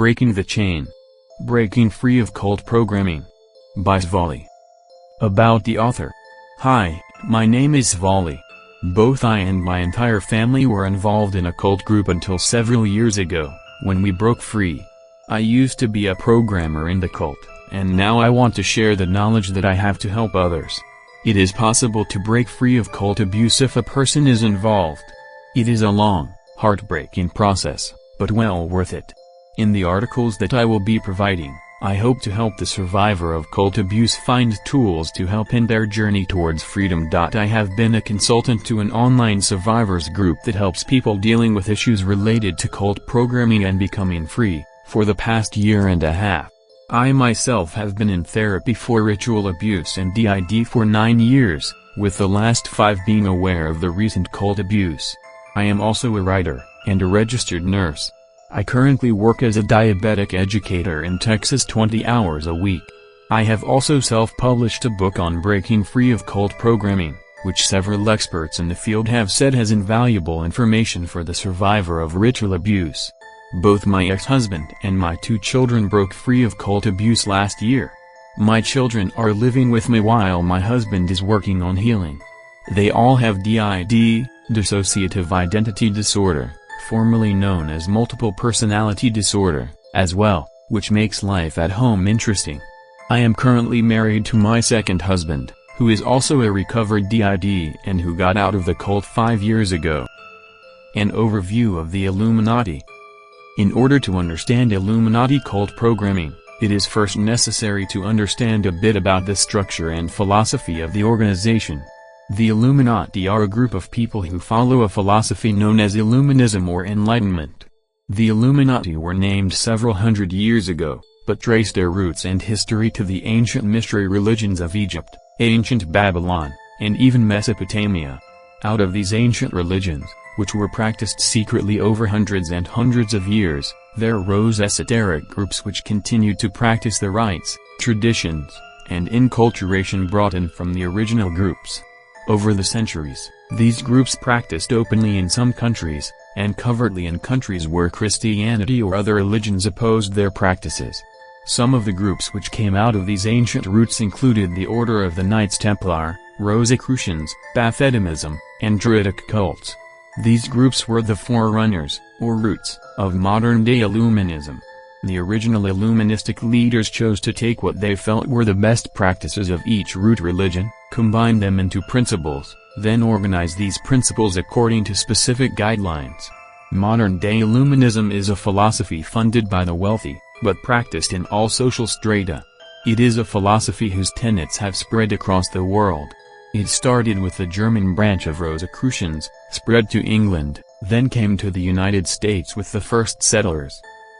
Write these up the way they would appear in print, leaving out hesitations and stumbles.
Breaking the Chain. Breaking Free of Cult Programming. By SVALI. About the author. Hi, my name is SVALI. Both I and my entire family were involved in a cult group until several years ago, when we broke free. I used to be a programmer in the cult, and now I want to share the knowledge that I have to help others. It is possible to break free of cult abuse if a person is involved. It is a long, heartbreaking process, but well worth it. In the articles that I will be providing, I hope to help the survivor of cult abuse find tools to help in their journey towards freedom. I have been a consultant to an online survivors group that helps people dealing with issues related to cult programming and becoming free, for the past year and a half. I myself have been in therapy for ritual abuse and DID for 9 years, with the last 5 being aware of the recent cult abuse. I am also a writer, and a registered nurse. I currently work as a diabetic educator in Texas 20 hours a week. I have also self-published a book on breaking free of cult programming, which several experts in the field have said has invaluable information for the survivor of ritual abuse. Both my ex-husband and my 2 children broke free of cult abuse last year. My children are living with me while my husband is working on healing. They all have DID, dissociative identity disorder, formerly known as multiple personality disorder, as well, which makes life at home interesting. I am currently married to my second husband, who is also a recovered DID and who got out of the cult 5 years ago. An overview of the Illuminati. In order to understand Illuminati cult programming, it is first necessary to understand a bit about the structure and philosophy of the organization. The Illuminati are a group of people who follow a philosophy known as Illuminism or Enlightenment. The Illuminati were named several hundred years ago, but trace their roots and history to the ancient mystery religions of Egypt, ancient Babylon, and even Mesopotamia. Out of these ancient religions, which were practiced secretly over hundreds and hundreds of years, there rose esoteric groups which continued to practice the rites, traditions, and inculturation brought in from the original groups. Over the centuries, these groups practiced openly in some countries, and covertly in countries where Christianity or other religions opposed their practices. Some of the groups which came out of these ancient roots included the Order of the Knights Templar, Rosicrucians, Baphodemism, and Druidic cults. These groups were the forerunners, or roots, of modern-day Illuminism. The original Illuministic leaders chose to take what they felt were the best practices of each root religion, combine them into principles, then organize these principles according to specific guidelines. Modern-day Illuminism is a philosophy funded by the wealthy, but practiced in all social strata. It is a philosophy whose tenets have spread across the world. It started with the German branch of Rosicrucians, spread to England, then came to the United States with the first settlers.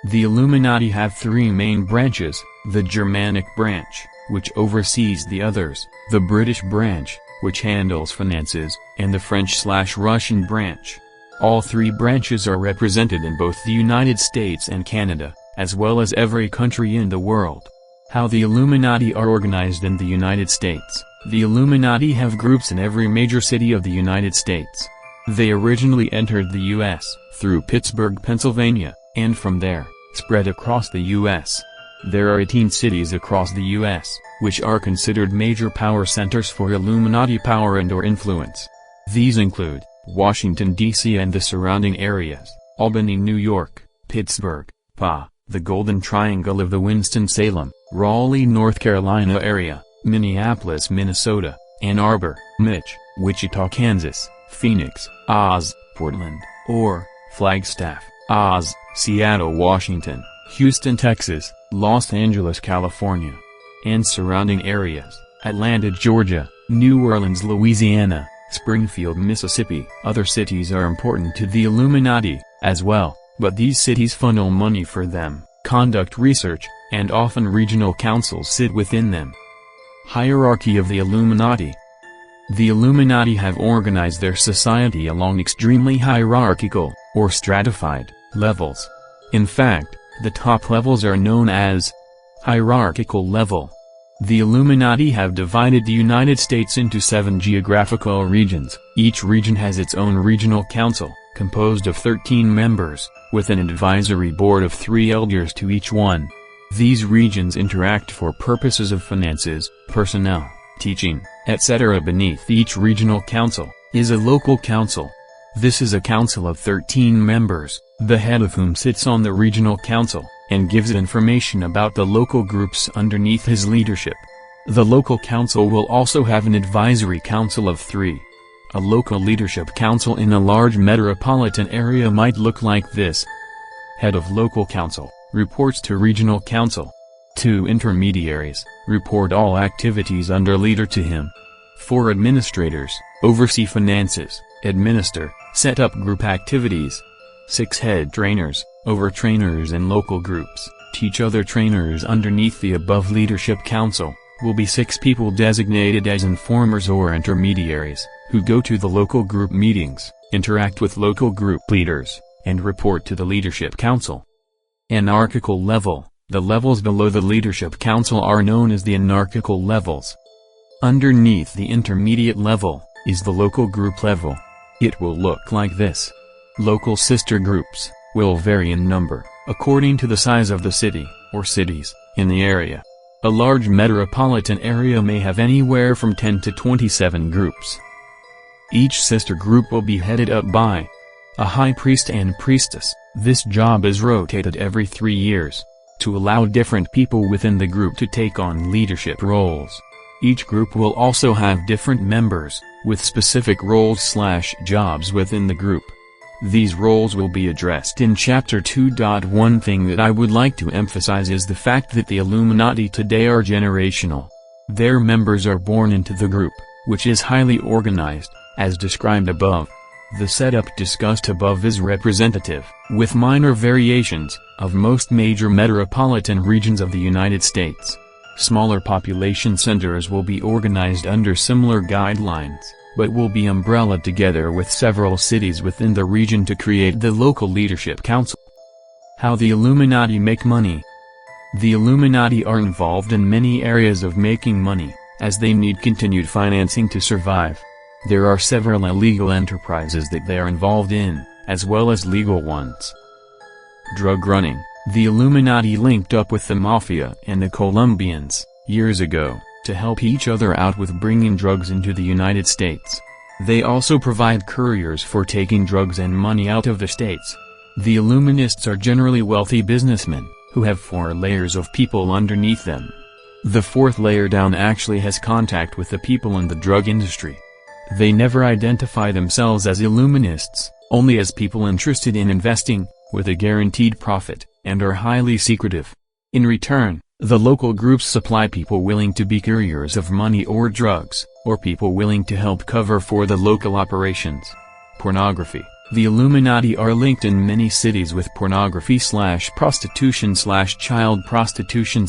The Illuminati have 3 main branches: the Germanic branch, which oversees the others, the British branch, which handles finances, and the French/Russian branch. All 3 branches are represented in both the United States and Canada, as well as every country in the world. How the Illuminati are organized in the United States. The Illuminati have groups in every major city of the United States. They originally entered the U.S. through Pittsburgh, Pennsylvania, and from there, spread across the U.S. There are 18 cities across the U.S., which are considered major power centers for Illuminati power and/or influence. These include Washington, D.C. and the surrounding areas, Albany, New York, Pittsburgh, PA, the Golden Triangle of the Winston-Salem, Raleigh, North Carolina area, Minneapolis, Minnesota, Ann Arbor, Mitch, Wichita, Kansas, Phoenix, Oz, Portland, or Flagstaff, Oz, Seattle, Washington, Houston, Texas, Los Angeles, California, and surrounding areas, Atlanta, Georgia, New Orleans, Louisiana, Springfield, Mississippi. Other cities are important to the Illuminati, as well, but these cities funnel money for them, conduct research, and often regional councils sit within them. Hierarchy of the Illuminati. The Illuminati have organized their society along extremely hierarchical, or stratified, levels. In fact, the top levels are known as hierarchical level. The Illuminati have divided the United States into 7 geographical regions. Each region has its own regional council, composed of 13 members, with an advisory board of 3 elders to each one. These regions interact for purposes of finances, personnel, teaching, etc. Beneath each regional council is a local council. This is a council of 13 members, the head of whom sits on the regional council, and gives information about the local groups underneath his leadership. The local council will also have an advisory council of 3. A local leadership council in a large metropolitan area might look like this. Head of local council reports to regional council. 2 intermediaries report all activities under leader to him. 4 administrators oversee finances, administer, set up group activities. 6 head trainers over trainers in local groups, teach other trainers underneath the above leadership council. Will be 6 people designated as informers or intermediaries, who go to the local group meetings, interact with local group leaders, and report to the leadership council. Anarchical level. The levels below the leadership council are known as the anarchical levels. Underneath the intermediate level is the local group level. It will look like this. Local sister groups will vary in number, according to the size of the city, or cities, in the area. A large metropolitan area may have anywhere from 10 to 27 groups. Each sister group will be headed up by a high priest and priestess. This job is rotated every 3 years, to allow different people within the group to take on leadership roles. Each group will also have different members, with specific roles/jobs within the group. These roles will be addressed in Chapter 2. One thing that I would like to emphasize is the fact that the Illuminati today are generational. Their members are born into the group, which is highly organized, as described above. The setup discussed above is representative, with minor variations, of most major metropolitan regions of the United States. Smaller population centers will be organized under similar guidelines, but will be umbrellaed together with several cities within the region to create the local leadership council. How the Illuminati make money. The Illuminati are involved in many areas of making money, as they need continued financing to survive. There are several illegal enterprises that they are involved in, as well as legal ones. Drug running. The Illuminati linked up with the Mafia and the Colombians, years ago, to help each other out with bringing drugs into the United States. They also provide couriers for taking drugs and money out of the states. The Illuminists are generally wealthy businessmen, who have 4 layers of people underneath them. The 4th layer down actually has contact with the people in the drug industry. They never identify themselves as Illuminists, only as people interested in investing, with a guaranteed profit, and are highly secretive. In return, the local groups supply people willing to be couriers of money or drugs, or people willing to help cover for the local operations. Pornography. The Illuminati are linked in many cities with pornography/prostitution/child prostitution/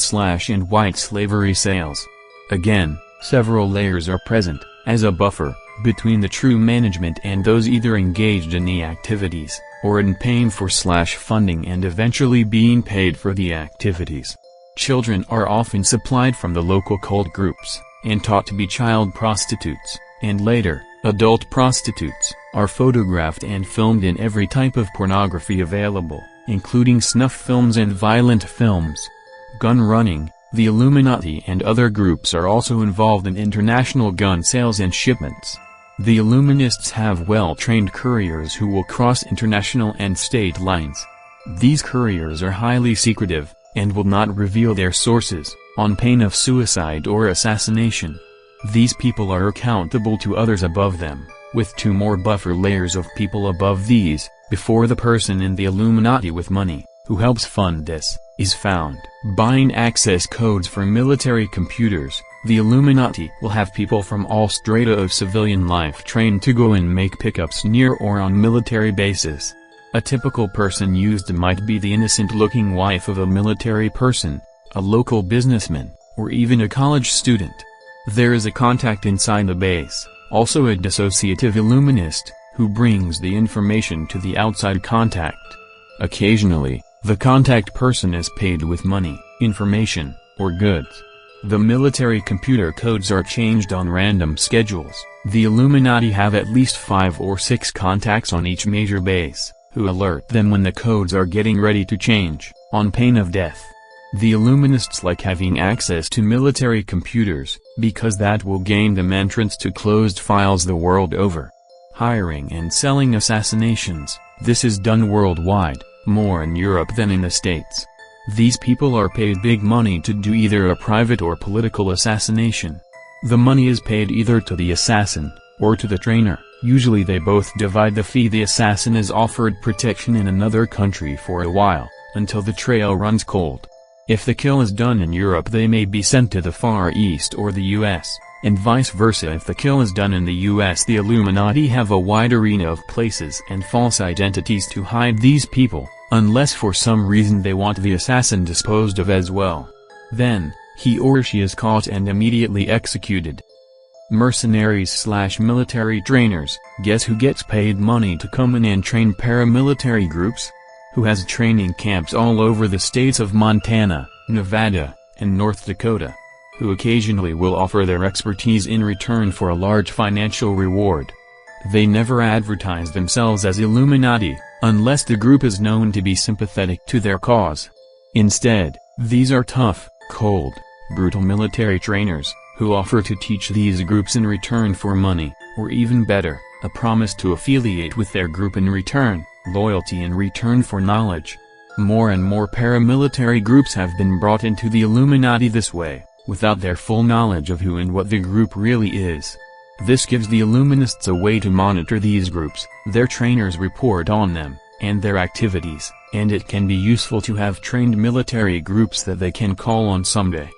and white slavery sales. Again, several layers are present, as a buffer, between the true management and those either engaged in the activities, or in paying for/funding and eventually being paid for the activities. Children are often supplied from the local cult groups, and taught to be child prostitutes, and later, adult prostitutes, are photographed and filmed in every type of pornography available, including snuff films and violent films. Gun running. The Illuminati and other groups are also involved in international gun sales and shipments. The Illuminists have well-trained couriers who will cross international and state lines. These couriers are highly secretive, and will not reveal their sources, on pain of suicide or assassination. These people are accountable to others above them, with 2 more buffer layers of people above these, before the person in the Illuminati with money, who helps fund this, is found. Buying access codes for military computers. The Illuminati will have people from all strata of civilian life trained to go and make pickups near or on military bases. A typical person used might be the innocent-looking wife of a military person, a local businessman, or even a college student. There is a contact inside the base, also a dissociative Illuminist, who brings the information to the outside contact. Occasionally, the contact person is paid with money, information, or goods. The military computer codes are changed on random schedules. The Illuminati have at least 5 or 6 contacts on each major base, who alert them when the codes are getting ready to change, on pain of death. The Illuminists like having access to military computers, because that will gain them entrance to closed files the world over. Hiring and selling assassinations, this is done worldwide, more in Europe than in the States. These people are paid big money to do either a private or political assassination. The money is paid either to the assassin, or to the trainer. Usually they both divide the fee. The assassin is offered protection in another country for a while, until the trail runs cold. If the kill is done in Europe, they may be sent to the Far East or the US, and vice versa. If the kill is done in the US, the Illuminati have a wide arena of places and false identities to hide these people, unless for some reason they want the assassin disposed of as well. Then, he or she is caught and immediately executed. Mercenaries/military trainers, guess who gets paid money to come in and train paramilitary groups? Who has training camps all over the states of Montana, Nevada, and North Dakota. Who occasionally will offer their expertise in return for a large financial reward. They never advertise themselves as Illuminati, unless the group is known to be sympathetic to their cause. Instead, these are tough, cold, brutal military trainers, who offer to teach these groups in return for money, or even better, a promise to affiliate with their group in return, loyalty in return for knowledge. More and more paramilitary groups have been brought into the Illuminati this way, without their full knowledge of who and what the group really is. This gives the Illuminists a way to monitor these groups, their trainers report on them, and their activities, and it can be useful to have trained military groups that they can call on someday.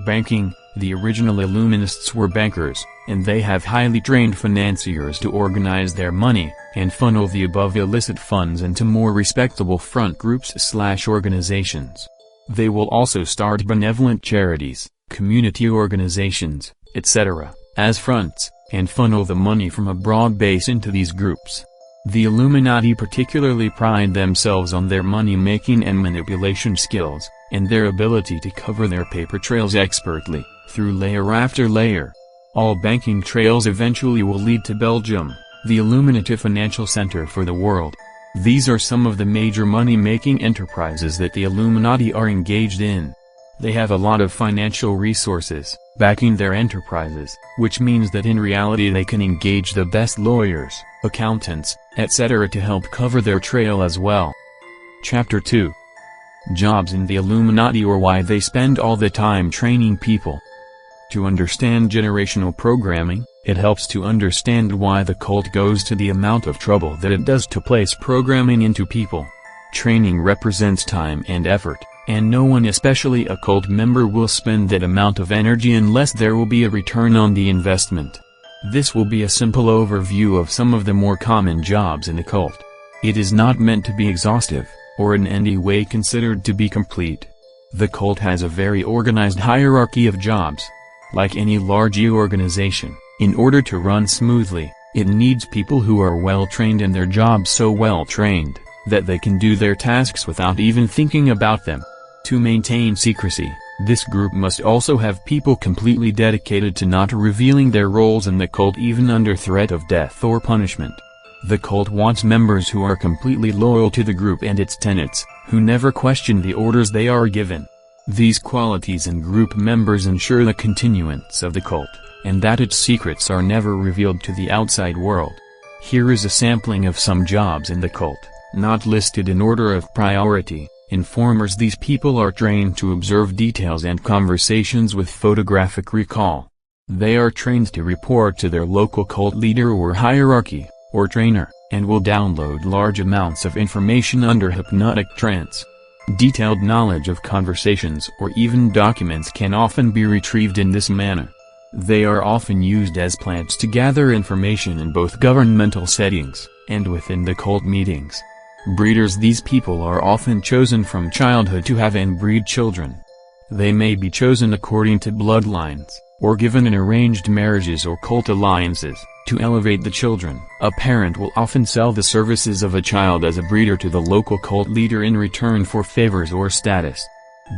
Banking, the original Illuminists were bankers, and they have highly trained financiers to organize their money, and funnel the above illicit funds into more respectable front groups/organizations. They will also start benevolent charities, community organizations, etc., as fronts, and funnel the money from a broad base into these groups. The Illuminati particularly pride themselves on their money-making and manipulation skills, and their ability to cover their paper trails expertly, through layer after layer. All banking trails eventually will lead to Belgium, the Illuminati financial center for the world. These are some of the major money-making enterprises that the Illuminati are engaged in. They have a lot of financial resources, backing their enterprises, which means that in reality they can engage the best lawyers, accountants, etc. to help cover their trail as well. Chapter 2. Jobs in the Illuminati, or why they spend all the time training people. To understand generational programming, it helps to understand why the cult goes to the amount of trouble that it does to place programming into people. Training represents time and effort, and no one, especially a cult member, will spend that amount of energy unless there will be a return on the investment. This will be a simple overview of some of the more common jobs in the cult. It is not meant to be exhaustive, or in any way considered to be complete. The cult has a very organized hierarchy of jobs. Like any large organization, in order to run smoothly, it needs people who are well trained in their jobs, so well trained that they can do their tasks without even thinking about them. To maintain secrecy, this group must also have people completely dedicated to not revealing their roles in the cult even under threat of death or punishment. The cult wants members who are completely loyal to the group and its tenets, who never question the orders they are given. These qualities in group members ensure the continuance of the cult, and that its secrets are never revealed to the outside world. Here is a sampling of some jobs in the cult, not listed in order of priority. Informers. These people are trained to observe details and conversations with photographic recall. They are trained to report to their local cult leader or hierarchy, or trainer, and will download large amounts of information under hypnotic trance. Detailed knowledge of conversations or even documents can often be retrieved in this manner. They are often used as plants to gather information in both governmental settings, and within the cult meetings. Breeders. These people are often chosen from childhood to have and breed children. They may be chosen according to bloodlines, or given in arranged marriages or cult alliances, to elevate the children. A parent will often sell the services of a child as a breeder to the local cult leader in return for favors or status.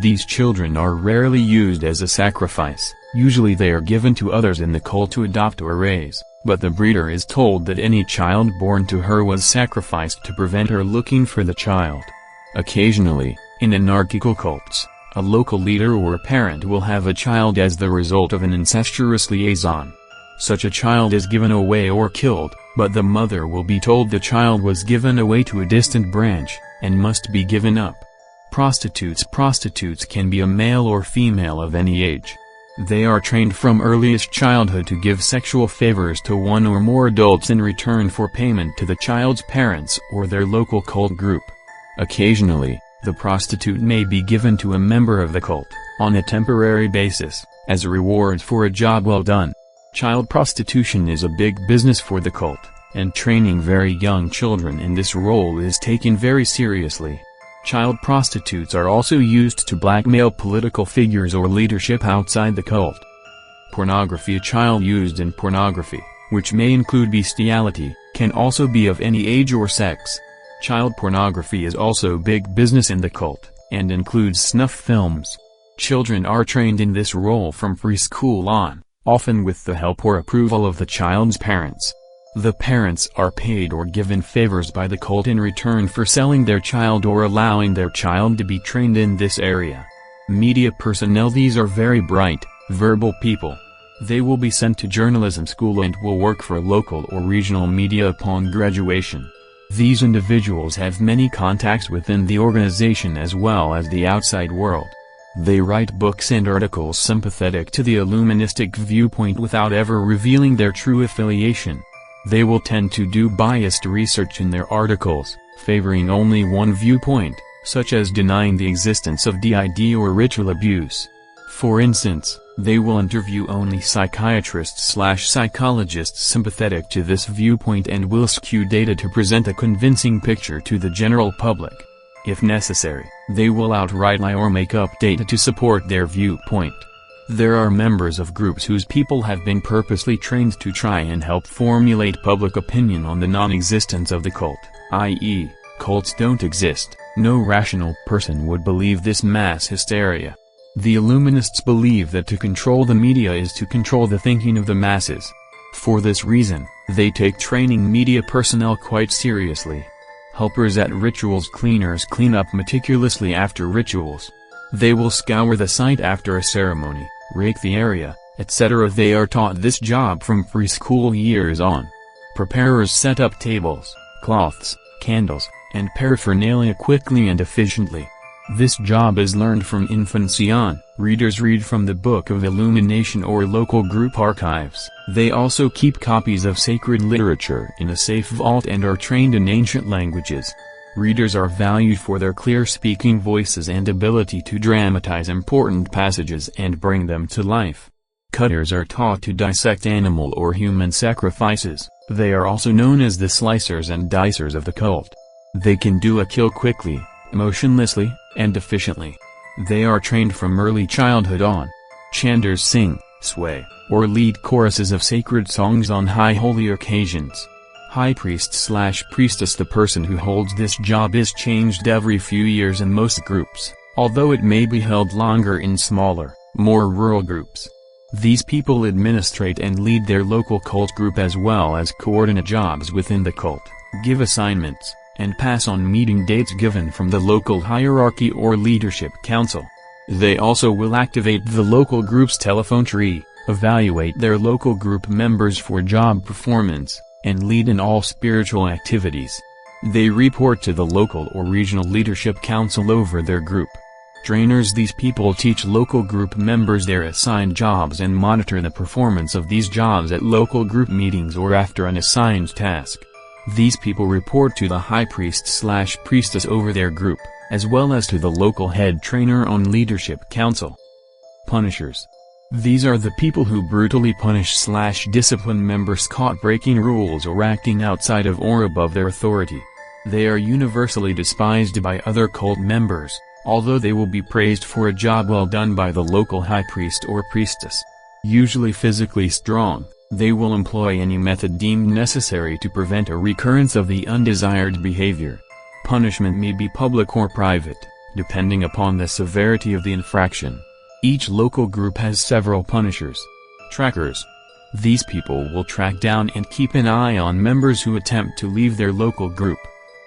These children are rarely used as a sacrifice, usually they are given to others in the cult to adopt or raise. but the breeder is told that any child born to her was sacrificed to prevent her looking for the child. Occasionally, in anarchical cults, a local leader or parent will have a child as the result of an incestuous liaison. Such a child is given away or killed, but the mother will be told the child was given away to a distant branch, and must be given up. Prostitutes can be a male or female of any age. They are trained from earliest childhood to give sexual favors to one or more adults in return for payment to the child's parents or their local cult group. Occasionally, the prostitute may be given to a member of the cult, on a temporary basis, as a reward for a job well done. Child prostitution is a big business for the cult, and training very young children in this role is taken very seriously. Child prostitutes are also used to blackmail political figures or leadership outside the cult. Pornography. A child used in pornography, which may include bestiality, can also be of any age or sex. Child pornography is also big business in the cult, and includes snuff films. Children are trained in this role from preschool on, often with the help or approval of the child's parents. The parents are paid or given favors by the cult in return for selling their child or allowing their child to be trained in this area. Media personnel. These are very bright, verbal people. They will be sent to journalism school and will work for local or regional media upon graduation. These individuals have many contacts within the organization as well as the outside world. They write books and articles sympathetic to the Illuministic viewpoint without ever revealing their true affiliation. They will tend to do biased research in their articles, favoring only one viewpoint, such as denying the existence of DID or ritual abuse. For instance, they will interview only psychiatrists/psychologists sympathetic to this viewpoint and will skew data to present a convincing picture to the general public. If necessary, they will outright lie or make up data to support their viewpoint. There are members of groups whose people have been purposely trained to try and help formulate public opinion on the non-existence of the cult, i.e., cults don't exist. No rational person would believe this mass hysteria. The Illuminists believe that to control the media is to control the thinking of the masses. For this reason, they take training media personnel quite seriously. Helpers at rituals. Cleaners clean up meticulously after rituals. They will scour the site after a ceremony, rake the area, etc. They are taught this job from preschool years on. Preparers set up tables, cloths, candles, and paraphernalia quickly and efficiently. This job is learned from infancy on. Readers read from the Book of Illumination or local group archives. They also keep copies of sacred literature in a safe vault and are trained in ancient languages. Readers are valued for their clear speaking voices and ability to dramatize important passages and bring them to life. Cutters are taught to dissect animal or human sacrifices. They are also known as the slicers and dicers of the cult. They can do a kill quickly, motionlessly, and efficiently. They are trained from early childhood on. Chanters sing, sway, or lead choruses of sacred songs on high holy occasions. High priest/priestess. The person who holds this job is changed every few years in most groups, although it may be held longer in smaller, more rural groups. These people administrate and lead their local cult group as well as coordinate jobs within the cult, give assignments, and pass on meeting dates given from the local hierarchy or leadership council. They also will activate the local group's telephone tree, evaluate their local group members for job performance, and lead in all spiritual activities. They report to the local or regional leadership council over their group. Trainers. These people teach local group members their assigned jobs and monitor the performance of these jobs at local group meetings or after an assigned task. These people report to the high priest/priestess over their group, as well as to the local head trainer on leadership council. Punishers. These are the people who brutally punish/discipline members caught breaking rules or acting outside of or above their authority. They are universally despised by other cult members, although they will be praised for a job well done by the local high priest or priestess. Usually physically strong, they will employ any method deemed necessary to prevent a recurrence of the undesired behavior. Punishment may be public or private, depending upon the severity of the infraction. Each local group has several punishers. Trackers. These people will track down and keep an eye on members who attempt to leave their local group.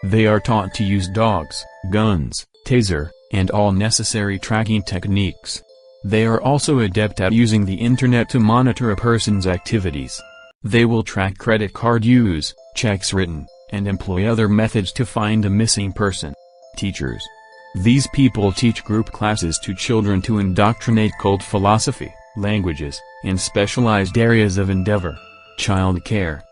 They are taught to use dogs, guns, taser, and all necessary tracking techniques. They are also adept at using the internet to monitor a person's activities. They will track credit card use, checks written, and employ other methods to find a missing person. Teachers. These people teach group classes to children to indoctrinate cult philosophy, languages, and specialized areas of endeavor. Child care.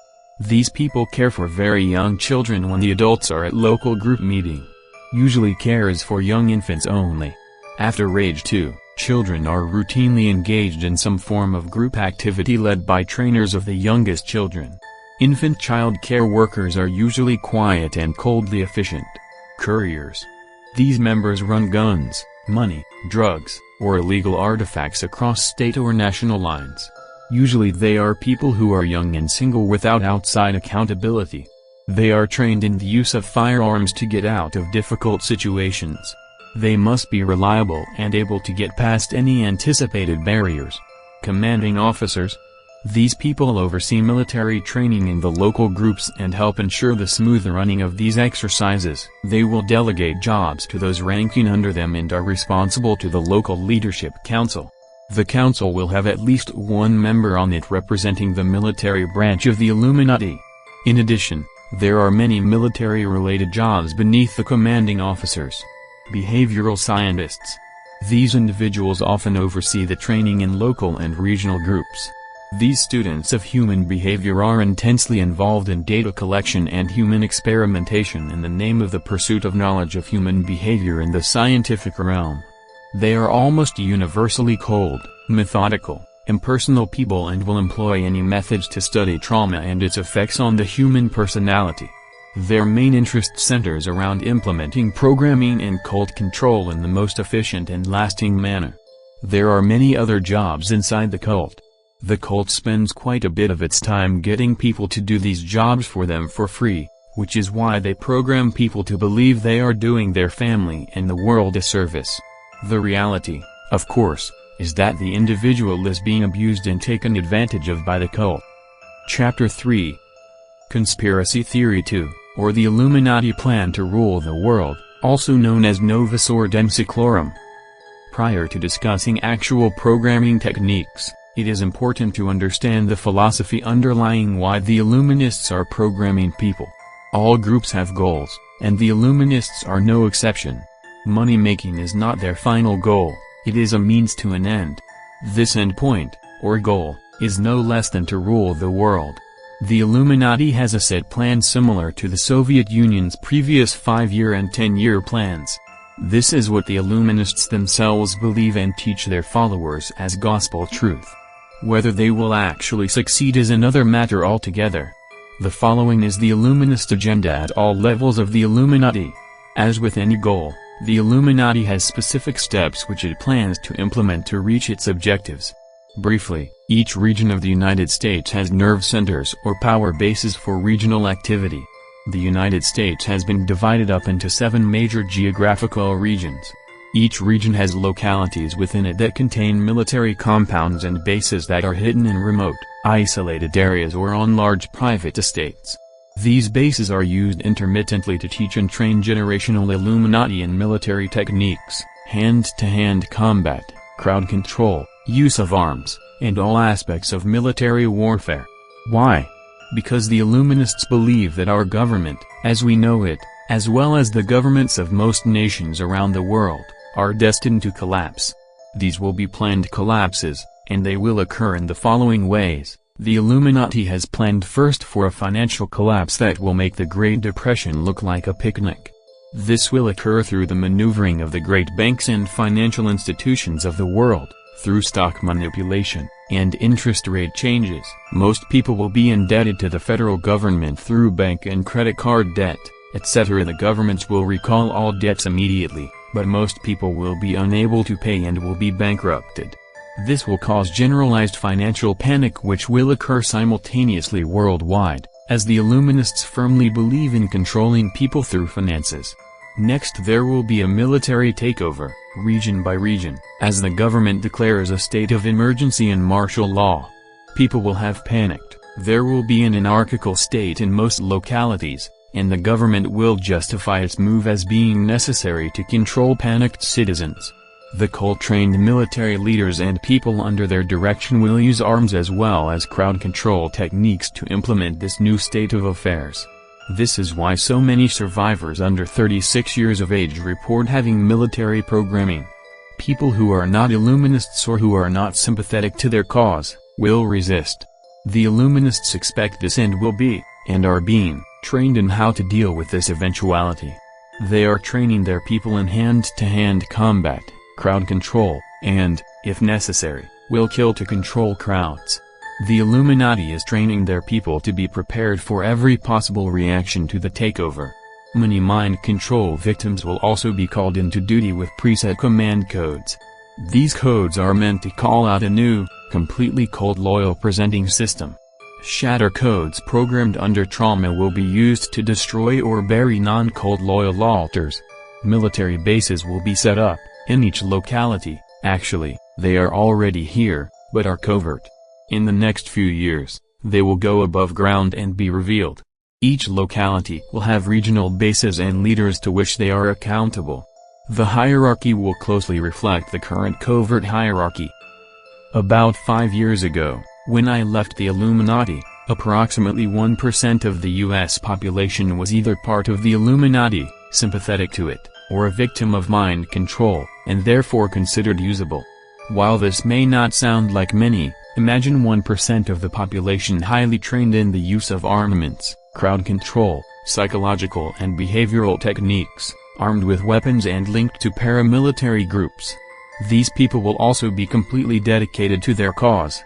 These people care for very young children when the adults are at local group meeting. Usually care is for young infants only. After age 2, children are routinely engaged in some form of group activity led by trainers of the youngest children. Infant child care workers are usually quiet and coldly efficient. Couriers. These members run guns, money, drugs, or illegal artifacts across state or national lines. Usually they are people who are young and single without outside accountability. They are trained in the use of firearms to get out of difficult situations. They must be reliable and able to get past any anticipated barriers. Commanding officers. These people oversee military training in the local groups and help ensure the smooth running of these exercises. They will delegate jobs to those ranking under them and are responsible to the local leadership council. The council will have at least one member on it representing the military branch of the Illuminati. In addition, there are many military-related jobs beneath the commanding officers. Behavioral scientists. These individuals often oversee the training in local and regional groups. These students of human behavior are intensely involved in data collection and human experimentation in the name of the pursuit of knowledge of human behavior in the scientific realm. They are almost universally cold, methodical, impersonal people and will employ any methods to study trauma and its effects on the human personality. Their main interest centers around implementing programming and cult control in the most efficient and lasting manner. There are many other jobs inside the cult. The cult spends quite a bit of its time getting people to do these jobs for them for free, which is why they program people to believe they are doing their family and the world a service. The reality, of course, is that the individual is being abused and taken advantage of by the cult. Chapter 3. Conspiracy Theory 2, or the Illuminati Plan to Rule the World, also known as Novus Ordo Seclorum. Prior to discussing actual programming techniques, it is important to understand the philosophy underlying why the Illuminists are programming people. All groups have goals, and the Illuminists are no exception. Money-making is not their final goal, it is a means to an end. This endpoint, or goal, is no less than to rule the world. The Illuminati has a set plan similar to the Soviet Union's previous 5-year and 10-year plans. This is what the Illuminists themselves believe and teach their followers as gospel truth. Whether they will actually succeed is another matter altogether. The following is the Illuminist agenda at all levels of the Illuminati. As with any goal, the Illuminati has specific steps which it plans to implement to reach its objectives. Briefly, each region of the United States has nerve centers or power bases for regional activity. The United States has been divided up into 7 major geographical regions. Each region has localities within it that contain military compounds and bases that are hidden in remote, isolated areas or on large private estates. These bases are used intermittently to teach and train generational Illuminati in military techniques, hand-to-hand combat, crowd control, use of arms, and all aspects of military warfare. Why? Because the Illuminists believe that our government, as we know it, as well as the governments of most nations around the world, are destined to collapse. These will be planned collapses, and they will occur in the following ways. The Illuminati has planned first for a financial collapse that will make the Great Depression look like a picnic. This will occur through the maneuvering of the great banks and financial institutions of the world, through stock manipulation, and interest rate changes. Most people will be indebted to the federal government through bank and credit card debt, etc. The governments will recall all debts immediately, but most people will be unable to pay and will be bankrupted. This will cause generalized financial panic which will occur simultaneously worldwide, as the Illuminists firmly believe in controlling people through finances. Next there will be a military takeover, region by region, as the government declares a state of emergency and martial law. People will have panicked, there will be an anarchical state in most localities, and the government will justify its move as being necessary to control panicked citizens. The cult-trained military leaders and people under their direction will use arms as well as crowd control techniques to implement this new state of affairs. This is why so many survivors under 36 years of age report having military programming. People who are not Illuminists or who are not sympathetic to their cause will resist. The Illuminists expect this and will be, and are being, trained in how to deal with this eventuality. They are training their people in hand-to-hand combat, crowd control, and, if necessary, will kill to control crowds. The Illuminati is training their people to be prepared for every possible reaction to the takeover. Many mind control victims will also be called into duty with preset command codes. These codes are meant to call out a new, completely cold loyal presenting system. Shatter codes programmed under trauma will be used to destroy or bury non-cold loyal alters. Military bases will be set up in each locality. Actually, they are already here, but are covert. In the next few years, they will go above ground and be revealed. Each locality will have regional bases and leaders to which they are accountable. The hierarchy will closely reflect the current covert hierarchy. About 5 years ago, when I left the Illuminati, approximately 1% of the US population was either part of the Illuminati, sympathetic to it, or a victim of mind control, and therefore considered usable. While this may not sound like many, imagine 1% of the population highly trained in the use of armaments, crowd control, psychological and behavioral techniques, armed with weapons and linked to paramilitary groups. These people will also be completely dedicated to their cause.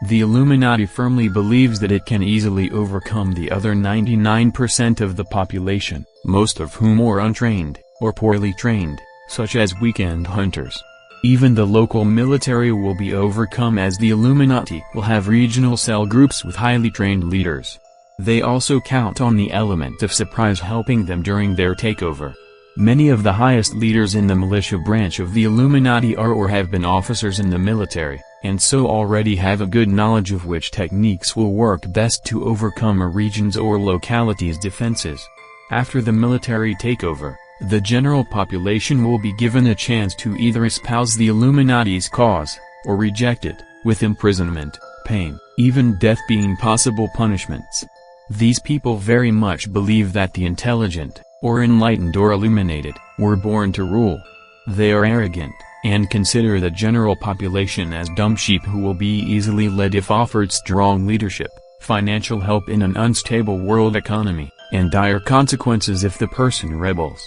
The Illuminati firmly believes that it can easily overcome the other 99% of the population, most of whom are untrained, or poorly trained, such as weekend hunters. Even the local military will be overcome as the Illuminati will have regional cell groups with highly trained leaders. They also count on the element of surprise helping them during their takeover. Many of the highest leaders in the militia branch of the Illuminati are or have been officers in the military, and so already have a good knowledge of which techniques will work best to overcome a region's or locality's defenses. After the military takeover, the general population will be given a chance to either espouse the Illuminati's cause, or reject it, with imprisonment, pain, even death being possible punishments. These people very much believe that the intelligent, or enlightened or illuminated, were born to rule. They are arrogant, and consider the general population as dumb sheep who will be easily led if offered strong leadership, financial help in an unstable world economy, and dire consequences if the person rebels.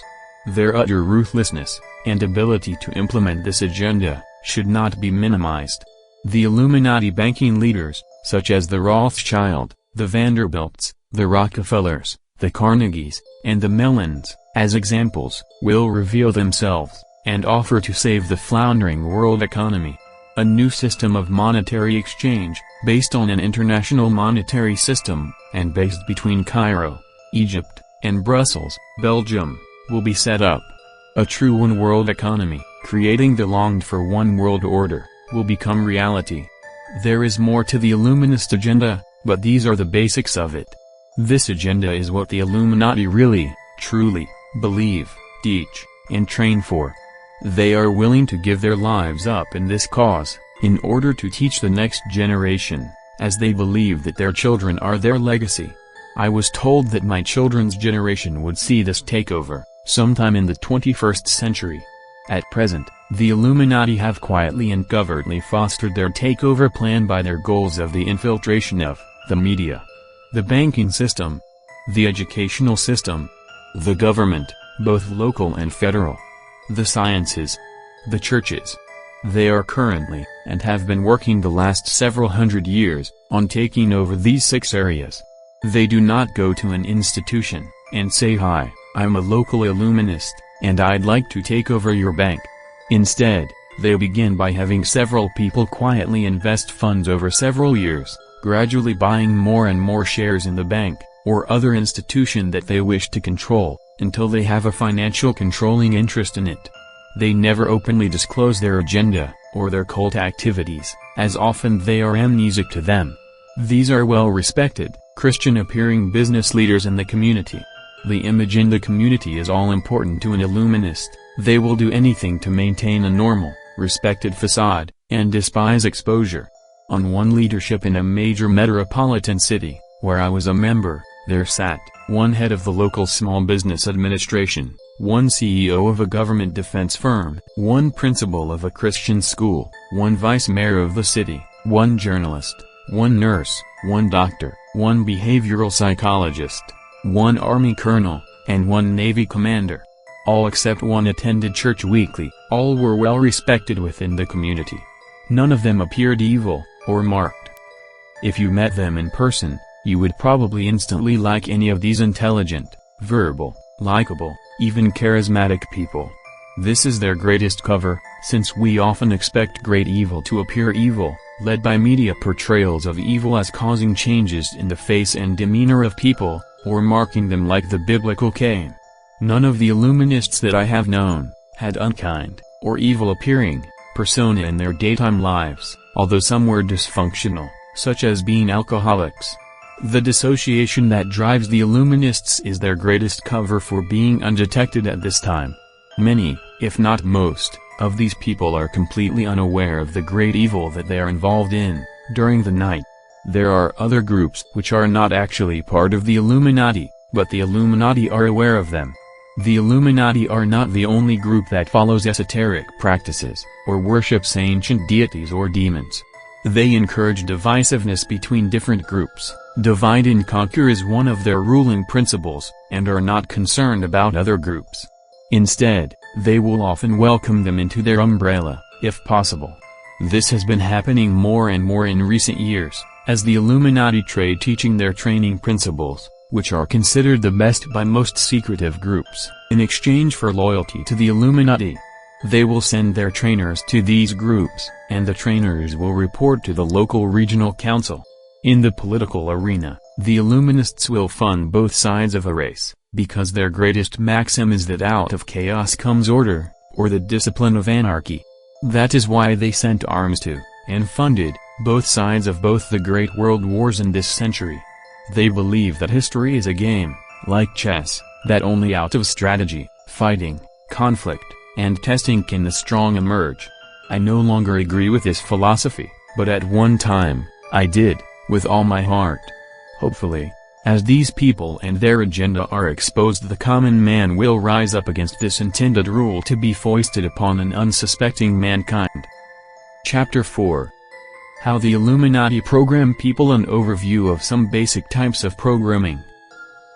Their utter ruthlessness, and ability to implement this agenda, should not be minimized. The Illuminati banking leaders, such as the Rothschild, the Vanderbilts, the Rockefellers, the Carnegies, and the Mellons, as examples, will reveal themselves, and offer to save the floundering world economy. A new system of monetary exchange, based on an international monetary system, and based between Cairo, Egypt, and Brussels, Belgium, will be set up. A true one-world economy, creating the longed-for one world order, will become reality. There is more to the Illuminist agenda, but these are the basics of it. This agenda is what the Illuminati really, truly, believe, teach, and train for. They are willing to give their lives up in this cause, in order to teach the next generation, as they believe that their children are their legacy. I was told that my children's generation would see this takeover, sometime in the 21st century. At present, the Illuminati have quietly and covertly fostered their takeover plan by their goals of the infiltration of the media, the banking system, the educational system, the government, both local and federal, the sciences, the churches. They are currently, and have been working the last several hundred years, on taking over these 6 areas. They do not go to an institution, and say hi, I'm a local Illuminist, and I'd like to take over your bank. Instead, they begin by having several people quietly invest funds over several years, gradually buying more and more shares in the bank, or other institution that they wish to control, until they have a financial controlling interest in it. They never openly disclose their agenda, or their cult activities, as often they are amnesic to them. These are well-respected, Christian-appearing business leaders in the community. The image in the community is all important to an Illuminist. They will do anything to maintain a normal, respected facade, and despise exposure. On one leadership in a major metropolitan city, where I was a member, there sat one head of the local small business administration, one CEO of a government defense firm, one principal of a Christian school, one vice mayor of the city, one journalist, one nurse, one doctor, one behavioral psychologist, one army colonel, and one navy commander. All except one attended church weekly. All were well respected within the community. None of them appeared evil, or marked. If you met them in person, you would probably instantly like any of these intelligent, verbal, likable, even charismatic people. This is their greatest cover, since we often expect great evil to appear evil, led by media portrayals of evil as causing changes in the face and demeanor of people, or marking them like the biblical Cain. None of the Illuminists that I have known had unkind, or evil-appearing, persona in their daytime lives, although some were dysfunctional, such as being alcoholics. The dissociation that drives the Illuminists is their greatest cover for being undetected at this time. Many, if not most, of these people are completely unaware of the great evil that they are involved in, during the night. There are other groups which are not actually part of the Illuminati, but the Illuminati are aware of them. The Illuminati are not the only group that follows esoteric practices, or worships ancient deities or demons. They encourage divisiveness between different groups. Divide and conquer is one of their ruling principles, and are not concerned about other groups. Instead, they will often welcome them into their umbrella, if possible. This has been happening more and more in recent years, as the Illuminati trade teaching their training principles, which are considered the best by most secretive groups, in exchange for loyalty to the Illuminati. They will send their trainers to these groups, and the trainers will report to the local regional council. In the political arena, the Illuminists will fund both sides of a race, because their greatest maxim is that out of chaos comes order, or the discipline of anarchy. That is why they sent arms to, and funded, both sides of both the great world wars in this century. They believe that history is a game, like chess, that only out of strategy, fighting, conflict, and testing can the strong emerge. I no longer agree with this philosophy, but at one time, I did, with all my heart. Hopefully, as these people and their agenda are exposed, the common man will rise up against this intended rule to be foisted upon an unsuspecting mankind. Chapter 4. How the Illuminati program people. An overview of some basic types of programming.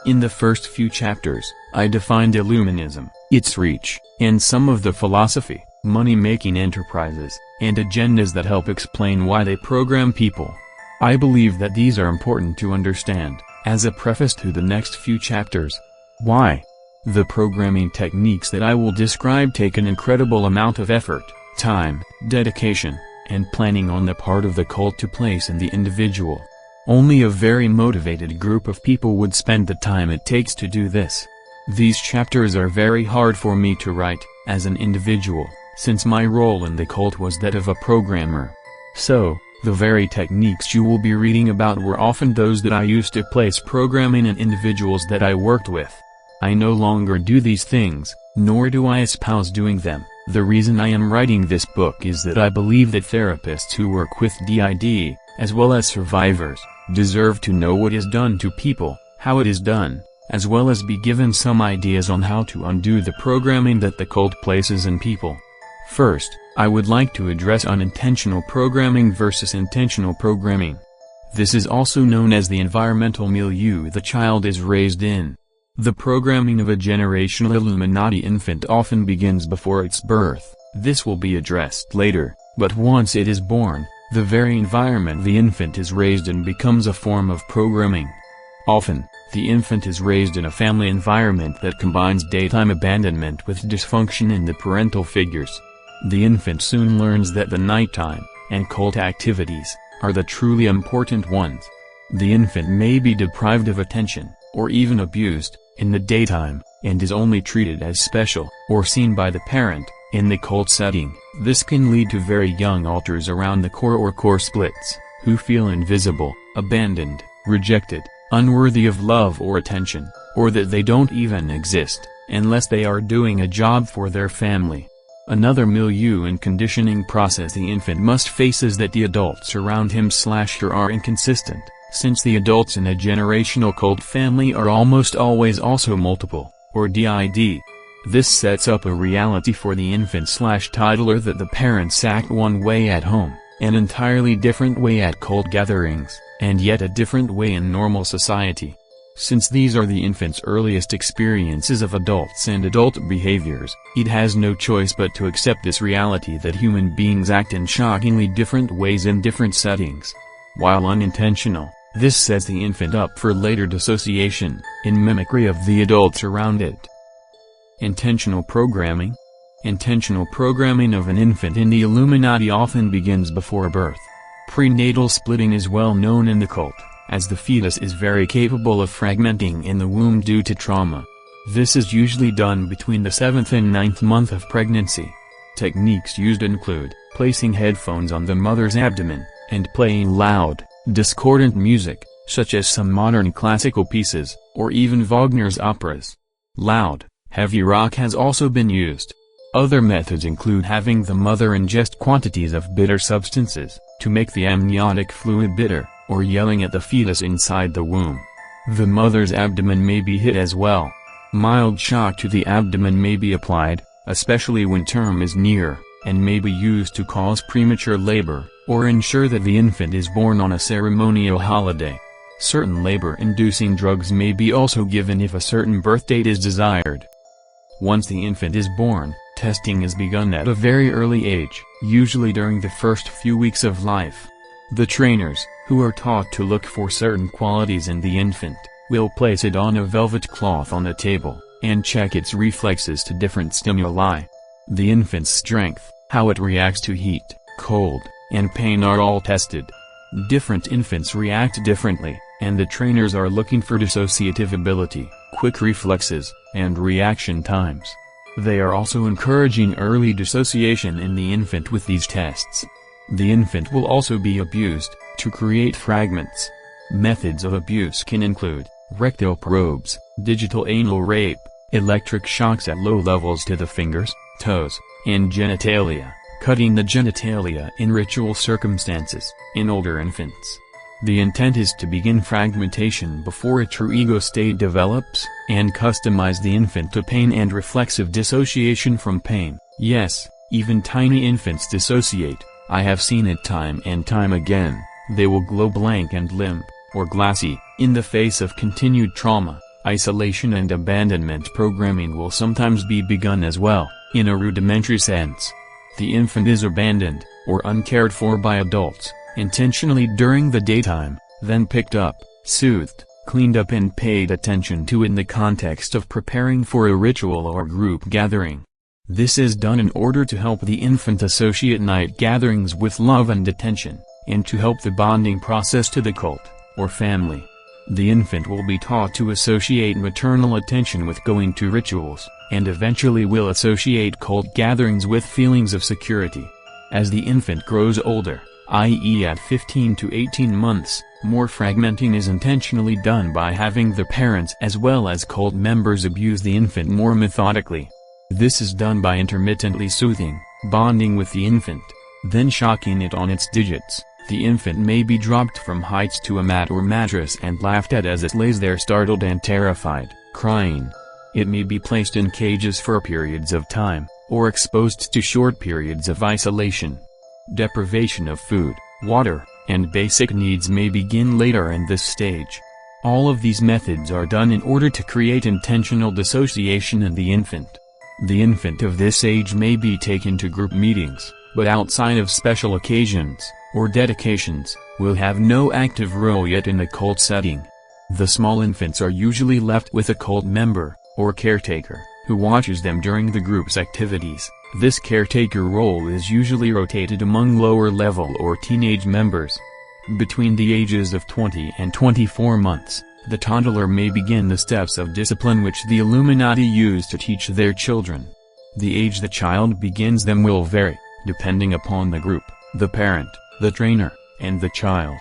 In the first few chapters, I defined Illuminism, its reach, and some of the philosophy, money-making enterprises, and agendas that help explain why they program people. I believe that these are important to understand, as a preface to the next few chapters. Why? The programming techniques that I will describe take an incredible amount of effort, time, dedication, and planning on the part of the cult to place in the individual. Only a very motivated group of people would spend the time it takes to do this. These chapters are very hard for me to write, as an individual, since my role in the cult was that of a programmer. So, the very techniques you will be reading about were often those that I used to place programming in individuals that I worked with. I no longer do these things, nor do I espouse doing them. The reason I am writing this book is that I believe that therapists who work with DID, as well as survivors, deserve to know what is done to people, how it is done, as well as be given some ideas on how to undo the programming that the cult places in people. First, I would like to address unintentional programming versus intentional programming. This is also known as the environmental milieu the child is raised in. The programming of a generational Illuminati infant often begins before its birth. This will be addressed later, but once it is born, the very environment the infant is raised in becomes a form of programming. Often, the infant is raised in a family environment that combines daytime abandonment with dysfunction in the parental figures. The infant soon learns that the nighttime, and cult activities, are the truly important ones. The infant may be deprived of attention, or even abused, in the daytime, and is only treated as special, or seen by the parent, in the cult setting. This can lead to very young alters around the core or core splits, who feel invisible, abandoned, rejected, unworthy of love or attention, or that they don't even exist, unless they are doing a job for their family. Another milieu and conditioning process the infant must face is that the adults around him/her are inconsistent, since the adults in a generational cult family are almost always also multiple, or DID. This sets up a reality for the infant/toddler that the parents act one way at home, an entirely different way at cult gatherings, and yet a different way in normal society. Since these are the infant's earliest experiences of adults and adult behaviors, it has no choice but to accept this reality that human beings act in shockingly different ways in different settings. While unintentional, this sets the infant up for later dissociation, in mimicry of the adults around it. Intentional programming? Intentional programming of an infant in the Illuminati often begins before birth. Prenatal splitting is well known in the cult, as the fetus is very capable of fragmenting in the womb due to trauma. This is usually done between the 7th and 9th month of pregnancy. Techniques used include placing headphones on the mother's abdomen, and playing loud, discordant music, such as some modern classical pieces, or even Wagner's operas. Loud, heavy rock has also been used. Other methods include having the mother ingest quantities of bitter substances, to make the amniotic fluid bitter, or yelling at the fetus inside the womb. The mother's abdomen may be hit as well. Mild shock to the abdomen may be applied, especially when term is near, and may be used to cause premature labor, or ensure that the infant is born on a ceremonial holiday. Certain labor-inducing drugs may be also given if a certain birth date is desired. Once the infant is born, testing is begun at a very early age, usually during the first few weeks of life. The trainers, who are taught to look for certain qualities in the infant, will place it on a velvet cloth on a table, and check its reflexes to different stimuli. The infant's strength, how it reacts to heat, cold, and pain are all tested. Different infants react differently, and the trainers are looking for dissociative ability, quick reflexes, and reaction times. They are also encouraging early dissociation in the infant with these tests. The infant will also be abused, to create fragments. Methods of abuse can include rectal probes, digital anal rape, electric shocks at low levels to the fingers, toes, and genitalia, cutting the genitalia in ritual circumstances, in older infants. The intent is to begin fragmentation before a true ego state develops, and customize the infant to pain and reflexive dissociation from pain. Yes, even tiny infants dissociate. I have seen it time and time again. They will glow blank and limp, or glassy, in the face of continued trauma. Isolation and abandonment programming will sometimes be begun as well, in a rudimentary sense. The infant is abandoned, or uncared for by adults, intentionally during the daytime, then picked up, soothed, cleaned up and paid attention to in the context of preparing for a ritual or group gathering. This is done in order to help the infant associate night gatherings with love and attention, and to help the bonding process to the cult, or family. The infant will be taught to associate maternal attention with going to rituals, and eventually will associate cult gatherings with feelings of security. As the infant grows older, i.e. at 15 to 18 months, more fragmenting is intentionally done by having the parents as well as cult members abuse the infant more methodically. This is done by intermittently soothing, bonding with the infant, then shocking it on its digits. The infant may be dropped from heights to a mat or mattress and laughed at as it lays there startled and terrified, crying. It may be placed in cages for periods of time, or exposed to short periods of isolation. Deprivation of food, water, and basic needs may begin later in this stage. All of these methods are done in order to create intentional dissociation in the infant. The infant of this age may be taken to group meetings, but outside of special occasions, or dedications, will have no active role yet in a cult setting. The small infants are usually left with a cult member, or caretaker, who watches them during the group's activities. This caretaker role is usually rotated among lower-level or teenage members. Between the ages of 20 and 24 months, the toddler may begin the steps of discipline which the Illuminati use to teach their children. The age the child begins them will vary, depending upon the group, the parent, the trainer, and the child.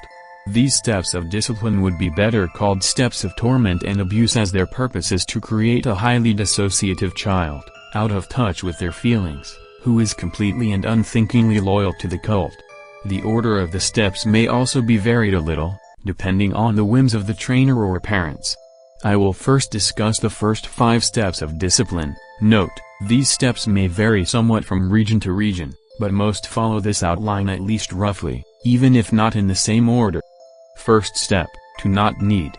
These steps of discipline would be better called steps of torment and abuse, as their purpose is to create a highly dissociative child, out of touch with their feelings, who is completely and unthinkingly loyal to the cult. The order of the steps may also be varied a little, depending on the whims of the trainer or parents. I will first discuss the first 5 steps of discipline. Note, these steps may vary somewhat from region to region, but most follow this outline at least roughly, even if not in the same order. First step, to not need.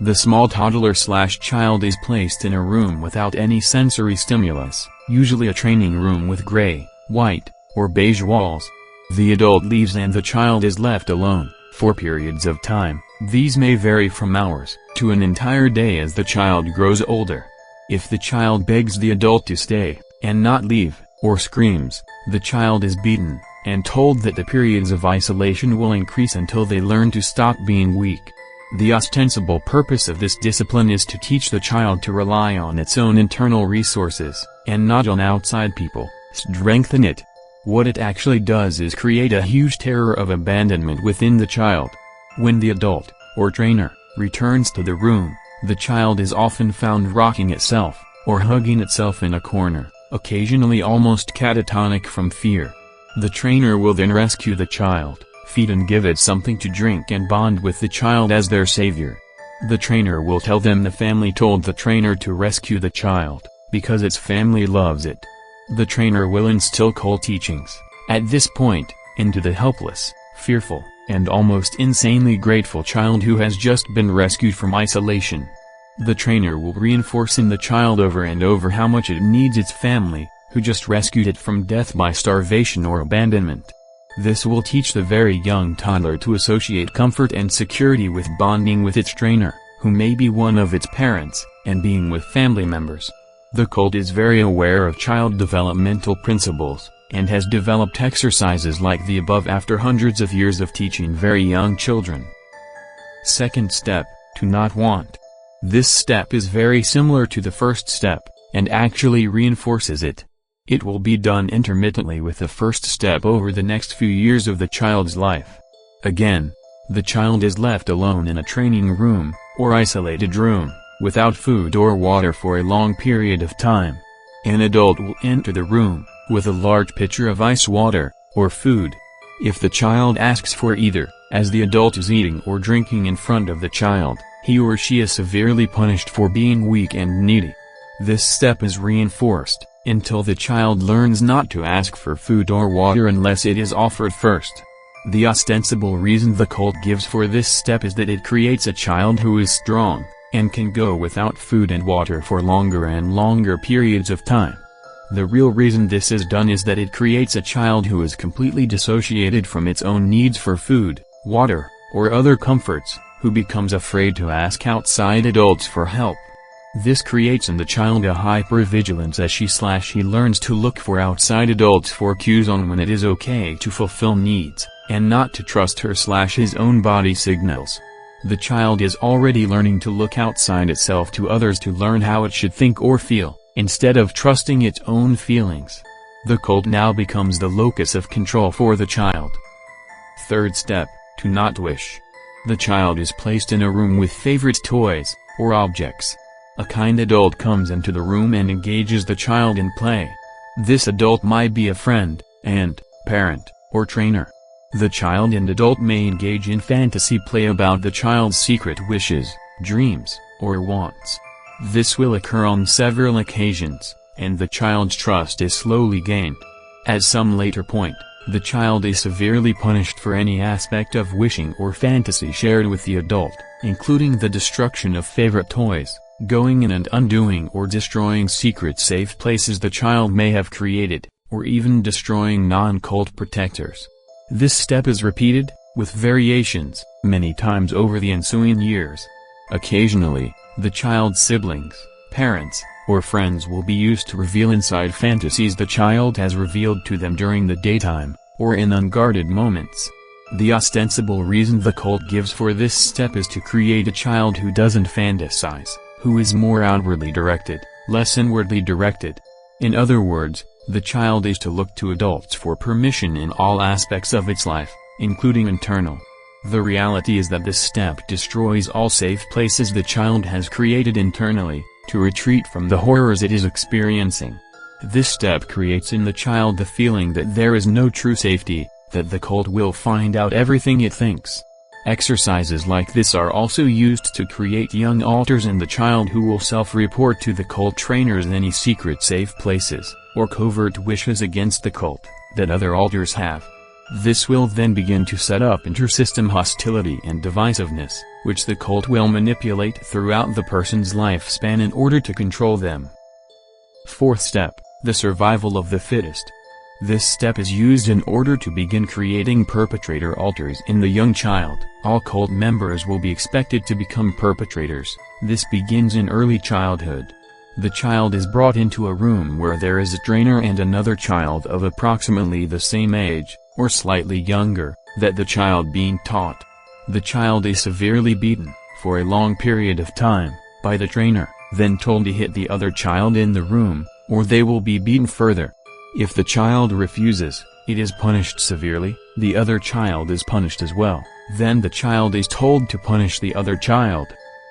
The small toddler/child is placed in a room without any sensory stimulus, usually a training room with gray, white, or beige walls. The adult leaves and the child is left alone, for periods of time. These may vary from hours to an entire day as the child grows older. If the child begs the adult to stay, and not leave, or screams, the child is beaten, and told that the periods of isolation will increase until they learn to stop being weak. The ostensible purpose of this discipline is to teach the child to rely on its own internal resources, and not on outside people, strengthen it. What it actually does is create a huge terror of abandonment within the child. When the adult, or trainer, returns to the room, the child is often found rocking itself, or hugging itself in a corner, occasionally almost catatonic from fear. The trainer will then rescue the child, feed and give it something to drink and bond with the child as their savior. The trainer will tell them the family told the trainer to rescue the child, because its family loves it. The trainer will instill cult teachings, at this point, into the helpless, fearful, and almost insanely grateful child who has just been rescued from isolation. The trainer will reinforce in the child over and over how much it needs its family, who just rescued it from death by starvation or abandonment. This will teach the very young toddler to associate comfort and security with bonding with its trainer, who may be one of its parents, and being with family members. The cult is very aware of child developmental principles, and has developed exercises like the above after hundreds of years of teaching very young children. Second step, to not want. This step is very similar to the first step, and actually reinforces it. It will be done intermittently with the first step over the next few years of the child's life. Again, the child is left alone in a training room, or isolated room, without food or water for a long period of time. An adult will enter the room, with a large pitcher of ice water, or food. If the child asks for either, as the adult is eating or drinking in front of the child, he or she is severely punished for being weak and needy. This step is reinforced, until the child learns not to ask for food or water unless it is offered first. The ostensible reason the cult gives for this step is that it creates a child who is strong, and can go without food and water for longer and longer periods of time. The real reason this is done is that it creates a child who is completely dissociated from its own needs for food, water, or other comforts, who becomes afraid to ask outside adults for help. This creates in the child a hypervigilance as she/he learns to look for outside adults for cues on when it is okay to fulfill needs, and not to trust her/his own body signals. The child is already learning to look outside itself to others to learn how it should think or feel, instead of trusting its own feelings. The cult now becomes the locus of control for the child. Third step, to not wish. The child is placed in a room with favorite toys, or objects. A kind adult comes into the room and engages the child in play. This adult might be a friend, aunt, parent, or trainer. The child and adult may engage in fantasy play about the child's secret wishes, dreams, or wants. This will occur on several occasions, and the child's trust is slowly gained. At some later point, the child is severely punished for any aspect of wishing or fantasy shared with the adult, including the destruction of favorite toys, going in and undoing or destroying secret safe places the child may have created, or even destroying non-cult protectors. This step is repeated, with variations, many times over the ensuing years. Occasionally, the child's siblings, parents, or friends will be used to reveal inside fantasies the child has revealed to them during the daytime, or in unguarded moments. The ostensible reason the cult gives for this step is to create a child who doesn't fantasize, who is more outwardly directed, less inwardly directed. In other words, the child is to look to adults for permission in all aspects of its life, including internal. The reality is that this step destroys all safe places the child has created internally, to retreat from the horrors it is experiencing. This step creates in the child the feeling that there is no true safety, that the cult will find out everything it thinks. Exercises like this are also used to create young alters in the child who will self-report to the cult trainers any secret safe places, or covert wishes against the cult, that other alters have. This will then begin to set up inter-system hostility and divisiveness, which the cult will manipulate throughout the person's lifespan in order to control them. Fourth step, the survival of the fittest. This step is used in order to begin creating perpetrator alters in the young child. All cult members will be expected to become perpetrators. This begins in early childhood. The child is brought into a room where there is a trainer and another child of approximately the same age, or slightly younger, that the child being taught. The child is severely beaten, for a long period of time, by the trainer, then told to hit the other child in the room, or they will be beaten further. If the child refuses, it is punished severely, the other child is punished as well, then the child is told to punish the other child.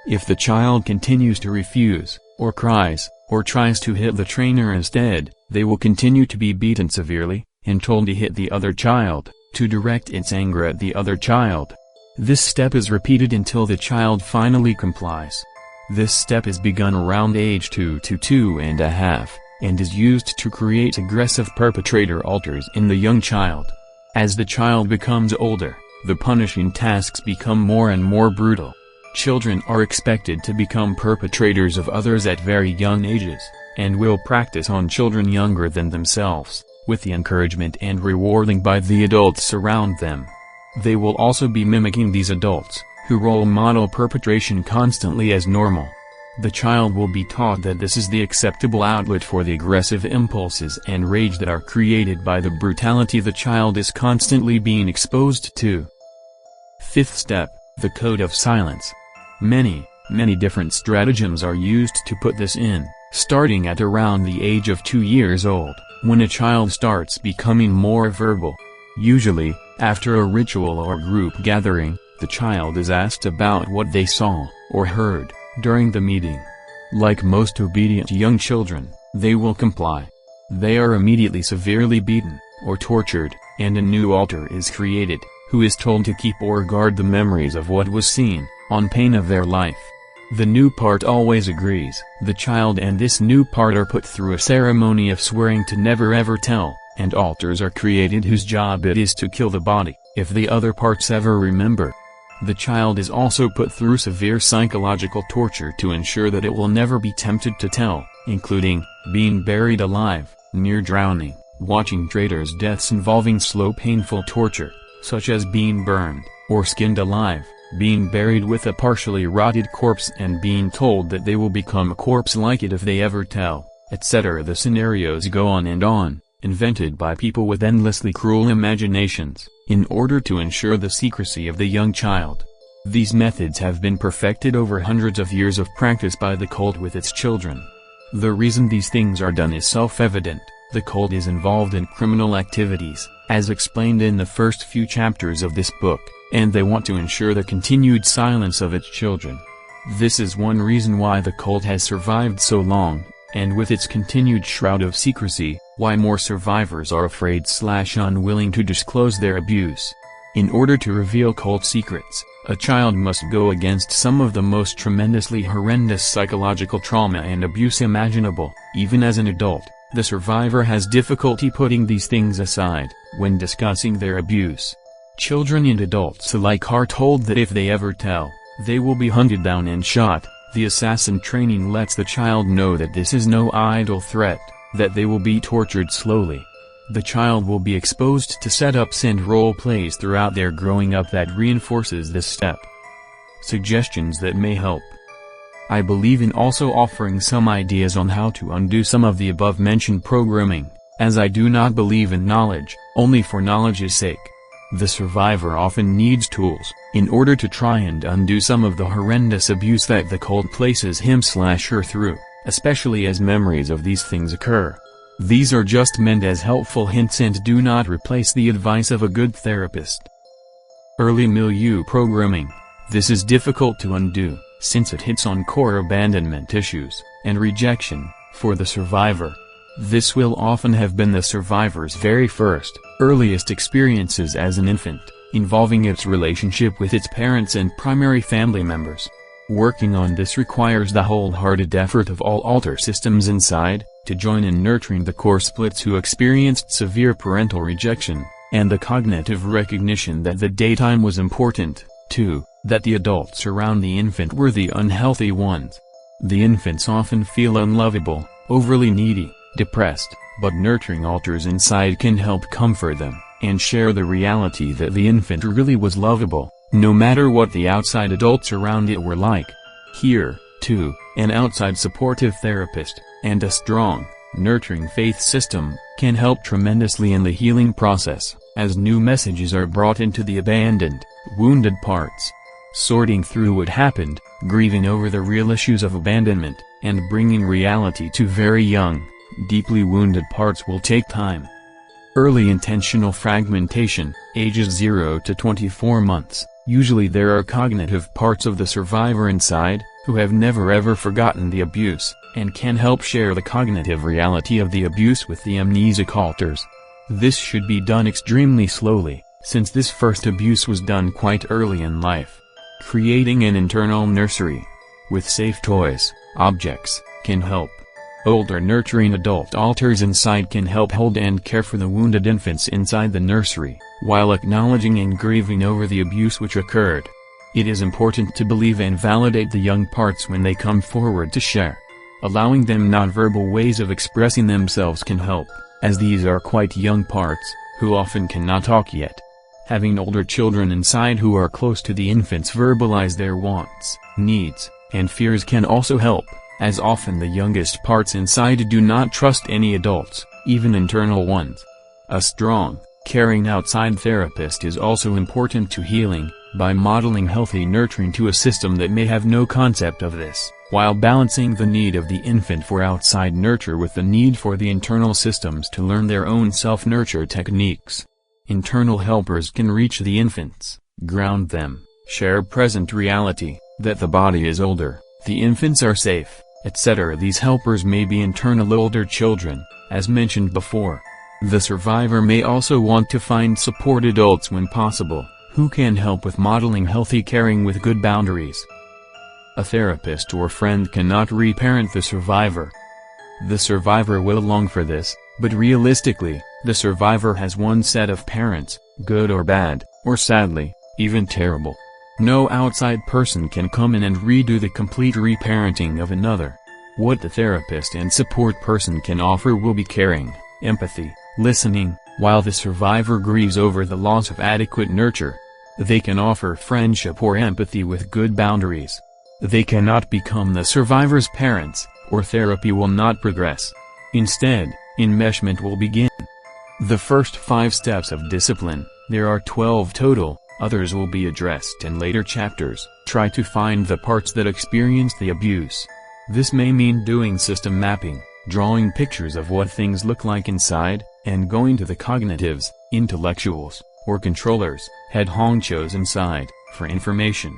If the child continues to refuse, or cries, or tries to hit the trainer instead, they will continue to be beaten severely, and told to hit the other child, to direct its anger at the other child. This step is repeated until the child finally complies. This step is begun around age 2 to 2.5. And is used to create aggressive perpetrator alters in the young child. As the child becomes older, the punishing tasks become more and more brutal. Children are expected to become perpetrators of others at very young ages, and will practice on children younger than themselves, with the encouragement and rewarding by the adults around them. They will also be mimicking these adults, who role model perpetration constantly as normal. The child will be taught that this is the acceptable outlet for the aggressive impulses and rage that are created by the brutality the child is constantly being exposed to. Fifth step, the code of silence. Many different stratagems are used to put this in, starting at around the age of 2 years old, when a child starts becoming more verbal. Usually, after a ritual or group gathering, the child is asked about what they saw, or heard, during the meeting. Like most obedient young children, they will comply. They are immediately severely beaten, or tortured, and a new alter is created, who is told to keep or guard the memories of what was seen, on pain of their life. The new part always agrees. The child and this new part are put through a ceremony of swearing to never ever tell, and alters are created whose job it is to kill the body, if the other parts ever remember. The child is also put through severe psychological torture to ensure that it will never be tempted to tell, including, being buried alive, near drowning, watching traitors' deaths involving slow painful torture, such as being burned, or skinned alive, being buried with a partially rotted corpse and being told that they will become a corpse like it if they ever tell, etc. The scenarios go on and on, invented by people with endlessly cruel imaginations, in order to ensure the secrecy of the young child. These methods have been perfected over hundreds of years of practice by the cult with its children. The reason these things are done is self-evident. The cult is involved in criminal activities, as explained in the first few chapters of this book, and they want to ensure the continued silence of its children. This is one reason why the cult has survived so long, and with its continued shroud of secrecy, why more survivors are afraid/unwilling to disclose their abuse. In order to reveal cult secrets, a child must go against some of the most tremendously horrendous psychological trauma and abuse imaginable. Even as an adult, the survivor has difficulty putting these things aside, when discussing their abuse. Children and adults alike are told that if they ever tell, they will be hunted down and shot. The assassin training lets the child know that this is no idle threat, that they will be tortured slowly. The child will be exposed to setups and role plays throughout their growing up that reinforces this step. Suggestions that may help. I believe in also offering some ideas on how to undo some of the above-mentioned programming, as I do not believe in knowledge, only for knowledge's sake. The survivor often needs tools, in order to try and undo some of the horrendous abuse that the cult places him/her through, especially as memories of these things occur. These are just meant as helpful hints and do not replace the advice of a good therapist. Early milieu programming. This is difficult to undo, since it hits on core abandonment issues, and rejection, for the survivor. This will often have been the survivor's very first, earliest experiences as an infant, involving its relationship with its parents and primary family members. Working on this requires the wholehearted effort of all alter systems inside, to join in nurturing the core splits who experienced severe parental rejection, and the cognitive recognition that the daytime was important, too, that the adults around the infant were the unhealthy ones. The infants often feel unlovable, overly needy, depressed, but nurturing alters inside can help comfort them, and share the reality that the infant really was lovable, no matter what the outside adults around it were like. Here, too, an outside supportive therapist, and a strong, nurturing faith system, can help tremendously in the healing process, as new messages are brought into the abandoned, wounded parts. Sorting through what happened, grieving over the real issues of abandonment, and bringing reality to very young, deeply wounded parts will take time. Early intentional fragmentation, ages 0 to 24 months. Usually there are cognitive parts of the survivor inside, who have never ever forgotten the abuse, and can help share the cognitive reality of the abuse with the amnesic alters. This should be done extremely slowly, since this first abuse was done quite early in life. Creating an internal nursery, with safe toys, objects, can help. Older nurturing adult alters inside can help hold and care for the wounded infants inside the nursery, while acknowledging and grieving over the abuse which occurred. It is important to believe and validate the young parts when they come forward to share. Allowing them nonverbal ways of expressing themselves can help, as these are quite young parts, who often cannot talk yet. Having older children inside who are close to the infants verbalize their wants, needs, and fears can also help, as often the youngest parts inside do not trust any adults, even internal ones. A strong, caring outside therapist is also important to healing, by modeling healthy nurturing to a system that may have no concept of this, while balancing the need of the infant for outside nurture with the need for the internal systems to learn their own self-nurture techniques. Internal helpers can reach the infants, ground them, share present reality, that the body is older, the infants are safe, etc. These helpers may be internal older children, as mentioned before. The survivor may also want to find support adults when possible, who can help with modeling healthy caring with good boundaries. A therapist or friend cannot reparent the survivor. The survivor will long for this, but realistically, the survivor has one set of parents, good or bad, or sadly, even terrible. No outside person can come in and redo the complete reparenting of another. What the therapist and support person can offer will be caring, empathy, listening, while the survivor grieves over the loss of adequate nurture. They can offer friendship or empathy with good boundaries. They cannot become the survivor's parents, or therapy will not progress. Instead, enmeshment will begin. The first 5 steps of discipline, there are 12 total, others will be addressed in later chapters. Try to find the parts that experienced the abuse. This may mean doing system mapping, drawing pictures of what things look like inside, and going to the cognitives, intellectuals, or controllers, head honchos inside, for information.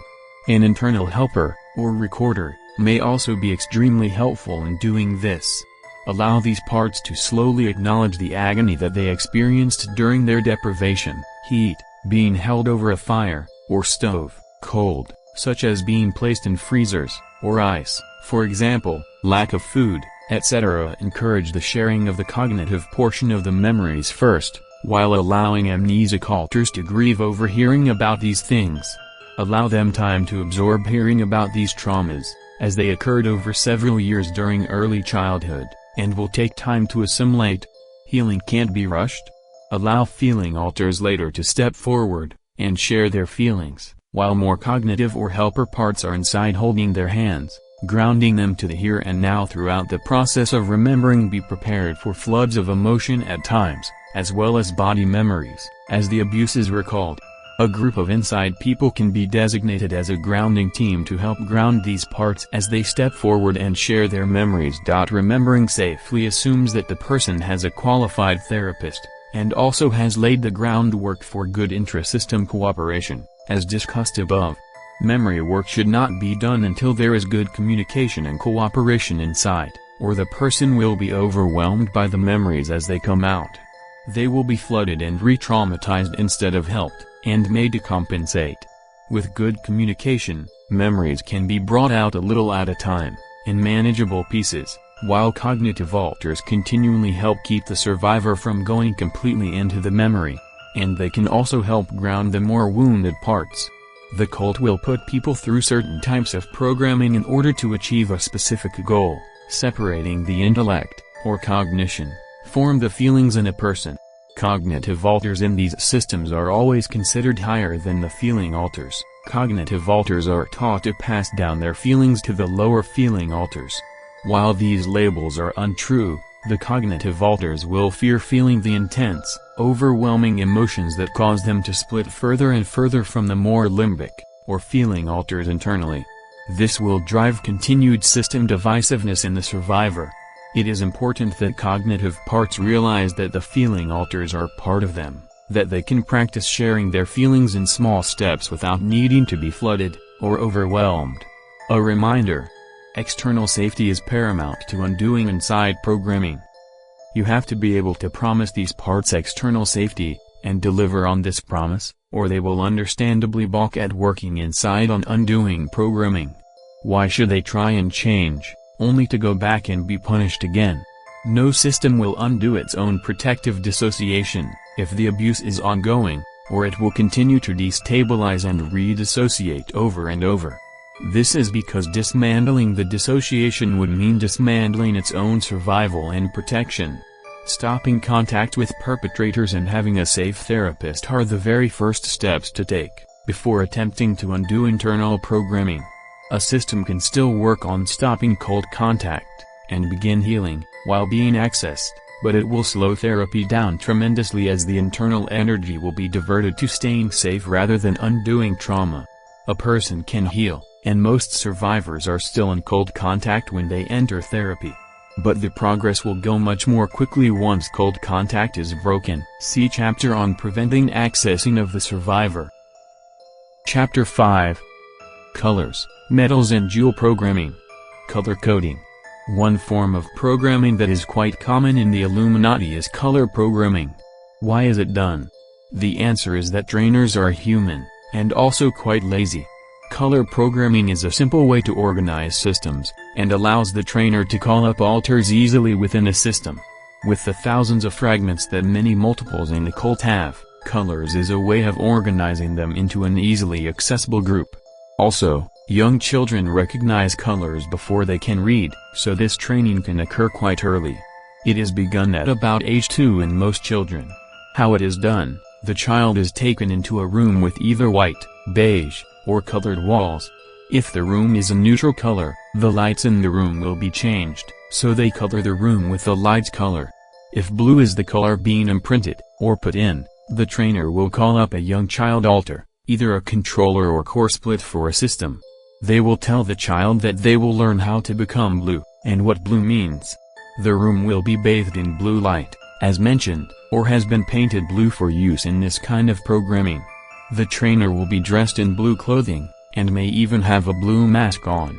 An internal helper, or recorder, may also be extremely helpful in doing this. Allow these parts to slowly acknowledge the agony that they experienced during their deprivation, heat, being held over a fire, or stove, cold, such as being placed in freezers, or ice, for example, lack of food, etc. Encourage the sharing of the cognitive portion of the memories first, while allowing amnesic alters to grieve over hearing about these things. Allow them time to absorb hearing about these traumas, as they occurred over several years during early childhood, and will take time to assimilate. Healing can't be rushed. Allow feeling alters later to step forward, and share their feelings, while more cognitive or helper parts are inside holding their hands, grounding them to the here and now throughout the process of remembering. Be prepared for floods of emotion at times, as well as body memories, as the abuse is recalled. A group of inside people can be designated as a grounding team to help ground these parts as they step forward and share their memories. Remembering safely assumes that the person has a qualified therapist, and also has laid the groundwork for good intra-system cooperation, as discussed above. Memory work should not be done until there is good communication and cooperation inside, or the person will be overwhelmed by the memories as they come out. They will be flooded and re-traumatized instead of helped, and may decompensate. With good communication, memories can be brought out a little at a time, in manageable pieces, while cognitive alters continually help keep the survivor from going completely into the memory, and they can also help ground the more wounded parts. The cult will put people through certain types of programming in order to achieve a specific goal, separating the intellect, or cognition, from the feelings in a person. Cognitive alters in these systems are always considered higher than the feeling alters. Cognitive alters are taught to pass down their feelings to the lower feeling alters. While these labels are untrue, the cognitive alters will fear feeling the intense, overwhelming emotions that cause them to split further and further from the more limbic, or feeling alters internally. This will drive continued system divisiveness in the survivor. It is important that cognitive parts realize that the feeling alters are part of them, that they can practice sharing their feelings in small steps without needing to be flooded, or overwhelmed. A reminder: external safety is paramount to undoing inside programming. You have to be able to promise these parts external safety, and deliver on this promise, or they will understandably balk at working inside on undoing programming. Why should they try and change, only to go back and be punished again? No system will undo its own protective dissociation, if the abuse is ongoing, or it will continue to destabilize and re-dissociate over and over. This is because dismantling the dissociation would mean dismantling its own survival and protection. Stopping contact with perpetrators and having a safe therapist are the very first steps to take, before attempting to undo internal programming. A system can still work on stopping cult contact, and begin healing, while being accessed, but it will slow therapy down tremendously as the internal energy will be diverted to staying safe rather than undoing trauma. A person can heal, and most survivors are still in cult contact when they enter therapy. But the progress will go much more quickly once cult contact is broken. See chapter on preventing accessing of the survivor. Chapter 5. Colors, metals and jewel programming. Color coding. One form of programming that is quite common in the Illuminati is color programming. Why is it done? The answer is that trainers are human, and also quite lazy. Color programming is a simple way to organize systems, and allows the trainer to call up alters easily within a system. With the thousands of fragments that many multiples in the cult have, colors is a way of organizing them into an easily accessible group. Also, young children recognize colors before they can read, so this training can occur quite early. It is begun at about age 2 in most children. How it is done: the child is taken into a room with either white, beige, or colored walls. If the room is a neutral color, the lights in the room will be changed, so they color the room with the light's color. If blue is the color being imprinted, or put in, the trainer will call up a young child alter, either a controller or core split for a system. They will tell the child that they will learn how to become blue, and what blue means. The room will be bathed in blue light, as mentioned, or has been painted blue for use in this kind of programming. The trainer will be dressed in blue clothing, and may even have a blue mask on.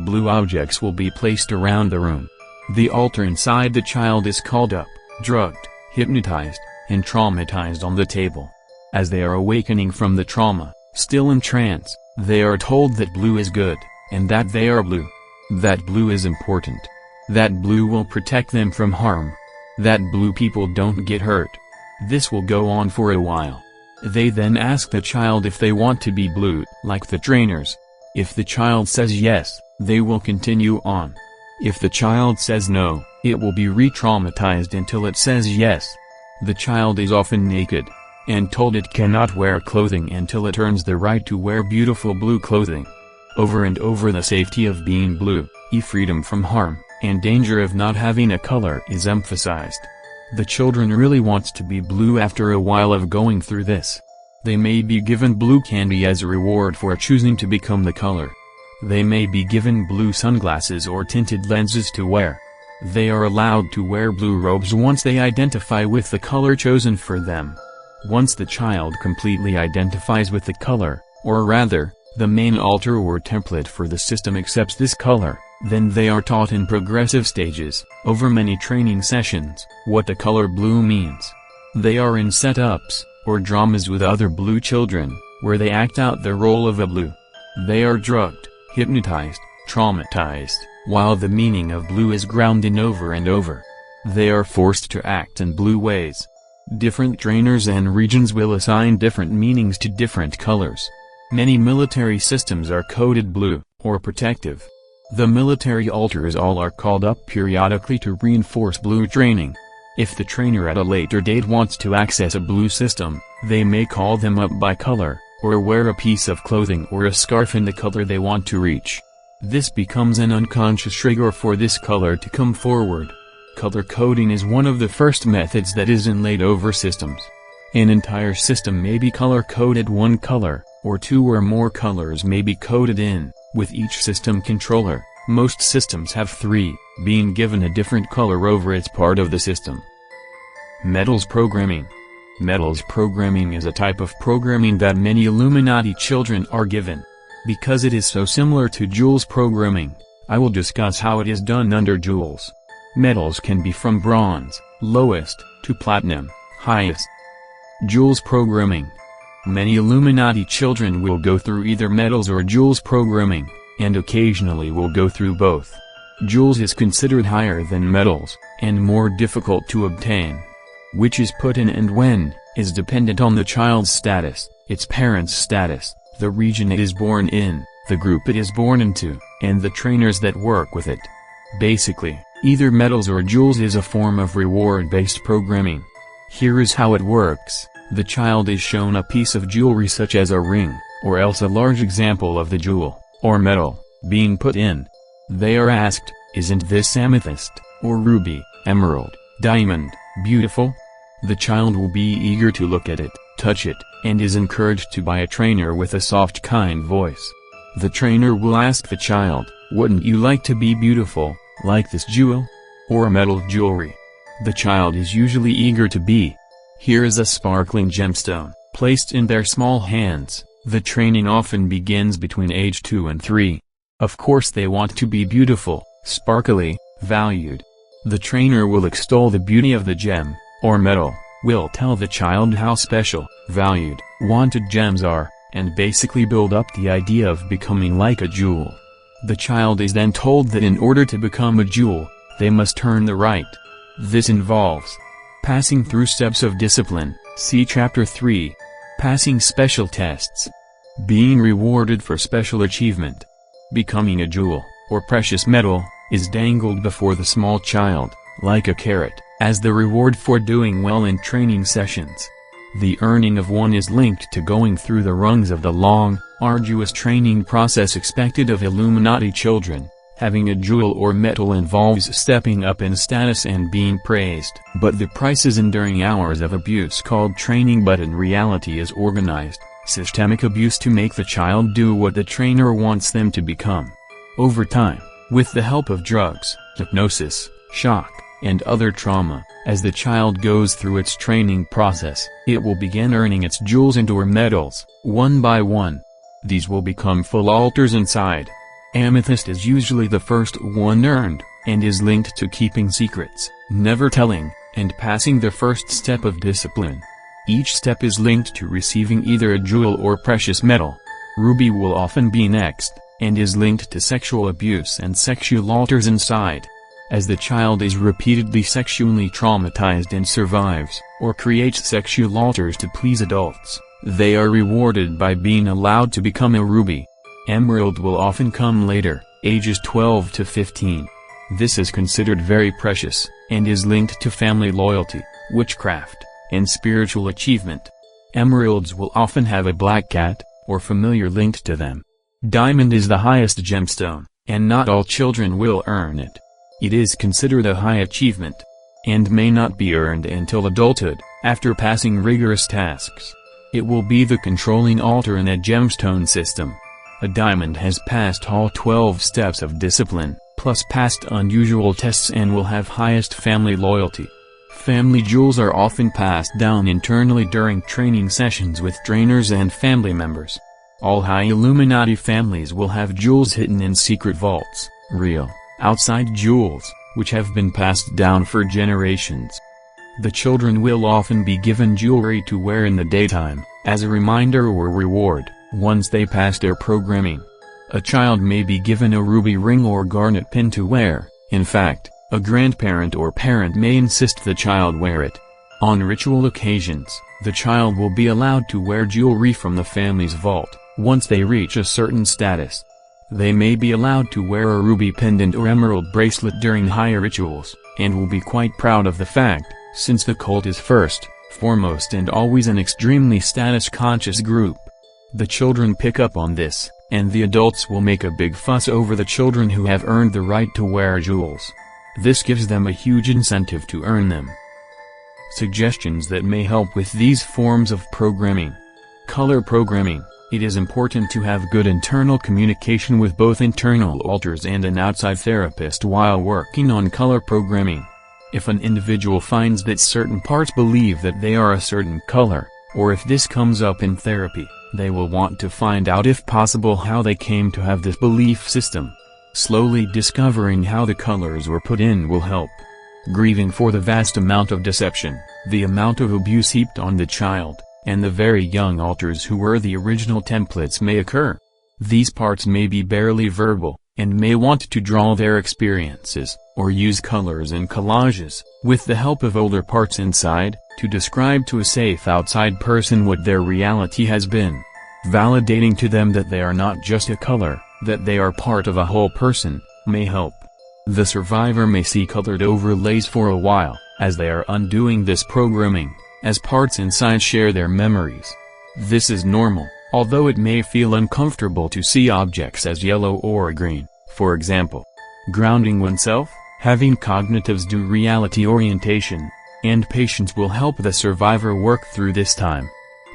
Blue objects will be placed around the room. The alter inside the child is called up, drugged, hypnotized, and traumatized on the table. As they are awakening from the trauma, still in trance, they are told that blue is good, and that they are blue. That blue is important. That blue will protect them from harm. That blue people don't get hurt. This will go on for a while. They then ask the child if they want to be blue, like the trainers. If the child says yes, they will continue on. If the child says no, it will be re-traumatized until it says yes. The child is often naked, and told it cannot wear clothing until it earns the right to wear beautiful blue clothing. Over and over the safety of being blue, freedom from harm, and danger of not having a color is emphasized. The children really wants to be blue after a while of going through this. They may be given blue candy as a reward for choosing to become the color. They may be given blue sunglasses or tinted lenses to wear. They are allowed to wear blue robes once they identify with the color chosen for them. Once the child completely identifies with the color, or rather, the main altar or template for the system accepts this color, then they are taught in progressive stages, over many training sessions, what the color blue means. They are in setups, or dramas with other blue children, where they act out the role of a blue. They are drugged, hypnotized, traumatized, while the meaning of blue is ground in over and over. They are forced to act in blue ways. Different trainers and regions will assign different meanings to different colors. Many military systems are coded blue, or protective. The military altars all are called up periodically to reinforce blue training. If the trainer at a later date wants to access a blue system, they may call them up by color, or wear a piece of clothing or a scarf in the color they want to reach. This becomes an unconscious trigger for this color to come forward. Color coding is one of the first methods that is inlaid over systems. An entire system may be color-coded one color, or two or more colors may be coded in, with each system controller. Most systems have three, being given a different color over its part of the system. Metals programming. Metals programming is a type of programming that many Illuminati children are given. Because it is so similar to Joules programming, I will discuss how it is done under Joules. Metals can be from bronze, lowest, to platinum, highest. Joules programming. Many Illuminati children will go through either metals or Joules programming, and occasionally will go through both. Joules is considered higher than metals, and more difficult to obtain. Which is put in and when, is dependent on the child's status, its parents' status, the region it is born in, the group it is born into, and the trainers that work with it. Basically, either metals or Joules is a form of reward-based programming. Here is how it works. The child is shown a piece of jewelry such as a ring, or else a large example of the jewel, or metal, being put in. They are asked, isn't this amethyst, or ruby, emerald, diamond, beautiful? The child will be eager to look at it, touch it, and is encouraged to by a trainer with a soft kind voice. The trainer will ask the child, wouldn't you like to be beautiful, like this jewel? Or a metal jewelry? The child is usually eager to be. Here is a sparkling gemstone, placed in their small hands. The training often begins between age 2 and 3. Of course they want to be beautiful, sparkly, valued. The trainer will extol the beauty of the gem, or metal, will tell the child how special, valued, wanted gems are, and basically build up the idea of becoming like a jewel. The child is then told that in order to become a jewel, they must earn the right. This involves passing through steps of discipline, see Chapter 3, passing special tests, being rewarded for special achievement. Becoming a jewel, or precious metal, is dangled before the small child, like a carrot, as the reward for doing well in training sessions. The earning of one is linked to going through the rungs of the long, arduous training process expected of Illuminati children. Having a jewel or metal involves stepping up in status and being praised. But the price is enduring hours of abuse called training, but in reality is organized, systemic abuse to make the child do what the trainer wants them to become. Over time, with the help of drugs, hypnosis, shock, and other trauma, as the child goes through its training process, it will begin earning its jewels and/or metals, one by one. These will become full altars inside. Amethyst is usually the first one earned, and is linked to keeping secrets, never telling, and passing the first step of discipline. Each step is linked to receiving either a jewel or precious metal. Ruby will often be next, and is linked to sexual abuse and sexual altars inside. As the child is repeatedly sexually traumatized and survives, or creates sexual altars to please adults, they are rewarded by being allowed to become a ruby. Emerald will often come later, ages 12 to 15. This is considered very precious, and is linked to family loyalty, witchcraft, and spiritual achievement. Emeralds will often have a black cat, or familiar linked to them. Diamond is the highest gemstone, and not all children will earn it. It is considered a high achievement, and may not be earned until adulthood, after passing rigorous tasks. It will be the controlling altar in a gemstone system. A diamond has passed all 12 steps of discipline, plus passed unusual tests and will have highest family loyalty. Family jewels are often passed down internally during training sessions with trainers and family members. All high Illuminati families will have jewels hidden in secret vaults, real, outside jewels, which have been passed down for generations. The children will often be given jewelry to wear in the daytime, as a reminder or reward, once they pass their programming. A child may be given a ruby ring or garnet pin to wear. In fact, a grandparent or parent may insist the child wear it. On ritual occasions, the child will be allowed to wear jewelry from the family's vault, once they reach a certain status. They may be allowed to wear a ruby pendant or emerald bracelet during higher rituals, and will be quite proud of the fact, since the cult is first, foremost and always an extremely status-conscious group. The children pick up on this, and the adults will make a big fuss over the children who have earned the right to wear jewels. This gives them a huge incentive to earn them. Suggestions that may help with these forms of programming. Color programming. It is important to have good internal communication with both internal alters and an outside therapist while working on color programming. If an individual finds that certain parts believe that they are a certain color, or if this comes up in therapy, they will want to find out if possible how they came to have this belief system. Slowly discovering how the colors were put in will help. Grieving for the vast amount of deception, the amount of abuse heaped on the child, and the very young alters who were the original templates may occur. These parts may be barely verbal, and may want to draw their experiences, or use colors and collages, with the help of older parts inside, to describe to a safe outside person what their reality has been. Validating to them that they are not just a color, that they are part of a whole person, may help. The survivor may see colored overlays for a while, as they are undoing this programming, as parts inside share their memories. This is normal, although it may feel uncomfortable to see objects as yellow or green, for example. Grounding oneself, having cognitives do reality orientation, and patience will help the survivor work through this time.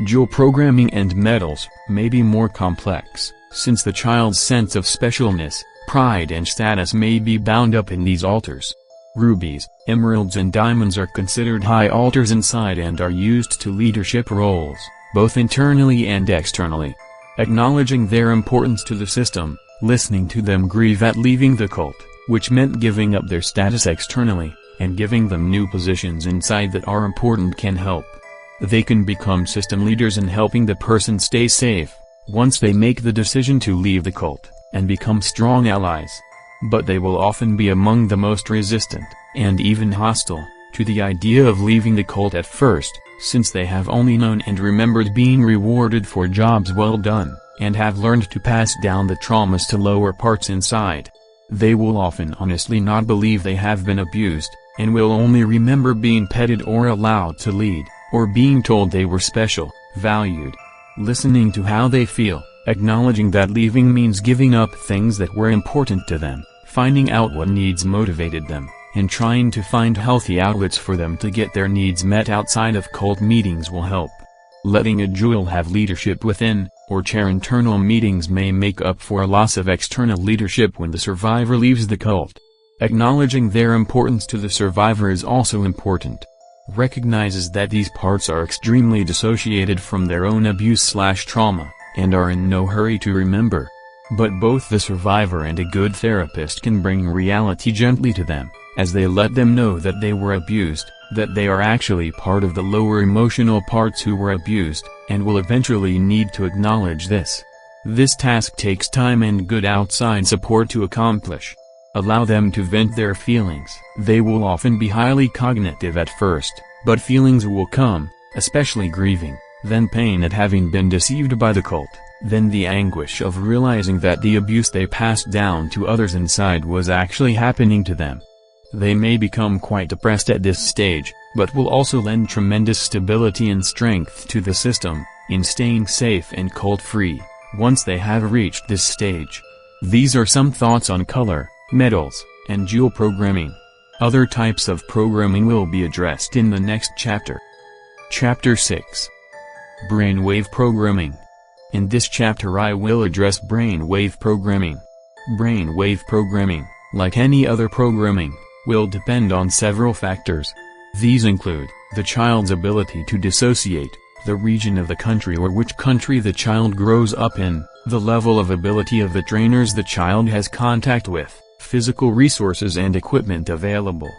Jewel programming and metals may be more complex, since the child's sense of specialness, pride and status may be bound up in these alters. Rubies, emeralds and diamonds are considered high alters inside and are used to leadership roles, both internally and externally. Acknowledging their importance to the system, listening to them grieve at leaving the cult, which meant giving up their status externally, and giving them new positions inside that are important can help. They can become system leaders in helping the person stay safe, once they make the decision to leave the cult, and become strong allies. But they will often be among the most resistant, and even hostile, to the idea of leaving the cult at first, since they have only known and remembered being rewarded for jobs well done, and have learned to pass down the traumas to lower parts inside. They will often honestly not believe they have been abused, and will only remember being petted or allowed to lead, or being told they were special, valued. Listening to how they feel, acknowledging that leaving means giving up things that were important to them, finding out what needs motivated them, and trying to find healthy outlets for them to get their needs met outside of cult meetings will help. Letting a jewel have leadership within, or chair internal meetings may make up for a loss of external leadership when the survivor leaves the cult. Acknowledging their importance to the survivor is also important. Recognizes that these parts are extremely dissociated from their own abuse/trauma, and are in no hurry to remember. But both the survivor and a good therapist can bring reality gently to them, as they let them know that they were abused, that they are actually part of the lower emotional parts who were abused, and will eventually need to acknowledge this. This task takes time and good outside support to accomplish. Allow them to vent their feelings. They will often be highly cognitive at first, but feelings will come, especially grieving, then pain at having been deceived by the cult, then the anguish of realizing that the abuse they passed down to others inside was actually happening to them. They may become quite depressed at this stage, but will also lend tremendous stability and strength to the system, in staying safe and cult-free, once they have reached this stage. These are some thoughts on color, metals, and jewel programming. Other types of programming will be addressed in the next chapter. Chapter 6. Brainwave Programming. In this chapter I will address brainwave programming. Brainwave programming, like any other programming, will depend on several factors. These include the child's ability to dissociate, the region of the country or which country the child grows up in, the level of ability of the trainers the child has contact with, physical resources and equipment available.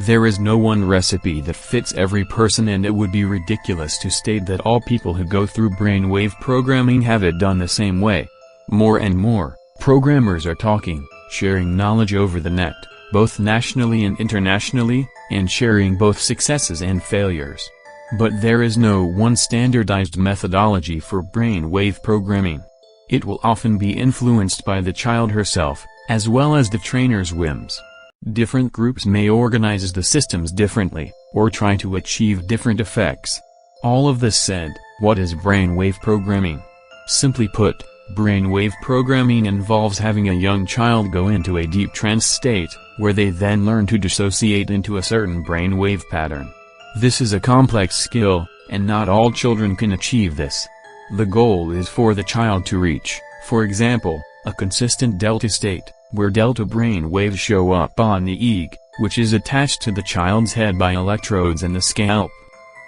There is no one recipe that fits every person, and it would be ridiculous to state that all people who go through brainwave programming have it done the same way. More and more, programmers are talking, sharing knowledge over the net, both nationally and internationally, and sharing both successes and failures. But there is no one standardized methodology for brainwave programming. It will often be influenced by the child herself, as well as the trainer's whims. Different groups may organize the systems differently, or try to achieve different effects. All of this said, what is brainwave programming? Simply put, brainwave programming involves having a young child go into a deep trance state, where they then learn to dissociate into a certain brainwave pattern. This is a complex skill, and not all children can achieve this. The goal is for the child to reach, for example, a consistent delta state, where delta brain waves show up on the egg, which is attached to the child's head by electrodes in the scalp.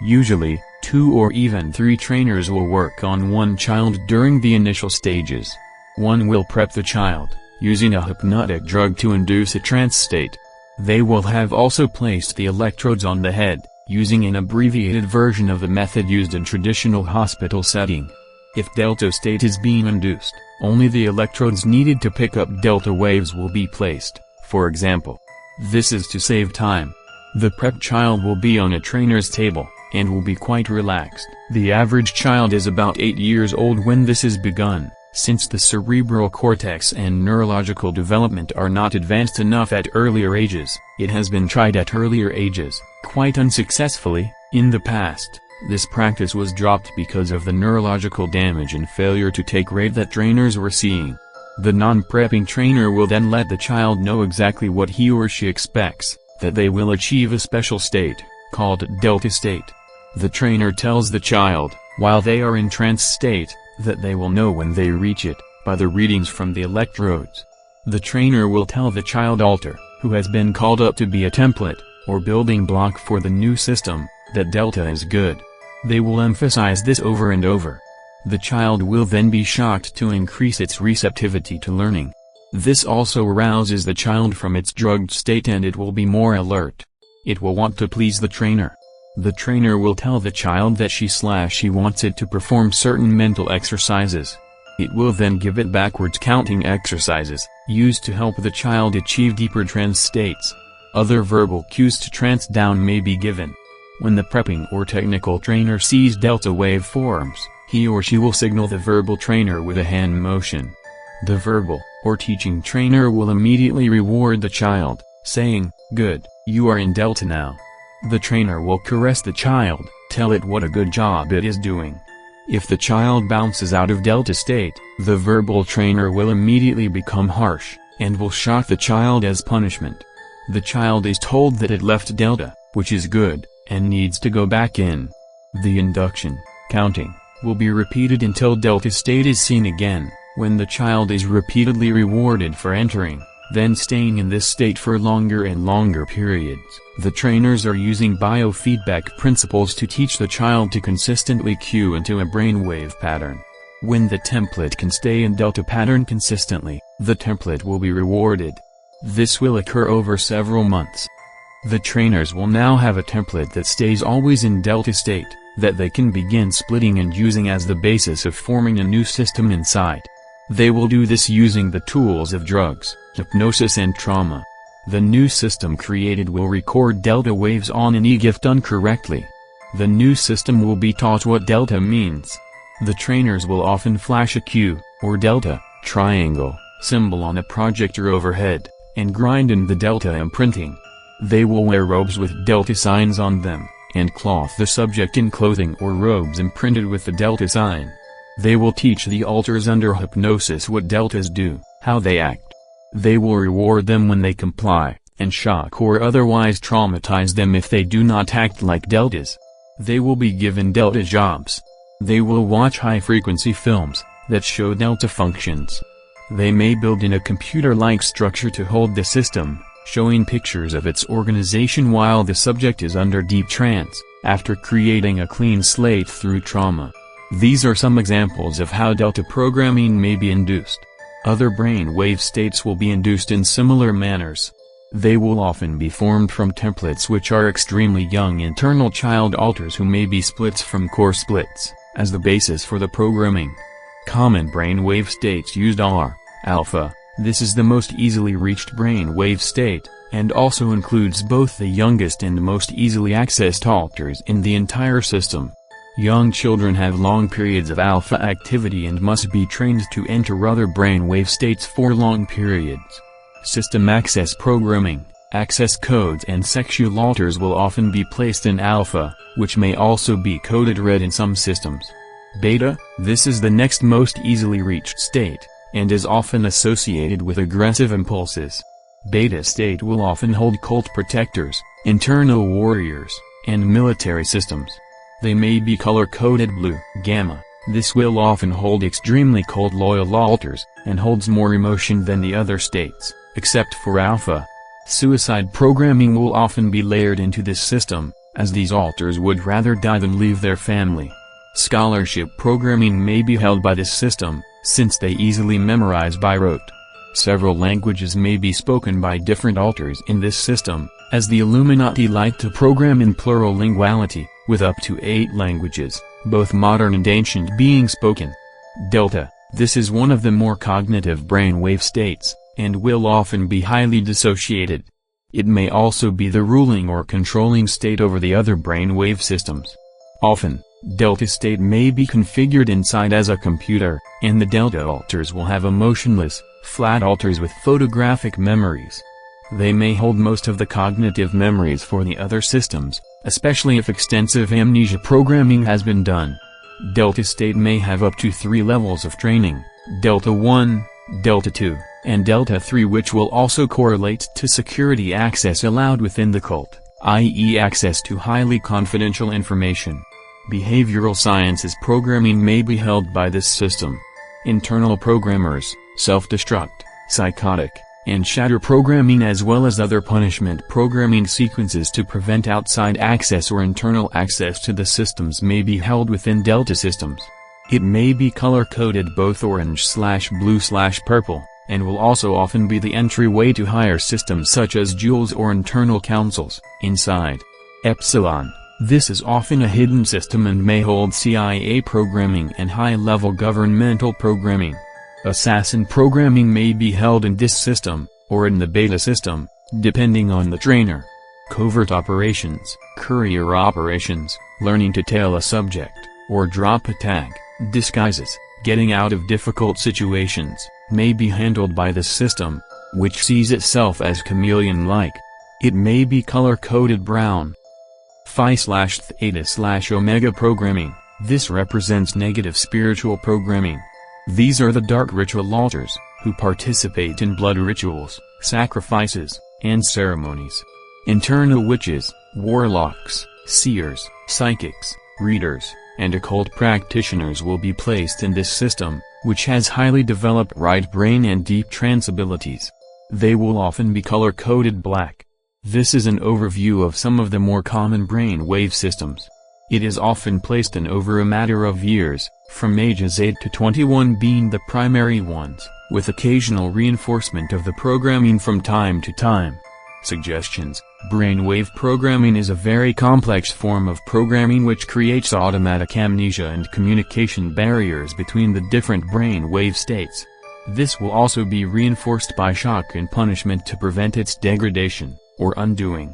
Usually, 2 or even 3 trainers will work on one child during the initial stages. One will prep the child, using a hypnotic drug to induce a trance state. They will have also placed the electrodes on the head, using an abbreviated version of the method used in traditional hospital setting. If delta state is being induced, only the electrodes needed to pick up delta waves will be placed, for example. This is to save time. The prep child will be on a trainer's table, and will be quite relaxed. The average child is about 8 years old when this is begun, since the cerebral cortex and neurological development are not advanced enough at earlier ages. It has been tried at earlier ages, quite unsuccessfully, in the past. This practice was dropped because of the neurological damage and failure to take rate that trainers were seeing. The non-prepping trainer will then let the child know exactly what he or she expects, that they will achieve a special state, called delta state. The trainer tells the child, while they are in trance state, that they will know when they reach it, by the readings from the electrodes. The trainer will tell the child alter, who has been called up to be a template, or building block for the new system, that delta is good. They will emphasize this over and over. The child will then be shocked to increase its receptivity to learning. This also arouses the child from its drugged state, and it will be more alert. It will want to please the trainer. The trainer will tell the child that she wants it to perform certain mental exercises. It will then give it backwards counting exercises, used to help the child achieve deeper trance states. Other verbal cues to trance down may be given. When the prepping or technical trainer sees delta wave forms, he or she will signal the verbal trainer with a hand motion. The verbal, or teaching trainer will immediately reward the child, saying, "Good, you are in delta now." The trainer will caress the child, tell it what a good job it is doing. If the child bounces out of delta state, the verbal trainer will immediately become harsh, and will shock the child as punishment. The child is told that it left delta, which is good, and needs to go back in. The induction, counting, will be repeated until delta state is seen again, when the child is repeatedly rewarded for entering, then staying in this state for longer and longer periods. The trainers are using biofeedback principles to teach the child to consistently cue into a brainwave pattern. When the template can stay in delta pattern consistently, the template will be rewarded. This will occur over several months. The trainers will now have a template that stays always in delta state, that they can begin splitting and using as the basis of forming a new system inside. They will do this using the tools of drugs, hypnosis and trauma. The new system created will record delta waves on an egg if done correctly. The new system will be taught what delta means. The trainers will often flash a Q, or delta, triangle, symbol on a projector overhead, and grind in the delta imprinting. They will wear robes with delta signs on them, and clothe the subject in clothing or robes imprinted with the delta sign. They will teach the alters under hypnosis what deltas do, how they act. They will reward them when they comply, and shock or otherwise traumatize them if they do not act like deltas. They will be given delta jobs. They will watch high-frequency films that show delta functions. They may build in a computer-like structure to hold the system, showing pictures of its organization while the subject is under deep trance, after creating a clean slate through trauma. These are some examples of how delta programming may be induced. Other brainwave states will be induced in similar manners. They will often be formed from templates which are extremely young internal child alters who may be splits from core splits, as the basis for the programming. Common brainwave states used are alpha. This is the most easily reached brainwave state, and also includes both the youngest and most easily accessed alters in the entire system. Young children have long periods of alpha activity and must be trained to enter other brainwave states for long periods. System access programming, access codes and sexual alters will often be placed in alpha, which may also be coded red in some systems. Beta, this is the next most easily reached state, and is often associated with aggressive impulses. Beta state will often hold cult protectors, internal warriors, and military systems. They may be color-coded blue. Gamma, this will often hold extremely cold loyal alters, and holds more emotion than the other states, except for alpha. Suicide programming will often be layered into this system, as these alters would rather die than leave their family. Scholarship programming may be held by this system, since they easily memorize by rote. Several languages may be spoken by different alters in this system, as the Illuminati like to program in plural linguality, with up to 8 languages, both modern and ancient being spoken. Delta, this is one of the more cognitive brainwave states, and will often be highly dissociated. It may also be the ruling or controlling state over the other brainwave systems. Often, delta state may be configured inside as a computer, and the delta alters will have emotionless, flat alters with photographic memories. They may hold most of the cognitive memories for the other systems, especially if extensive amnesia programming has been done. Delta state may have up to 3 levels of training, Delta 1, Delta 2, and Delta 3, which will also correlate to security access allowed within the cult, i.e. access to highly confidential information. Behavioral sciences programming may be held by this system. Internal programmers, self-destruct, psychotic, and shatter programming, as well as other punishment programming sequences to prevent outside access or internal access to the systems, may be held within delta systems. It may be color-coded both orange/blue/purple, and will also often be the entryway to higher systems such as jewels or internal councils, inside. Epsilon, this is often a hidden system and may hold CIA programming and high-level governmental programming. Assassin programming may be held in this system, or in the beta system, depending on the trainer. Covert operations, courier operations, learning to tail a subject, or drop a tag, disguises, getting out of difficult situations, may be handled by this system, which sees itself as chameleon-like. It may be color-coded brown. Phi/Theta/Omega programming, this represents negative spiritual programming. These are the dark ritual alters, who participate in blood rituals, sacrifices, and ceremonies. Internal witches, warlocks, seers, psychics, readers, and occult practitioners will be placed in this system, which has highly developed right brain and deep trance abilities. They will often be color-coded black. This is an overview of some of the more common brain wave systems. It is often placed in over a matter of years, from ages 8 to 21 being the primary ones, with occasional reinforcement of the programming from time to time. Suggestions: brainwave programming is a very complex form of programming which creates automatic amnesia and communication barriers between the different brainwave states. This will also be reinforced by shock and punishment to prevent its degradation, or undoing.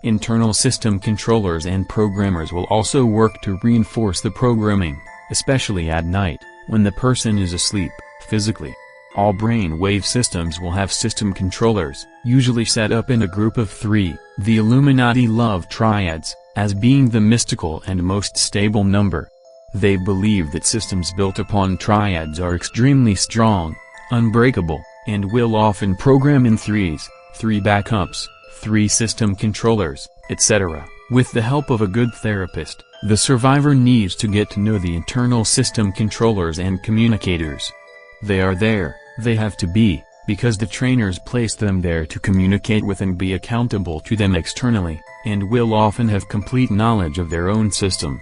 Internal system controllers and programmers will also work to reinforce the programming, especially at night, when the person is asleep, physically. All brainwave systems will have system controllers, usually set up in a group of 3, the Illuminati love triads, as being the mystical and most stable number. They believe that systems built upon triads are extremely strong, unbreakable, and will often program in 3s, 3 backups, 3 system controllers, etc. With the help of a good therapist, the survivor needs to get to know the internal system controllers and communicators. They are there, They have to be, because the trainers place them there to communicate with and be accountable to them externally, and will often have complete knowledge of their own system.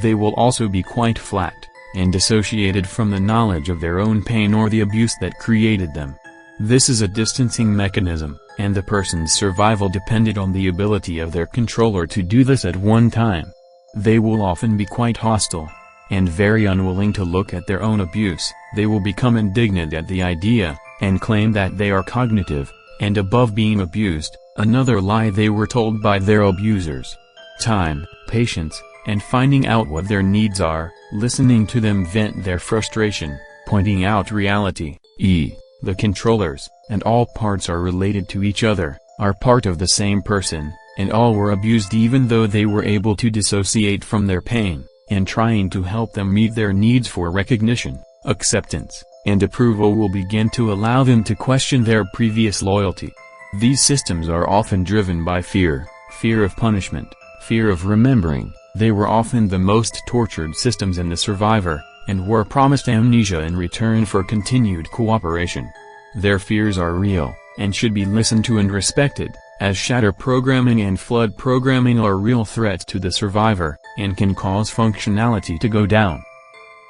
They will also be quite flat, and dissociated from the knowledge of their own pain or the abuse that created them. This is a distancing mechanism, and the person's survival depended on the ability of their controller to do this at one time. They will often be quite hostile, and very unwilling to look at their own abuse. They will become indignant at the idea, and claim that they are cognitive, and above being abused, another lie they were told by their abusers. Time, patience, and finding out what their needs are, listening to them vent their frustration, pointing out reality, the controllers, and all parts are related to each other, are part of the same person, and all were abused even though they were able to dissociate from their pain, and trying to help them meet their needs for recognition, acceptance, and approval will begin to allow them to question their previous loyalty. These systems are often driven by fear, fear of punishment, fear of remembering. They were often the most tortured systems in the survivor, and were promised amnesia in return for continued cooperation. Their fears are real, and should be listened to and respected, as shatter programming and flood programming are real threats to the survivor, and can cause functionality to go down.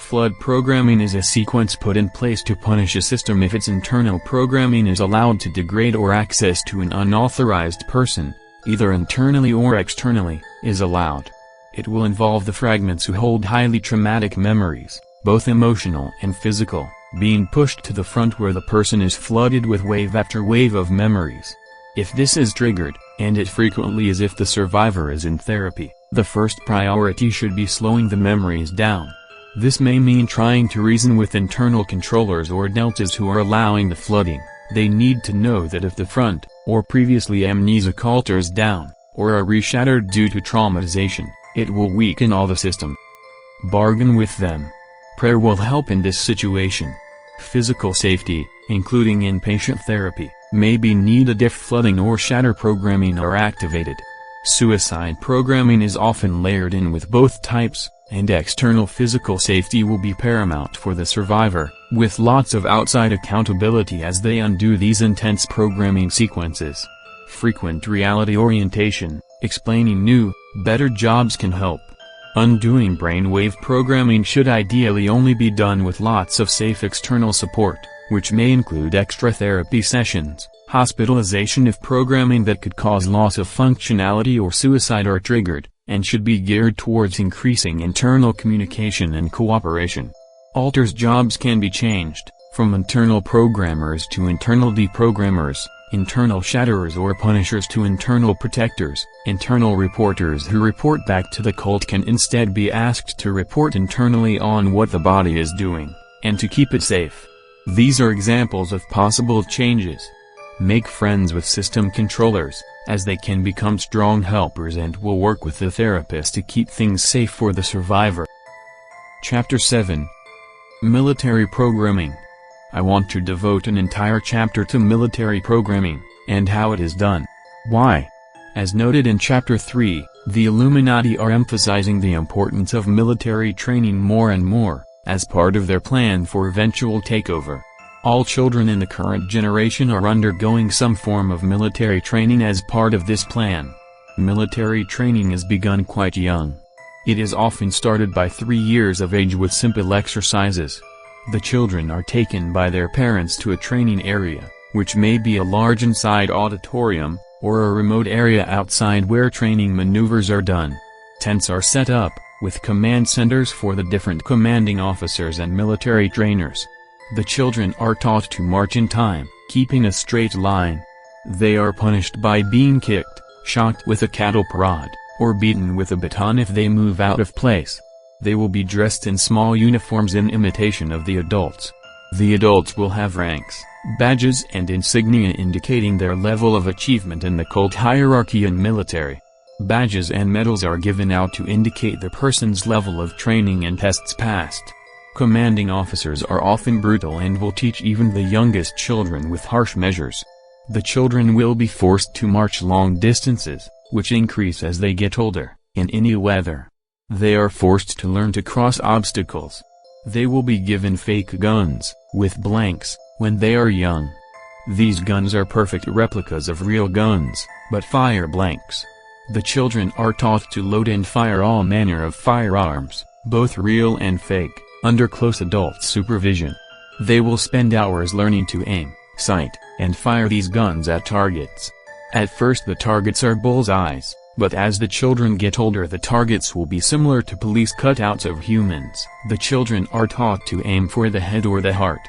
Flood programming is a sequence put in place to punish a system if its internal programming is allowed to degrade or access to an unauthorized person, either internally or externally, is allowed. It will involve the fragments who hold highly traumatic memories, both emotional and physical, being pushed to the front where the person is flooded with wave after wave of memories. If this is triggered, and it frequently is if the survivor is in therapy, the first priority should be slowing the memories down. This may mean trying to reason with internal controllers or deltas who are allowing the flooding. They need to know that if the front, or previously amnesic alters down, or are reshattered due to traumatization, it will weaken all the system. Bargain with them. Prayer will help in this situation. Physical safety, including inpatient therapy, may be needed if flooding or shatter programming are activated. Suicide programming is often layered in with both types, and external physical safety will be paramount for the survivor, with lots of outside accountability as they undo these intense programming sequences. Frequent reality orientation, explaining new, better jobs can help. Undoing brainwave programming should ideally only be done with lots of safe external support, which may include extra therapy sessions, hospitalization if programming that could cause loss of functionality or suicide are triggered, and should be geared towards increasing internal communication and cooperation. Alters jobs can be changed, from internal programmers to internal deprogrammers, internal shatterers or punishers to internal protectors. Internal reporters who report back to the cult can instead be asked to report internally on what the body is doing, and to keep it safe. These are examples of possible changes. Make friends with system controllers, as they can become strong helpers and will work with the therapist to keep things safe for the survivor. Chapter 7. Military Programming. I want to devote an entire chapter to military programming, and how it is done. Why? As noted in Chapter 3, the Illuminati are emphasizing the importance of military training more and more, as part of their plan for eventual takeover. All children in the current generation are undergoing some form of military training as part of this plan. Military training is begun quite young. It is often started by 3 years of age with simple exercises. The children are taken by their parents to a training area, which may be a large inside auditorium, or a remote area outside where training maneuvers are done. Tents are set up, with command centers for the different commanding officers and military trainers. The children are taught to march in time, keeping a straight line. They are punished by being kicked, shocked with a cattle prod, or beaten with a baton if they move out of place. They will be dressed in small uniforms in imitation of the adults. The adults will have ranks, badges and insignia indicating their level of achievement in the cult hierarchy and military. Badges and medals are given out to indicate the person's level of training and tests passed. Commanding officers are often brutal and will teach even the youngest children with harsh measures. The children will be forced to march long distances, which increase as they get older, in any weather. They are forced to learn to cross obstacles. They will be given fake guns, with blanks, when they are young. These guns are perfect replicas of real guns, but fire blanks. The children are taught to load and fire all manner of firearms, both real and fake, under close adult supervision. They will spend hours learning to aim, sight, and fire these guns at targets. At first the targets are bullseyes, but as the children get older the targets will be similar to police cutouts of humans. The children are taught to aim for the head or the heart.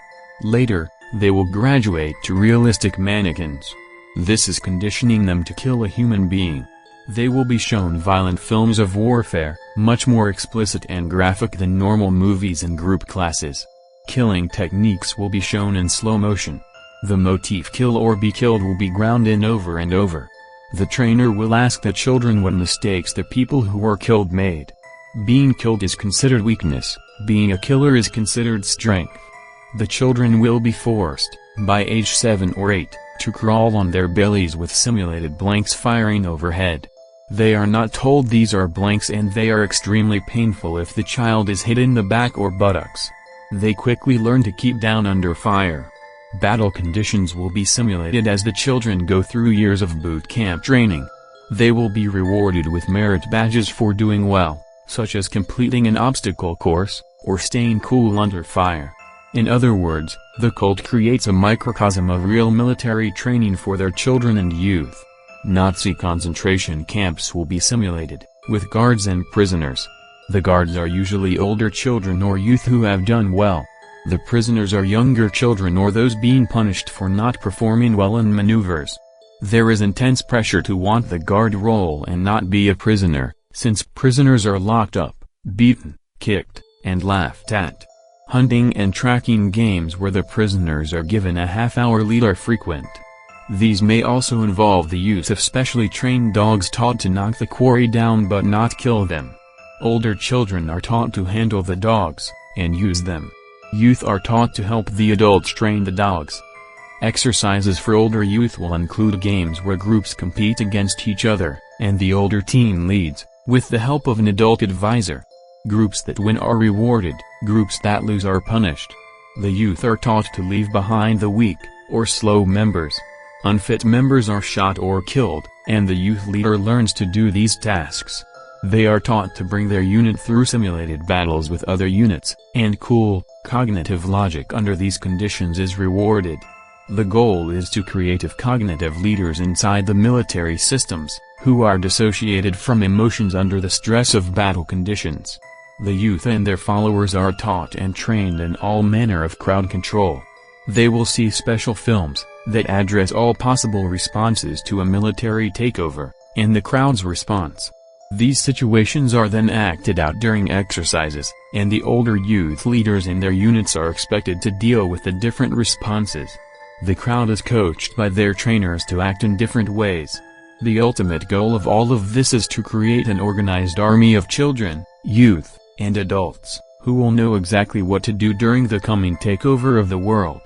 Later, they will graduate to realistic mannequins. This is conditioning them to kill a human being. They will be shown violent films of warfare, much more explicit and graphic than normal movies in group classes. Killing techniques will be shown in slow motion. The motif kill or be killed will be ground in over and over. The trainer will ask the children what mistakes the people who were killed made. Being killed is considered weakness, being a killer is considered strength. The children will be forced, by age 7 or 8, to crawl on their bellies with simulated blanks firing overhead. They are not told these are blanks and they are extremely painful if the child is hit in the back or buttocks. They quickly learn to keep down under fire. Battle conditions will be simulated as the children go through years of boot camp training. They will be rewarded with merit badges for doing well, such as completing an obstacle course, or staying cool under fire. In other words, the cult creates a microcosm of real military training for their children and youth. Nazi concentration camps will be simulated, with guards and prisoners. The guards are usually older children or youth who have done well. The prisoners are younger children or those being punished for not performing well in maneuvers. There is intense pressure to want the guard role and not be a prisoner, since prisoners are locked up, beaten, kicked, and laughed at. Hunting and tracking games where the prisoners are given a half-hour lead are frequent. These may also involve the use of specially trained dogs taught to knock the quarry down but not kill them. Older children are taught to handle the dogs, and use them. Youth are taught to help the adults train the dogs. Exercises for older youth will include games where groups compete against each other, and the older team leads, with the help of an adult advisor. Groups that win are rewarded, groups that lose are punished. The youth are taught to leave behind the weak, or slow members. Unfit members are shot or killed, and the youth leader learns to do these tasks. They are taught to bring their unit through simulated battles with other units, and cool, cognitive logic under these conditions is rewarded. The goal is to create cognitive leaders inside the military systems, who are dissociated from emotions under the stress of battle conditions. The youth and their followers are taught and trained in all manner of crowd control. They will see special films that address all possible responses to a military takeover, and the crowd's response. These situations are then acted out during exercises, and the older youth leaders in their units are expected to deal with the different responses. The crowd is coached by their trainers to act in different ways. The ultimate goal of all of this is to create an organized army of children, youth, and adults, who will know exactly what to do during the coming takeover of the world.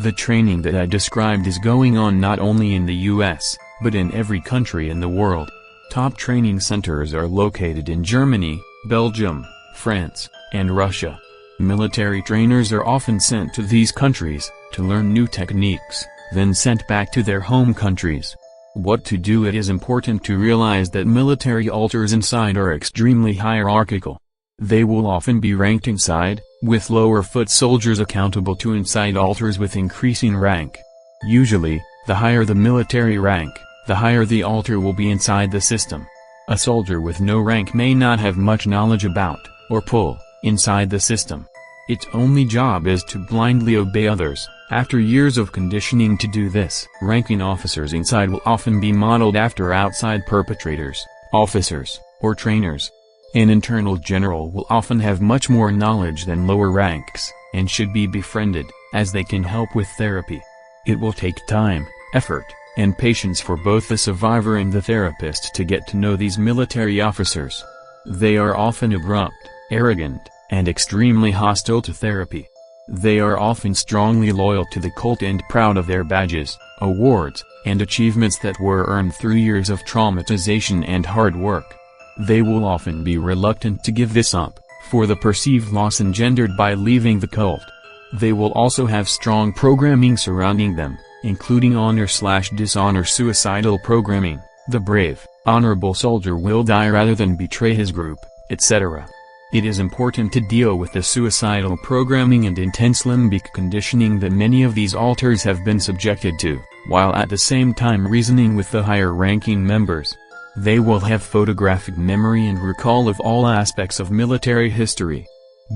The training that I described is going on not only in the US, but in every country in the world. Top training centers are located in Germany, Belgium, France, and Russia. Military trainers are often sent to these countries, to learn new techniques, then sent back to their home countries. What to do? It is important to realize that military altars inside are extremely hierarchical. They will often be ranked inside, with lower foot soldiers accountable to inside altars with increasing rank. Usually, the higher the military rank, the higher the altar will be inside the system. A soldier with no rank may not have much knowledge about, or pull, inside the system. Its only job is to blindly obey others. After years of conditioning to do this, ranking officers inside will often be modeled after outside perpetrators, officers, or trainers. An internal general will often have much more knowledge than lower ranks, and should be befriended, as they can help with therapy. It will take time, effort, and patience for both the survivor and the therapist to get to know these military officers. They are often abrupt, arrogant, and extremely hostile to therapy. They are often strongly loyal to the cult and proud of their badges, awards, and achievements that were earned through years of traumatization and hard work. They will often be reluctant to give this up, for the perceived loss engendered by leaving the cult. They will also have strong programming surrounding them, including honor/dishonor suicidal programming, the brave, honorable soldier will die rather than betray his group, etc. It is important to deal with the suicidal programming and intense limbic conditioning that many of these alters have been subjected to, while at the same time reasoning with the higher-ranking members. They will have photographic memory and recall of all aspects of military history.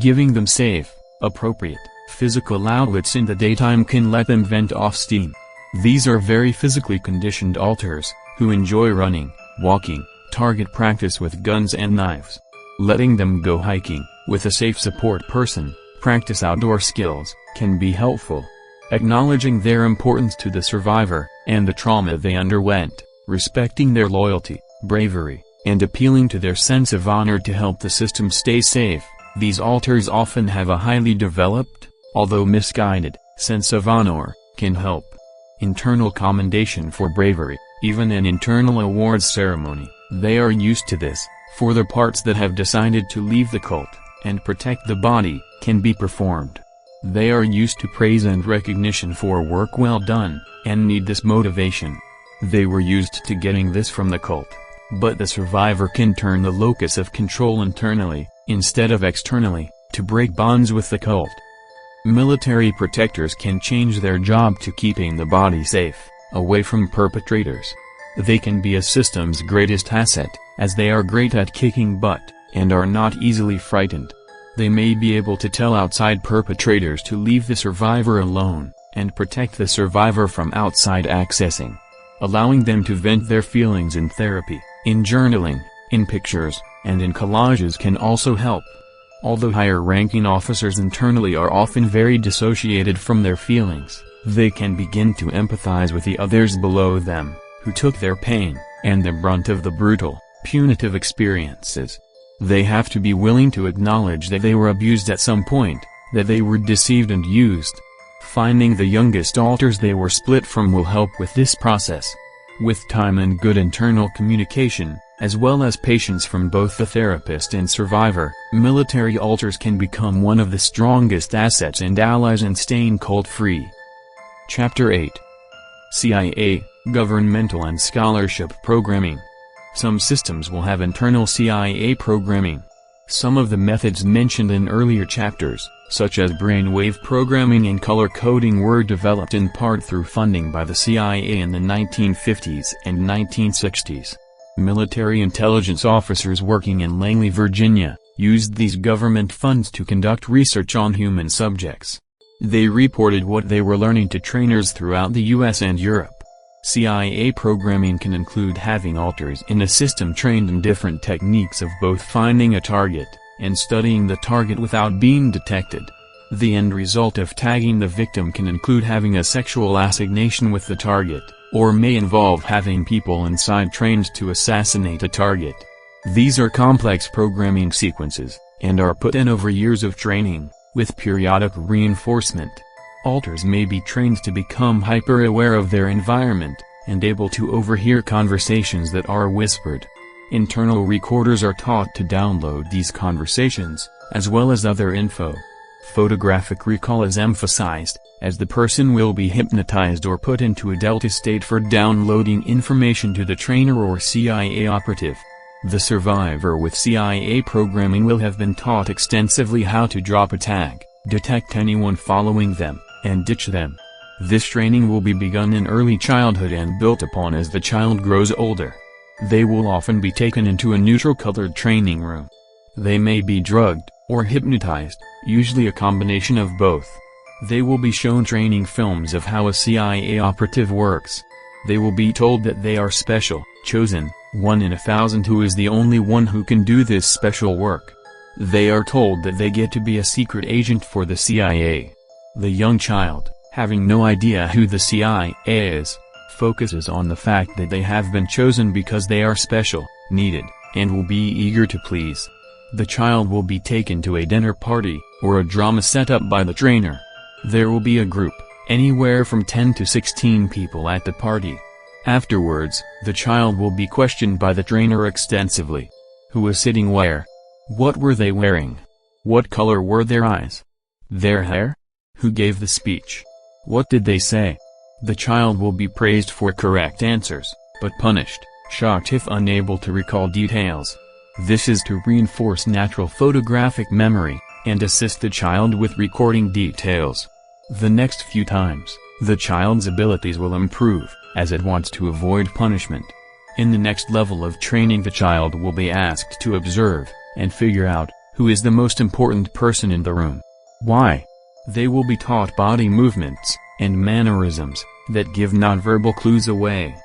Giving them safe, appropriate, physical outlets in the daytime can let them vent off steam. These are very physically conditioned alters, who enjoy running, walking, target practice with guns and knives. Letting them go hiking, with a safe support person, practice outdoor skills, can be helpful. Acknowledging their importance to the survivor, and the trauma they underwent, respecting their loyalty, bravery, and appealing to their sense of honor to help the system stay safe, these alters often have a highly developed, although misguided, sense of honor, can help. Internal commendation for bravery, even an internal awards ceremony, they are used to this. For the parts that have decided to leave the cult, and protect the body, can be performed. They are used to praise and recognition for work well done, and need this motivation. They were used to getting this from the cult. But the survivor can turn the locus of control internally, instead of externally, to break bonds with the cult. Military protectors can change their job to keeping the body safe, away from perpetrators. They can be a system's greatest asset, as they are great at kicking butt, and are not easily frightened. They may be able to tell outside perpetrators to leave the survivor alone, and protect the survivor from outside accessing. Allowing them to vent their feelings in therapy, in journaling, in pictures, and in collages can also help. Although higher-ranking officers internally are often very dissociated from their feelings, they can begin to empathize with the others below them, who took their pain, and the brunt of the brutal, punitive experiences. They have to be willing to acknowledge that they were abused at some point, that they were deceived and used. Finding the youngest alters they were split from will help with this process. With time and good internal communication, as well as patience from both the therapist and survivor, military alters can become one of the strongest assets and allies in staying cult-free. Chapter 8. CIA, Governmental and Scholarship Programming. Some systems will have internal CIA programming. Some of the methods mentioned in earlier chapters, such as brainwave programming and color coding, were developed in part through funding by the CIA in the 1950s and 1960s. Military intelligence officers working in Langley, Virginia, used these government funds to conduct research on human subjects. They reported what they were learning to trainers throughout the US and Europe. CIA programming can include having alters in a system trained in different techniques of both finding a target, and studying the target without being detected. The end result of tagging the victim can include having a sexual assignation with the target, or may involve having people inside trained to assassinate a target. These are complex programming sequences, and are put in over years of training, with periodic reinforcement. Alters may be trained to become hyper-aware of their environment, and able to overhear conversations that are whispered. Internal recorders are taught to download these conversations, as well as other info. Photographic recall is emphasized, as the person will be hypnotized or put into a delta state for downloading information to the trainer or CIA operative. The survivor with CIA programming will have been taught extensively how to drop a tag, detect anyone following them, and ditch them. This training will be begun in early childhood and built upon as the child grows older. They will often be taken into a neutral-colored training room. They may be drugged, or hypnotized, usually a combination of both. They will be shown training films of how a CIA operative works. They will be told that they are special, chosen, 1 in 1,000 who is the only one who can do this special work. They are told that they get to be a secret agent for the CIA. The young child, having no idea who the CIA is, focuses on the fact that they have been chosen because they are special, needed, and will be eager to please. The child will be taken to a dinner party, or a drama set up by the trainer. There will be a group, anywhere from 10 to 16 people at the party. Afterwards, the child will be questioned by the trainer extensively. Who was sitting where? What were they wearing? What color were their eyes? Their hair? Who gave the speech? What did they say? The child will be praised for correct answers, but punished, shocked if unable to recall details. This is to reinforce natural photographic memory, and assist the child with recording details. The next few times, the child's abilities will improve, as it wants to avoid punishment. In the next level of training, the child will be asked to observe, and figure out, who is the most important person in the room. Why? They will be taught body movements, and mannerisms, that give nonverbal clues away.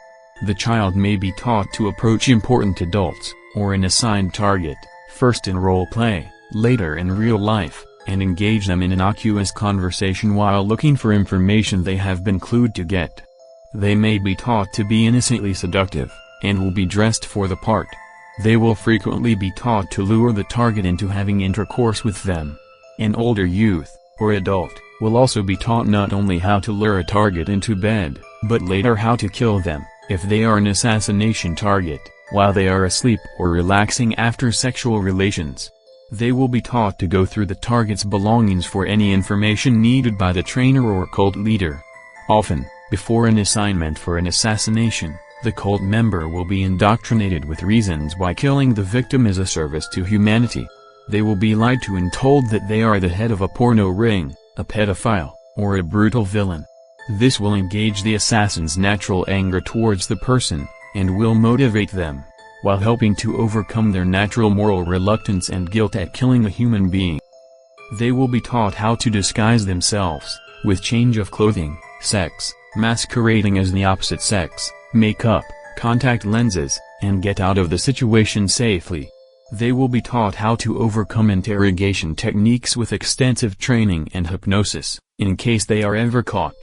The child may be taught to approach important adults, or an assigned target, first in role play, later in real life, and engage them in innocuous conversation while looking for information they have been clued to get. They may be taught to be innocently seductive, and will be dressed for the part. They will frequently be taught to lure the target into having intercourse with them. An older youth, or adult, will also be taught not only how to lure a target into bed, but later how to kill them, if they are an assassination target, while they are asleep or relaxing after sexual relations. They will be taught to go through the target's belongings for any information needed by the trainer or cult leader. Often, before an assignment for an assassination, the cult member will be indoctrinated with reasons why killing the victim is a service to humanity. They will be lied to and told that they are the head of a porno ring, a pedophile, or a brutal villain. This will engage the assassin's natural anger towards the person, and will motivate them, while helping to overcome their natural moral reluctance and guilt at killing a human being. They will be taught how to disguise themselves, with change of clothing, sex, masquerading as the opposite sex, makeup, contact lenses, and get out of the situation safely. They will be taught how to overcome interrogation techniques with extensive training and hypnosis, in case they are ever caught.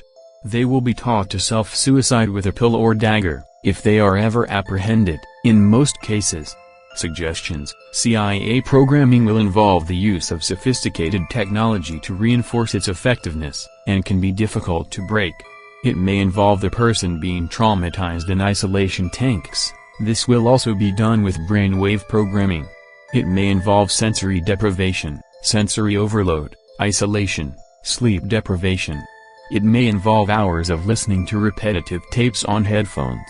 They will be taught to self-suicide with a pill or dagger, if they are ever apprehended, in most cases. Suggestions: CIA programming will involve the use of sophisticated technology to reinforce its effectiveness, and can be difficult to break. It may involve the person being traumatized in isolation tanks. This will also be done with brainwave programming. It may involve sensory deprivation, sensory overload, isolation, sleep deprivation. It may involve hours of listening to repetitive tapes on headphones.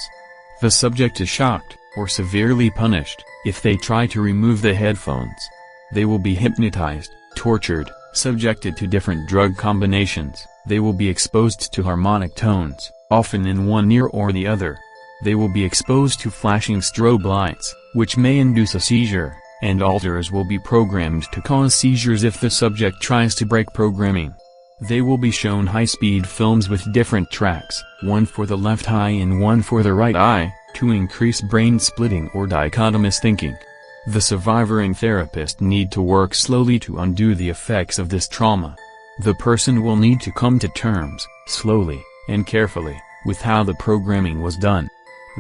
The subject is shocked, or severely punished, if they try to remove the headphones. They will be hypnotized, tortured, subjected to different drug combinations. They will be exposed to harmonic tones, often in one ear or the other. They will be exposed to flashing strobe lights, which may induce a seizure, and alters will be programmed to cause seizures if the subject tries to break programming. They will be shown high-speed films with different tracks, one for the left eye and one for the right eye, to increase brain splitting or dichotomous thinking. The survivor and therapist need to work slowly to undo the effects of this trauma. The person will need to come to terms, slowly, and carefully, with how the programming was done.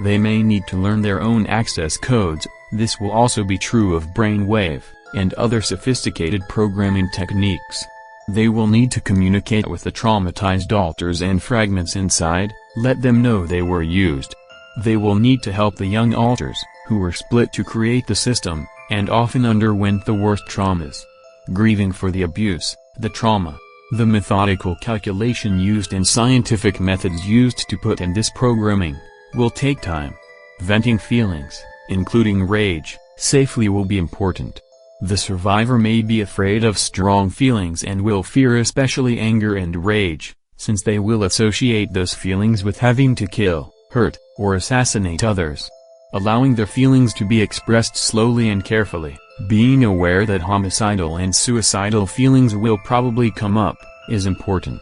They may need to learn their own access codes. This will also be true of brainwave, and other sophisticated programming techniques. They will need to communicate with the traumatized alters and fragments inside, let them know they were used. They will need to help the young alters, who were split to create the system, and often underwent the worst traumas. Grieving for the abuse, the trauma, the methodical calculation used and scientific methods used to put in this programming, will take time. Venting feelings, including rage, safely will be important. The survivor may be afraid of strong feelings and will fear especially anger and rage, since they will associate those feelings with having to kill, hurt, or assassinate others. Allowing their feelings to be expressed slowly and carefully, being aware that homicidal and suicidal feelings will probably come up, is important.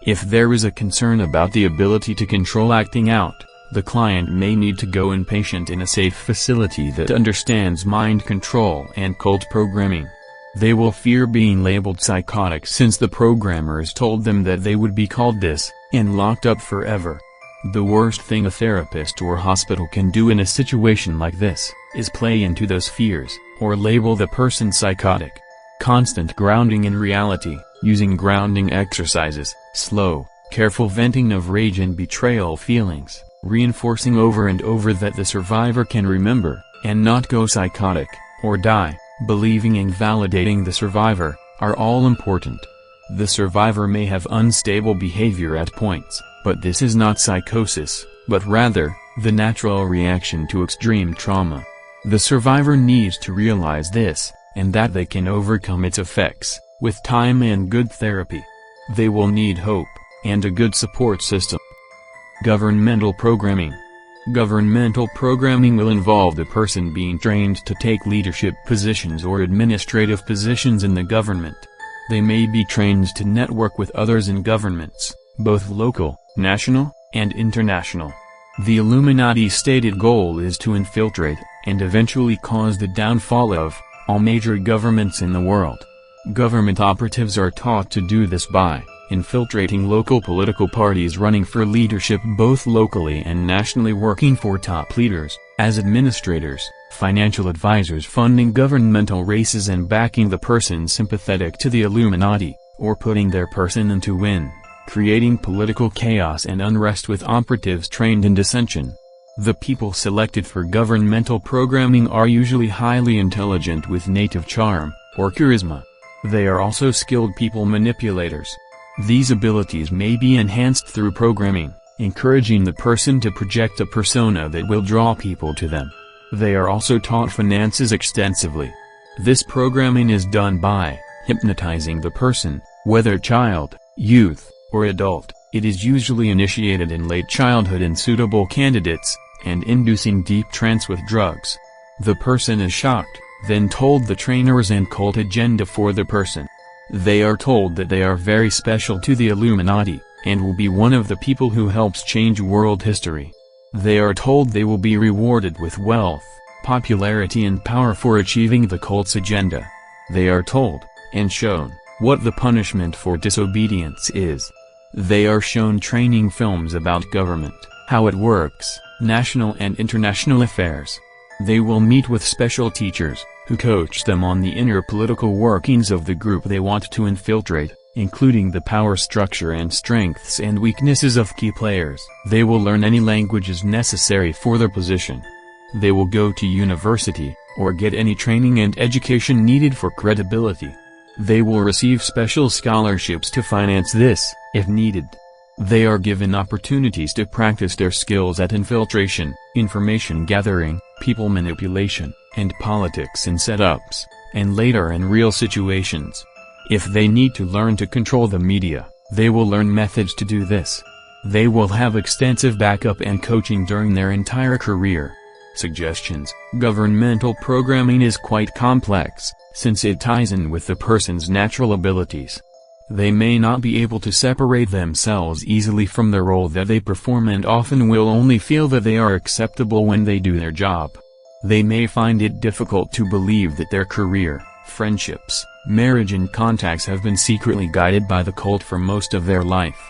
If there is a concern about the ability to control acting out, the client may need to go inpatient in a safe facility that understands mind control and cult programming. They will fear being labeled psychotic since the programmers told them that they would be called this, and locked up forever. The worst thing a therapist or hospital can do in a situation like this, is play into those fears, or label the person psychotic. Constant grounding in reality, using grounding exercises, slow, careful venting of rage and betrayal feelings, reinforcing over and over that the survivor can remember, and not go psychotic, or die, believing and validating the survivor, are all important. The survivor may have unstable behavior at points, but this is not psychosis, but rather, the natural reaction to extreme trauma. The survivor needs to realize this, and that they can overcome its effects, with time and good therapy. They will need hope, and a good support system. Governmental programming. Governmental programming will involve the person being trained to take leadership positions or administrative positions in the government. They may be trained to network with others in governments, both local, national, and international. The Illuminati's stated goal is to infiltrate, and eventually cause the downfall of, all major governments in the world. Government operatives are taught to do this by infiltrating local political parties running for leadership both locally and nationally, working for top leaders, as administrators, financial advisors, funding governmental races and backing the person sympathetic to the Illuminati, or putting their person in to win, creating political chaos and unrest with operatives trained in dissension. The people selected for governmental programming are usually highly intelligent with native charm, or charisma. They are also skilled people manipulators. These abilities may be enhanced through programming, encouraging the person to project a persona that will draw people to them. They are also taught finances extensively. This programming is done by hypnotizing the person, whether child, youth, or adult. It is usually initiated in late childhood in suitable candidates, and inducing deep trance with drugs. The person is shocked, then told the trainers and cult agenda for the person. They are told that they are very special to the Illuminati, and will be one of the people who helps change world history. They are told they will be rewarded with wealth, popularity and power for achieving the cult's agenda. They are told, and shown, what the punishment for disobedience is. They are shown training films about government, how it works, national and international affairs. They will meet with special teachers, who coach them on the inner political workings of the group they want to infiltrate, including the power structure and strengths and weaknesses of key players. They will learn any languages necessary for their position. They will go to university, or get any training and education needed for credibility. They will receive special scholarships to finance this, if needed. They are given opportunities to practice their skills at infiltration, information gathering, people manipulation, and politics in setups, and later in real situations. If they need to learn to control the media, they will learn methods to do this. They will have extensive backup and coaching during their entire career. Suggestions. Governmental programming is quite complex, since it ties in with the person's natural abilities. They may not be able to separate themselves easily from the role that they perform and often will only feel that they are acceptable when they do their job. They may find it difficult to believe that their career, friendships, marriage and contacts have been secretly guided by the cult for most of their life.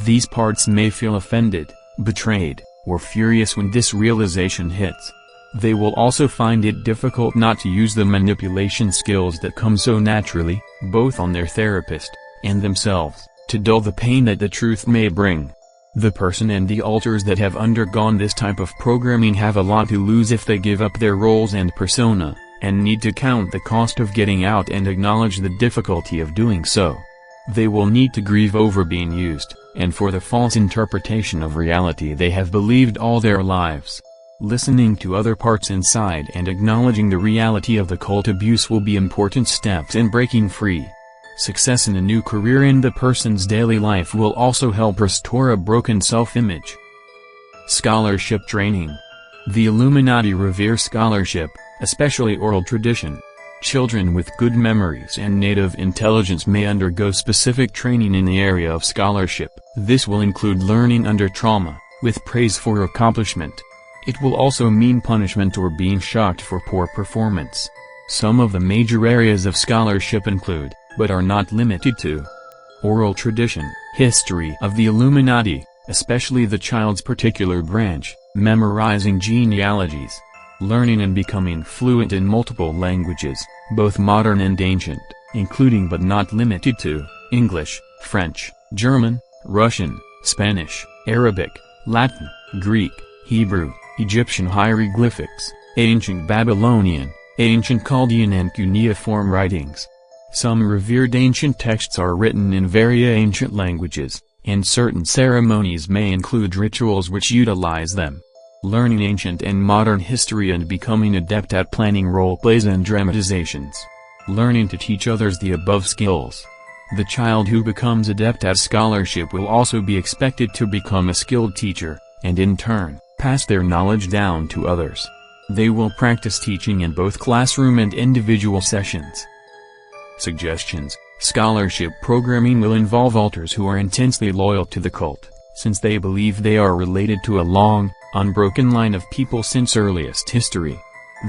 These parts may feel offended, betrayed, or furious when this realization hits. They will also find it difficult not to use the manipulation skills that come so naturally, both on their therapist and themselves, to dull the pain that the truth may bring. The person and the alters that have undergone this type of programming have a lot to lose if they give up their roles and persona, and need to count the cost of getting out and acknowledge the difficulty of doing so. They will need to grieve over being used, and for the false interpretation of reality they have believed all their lives. Listening to other parts inside and acknowledging the reality of the cult abuse will be important steps in breaking free. Success in a new career in the person's daily life will also help restore a broken self-image. Scholarship training. The Illuminati revere scholarship, especially oral tradition. Children with good memories and native intelligence may undergo specific training in the area of scholarship. This will include learning under trauma, with praise for accomplishment. It will also mean punishment or being shocked for poor performance. Some of the major areas of scholarship include, but are not limited to: oral tradition, history of the Illuminati, especially the child's particular branch, memorizing genealogies, learning and becoming fluent in multiple languages, both modern and ancient, including but not limited to, English, French, German, Russian, Spanish, Arabic, Latin, Greek, Hebrew, Egyptian hieroglyphics, ancient Babylonian, ancient Chaldean and cuneiform writings. Some revered ancient texts are written in very ancient languages, and certain ceremonies may include rituals which utilize them. Learning ancient and modern history and becoming adept at planning role-plays and dramatizations. Learning to teach others the above skills. The child who becomes adept at scholarship will also be expected to become a skilled teacher, and in turn, pass their knowledge down to others. They will practice teaching in both classroom and individual sessions. Suggestions: scholarship programming will involve alters who are intensely loyal to the cult, since they believe they are related to a long, unbroken line of people since earliest history.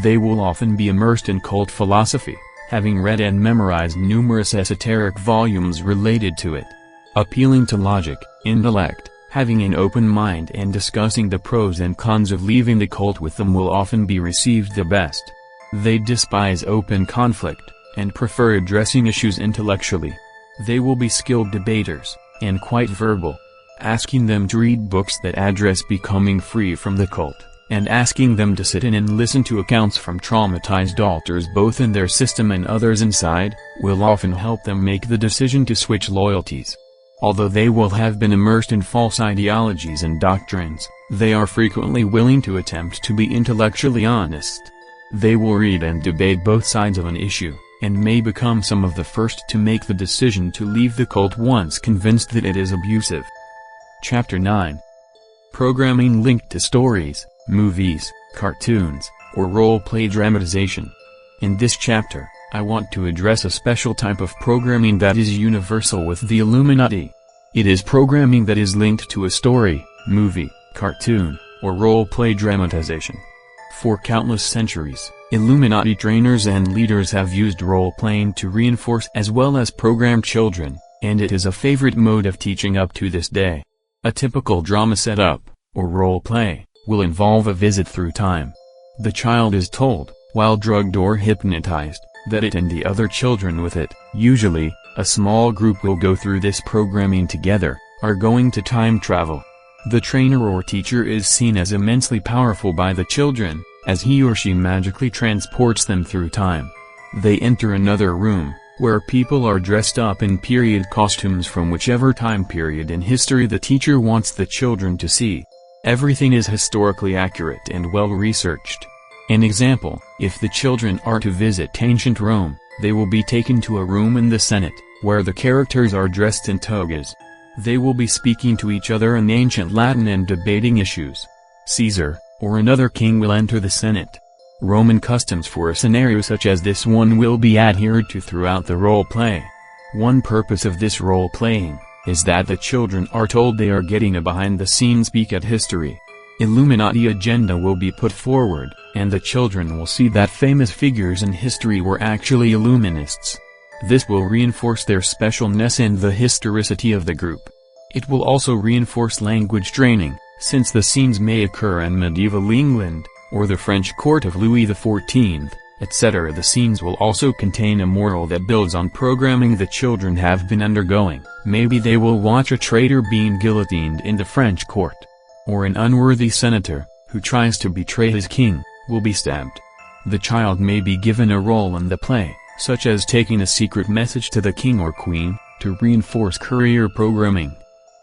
They will often be immersed in cult philosophy, having read and memorized numerous esoteric volumes related to it. Appealing to logic, intellect, having an open mind and discussing the pros and cons of leaving the cult with them will often be received the best. They despise open conflict, and prefer addressing issues intellectually. They will be skilled debaters, and quite verbal. Asking them to read books that address becoming free from the cult, and asking them to sit in and listen to accounts from traumatized alters both in their system and others inside, will often help them make the decision to switch loyalties. Although they will have been immersed in false ideologies and doctrines, they are frequently willing to attempt to be intellectually honest. They will read and debate both sides of an issue, and may become some of the first to make the decision to leave the cult once convinced that it is abusive. Chapter 9. Programming linked to stories, movies, cartoons, or role-play dramatization. In this chapter, I want to address a special type of programming that is universal with the Illuminati. It is programming that is linked to a story, movie, cartoon, or role-play dramatization. For countless centuries, Illuminati trainers and leaders have used role-playing to reinforce as well as program children, and it is a favorite mode of teaching up to this day. A typical drama setup, or role-play, will involve a visit through time. The child is told, while drugged or hypnotized, that it and the other children with it, usually, a small group will go through this programming together, are going to time travel. The trainer or teacher is seen as immensely powerful by the children, as he or she magically transports them through time. They enter another room, where people are dressed up in period costumes from whichever time period in history the teacher wants the children to see. Everything is historically accurate and well researched. An example, if the children are to visit ancient Rome, they will be taken to a room in the Senate, where the characters are dressed in togas. They will be speaking to each other in ancient Latin and debating issues. Caesar, or another king will enter the Senate. Roman customs for a scenario such as this one will be adhered to throughout the role-play. One purpose of this role-playing is that the children are told they are getting a behind-the-scenes peek at history. Illuminati agenda will be put forward, and the children will see that famous figures in history were actually Illuminists. This will reinforce their specialness and the historicity of the group. It will also reinforce language training, since the scenes may occur in medieval England, or the French court of Louis XIV, etc. The scenes will also contain a moral that builds on programming the children have been undergoing. Maybe they will watch a traitor being guillotined in the French court. Or an unworthy senator, who tries to betray his king, will be stabbed. The child may be given a role in the play, such as taking a secret message to the king or queen, to reinforce career programming.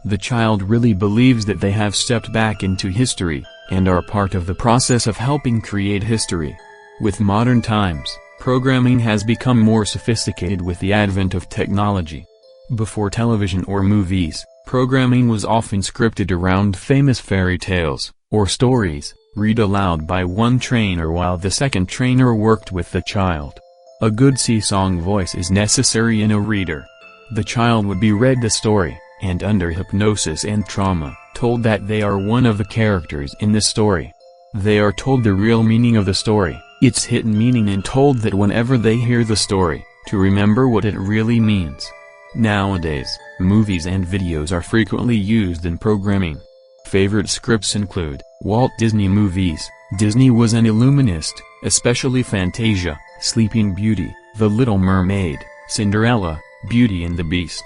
The child really believes that they have stepped back into history, and are part of the process of helping create history. With modern times, programming has become more sophisticated with the advent of technology. Before television or movies, programming was often scripted around famous fairy tales, or stories, read aloud by one trainer while the second trainer worked with the child. A good sing-song voice is necessary in a reader. The child would be read the story, and under hypnosis and trauma, told that they are one of the characters in the story. They are told the real meaning of the story, its hidden meaning, and told that whenever they hear the story, to remember what it really means. Nowadays, movies and videos are frequently used in programming. Favorite scripts include Walt Disney movies. Disney was an Illuminist, especially Fantasia, Sleeping Beauty, The Little Mermaid, Cinderella, Beauty and the Beast.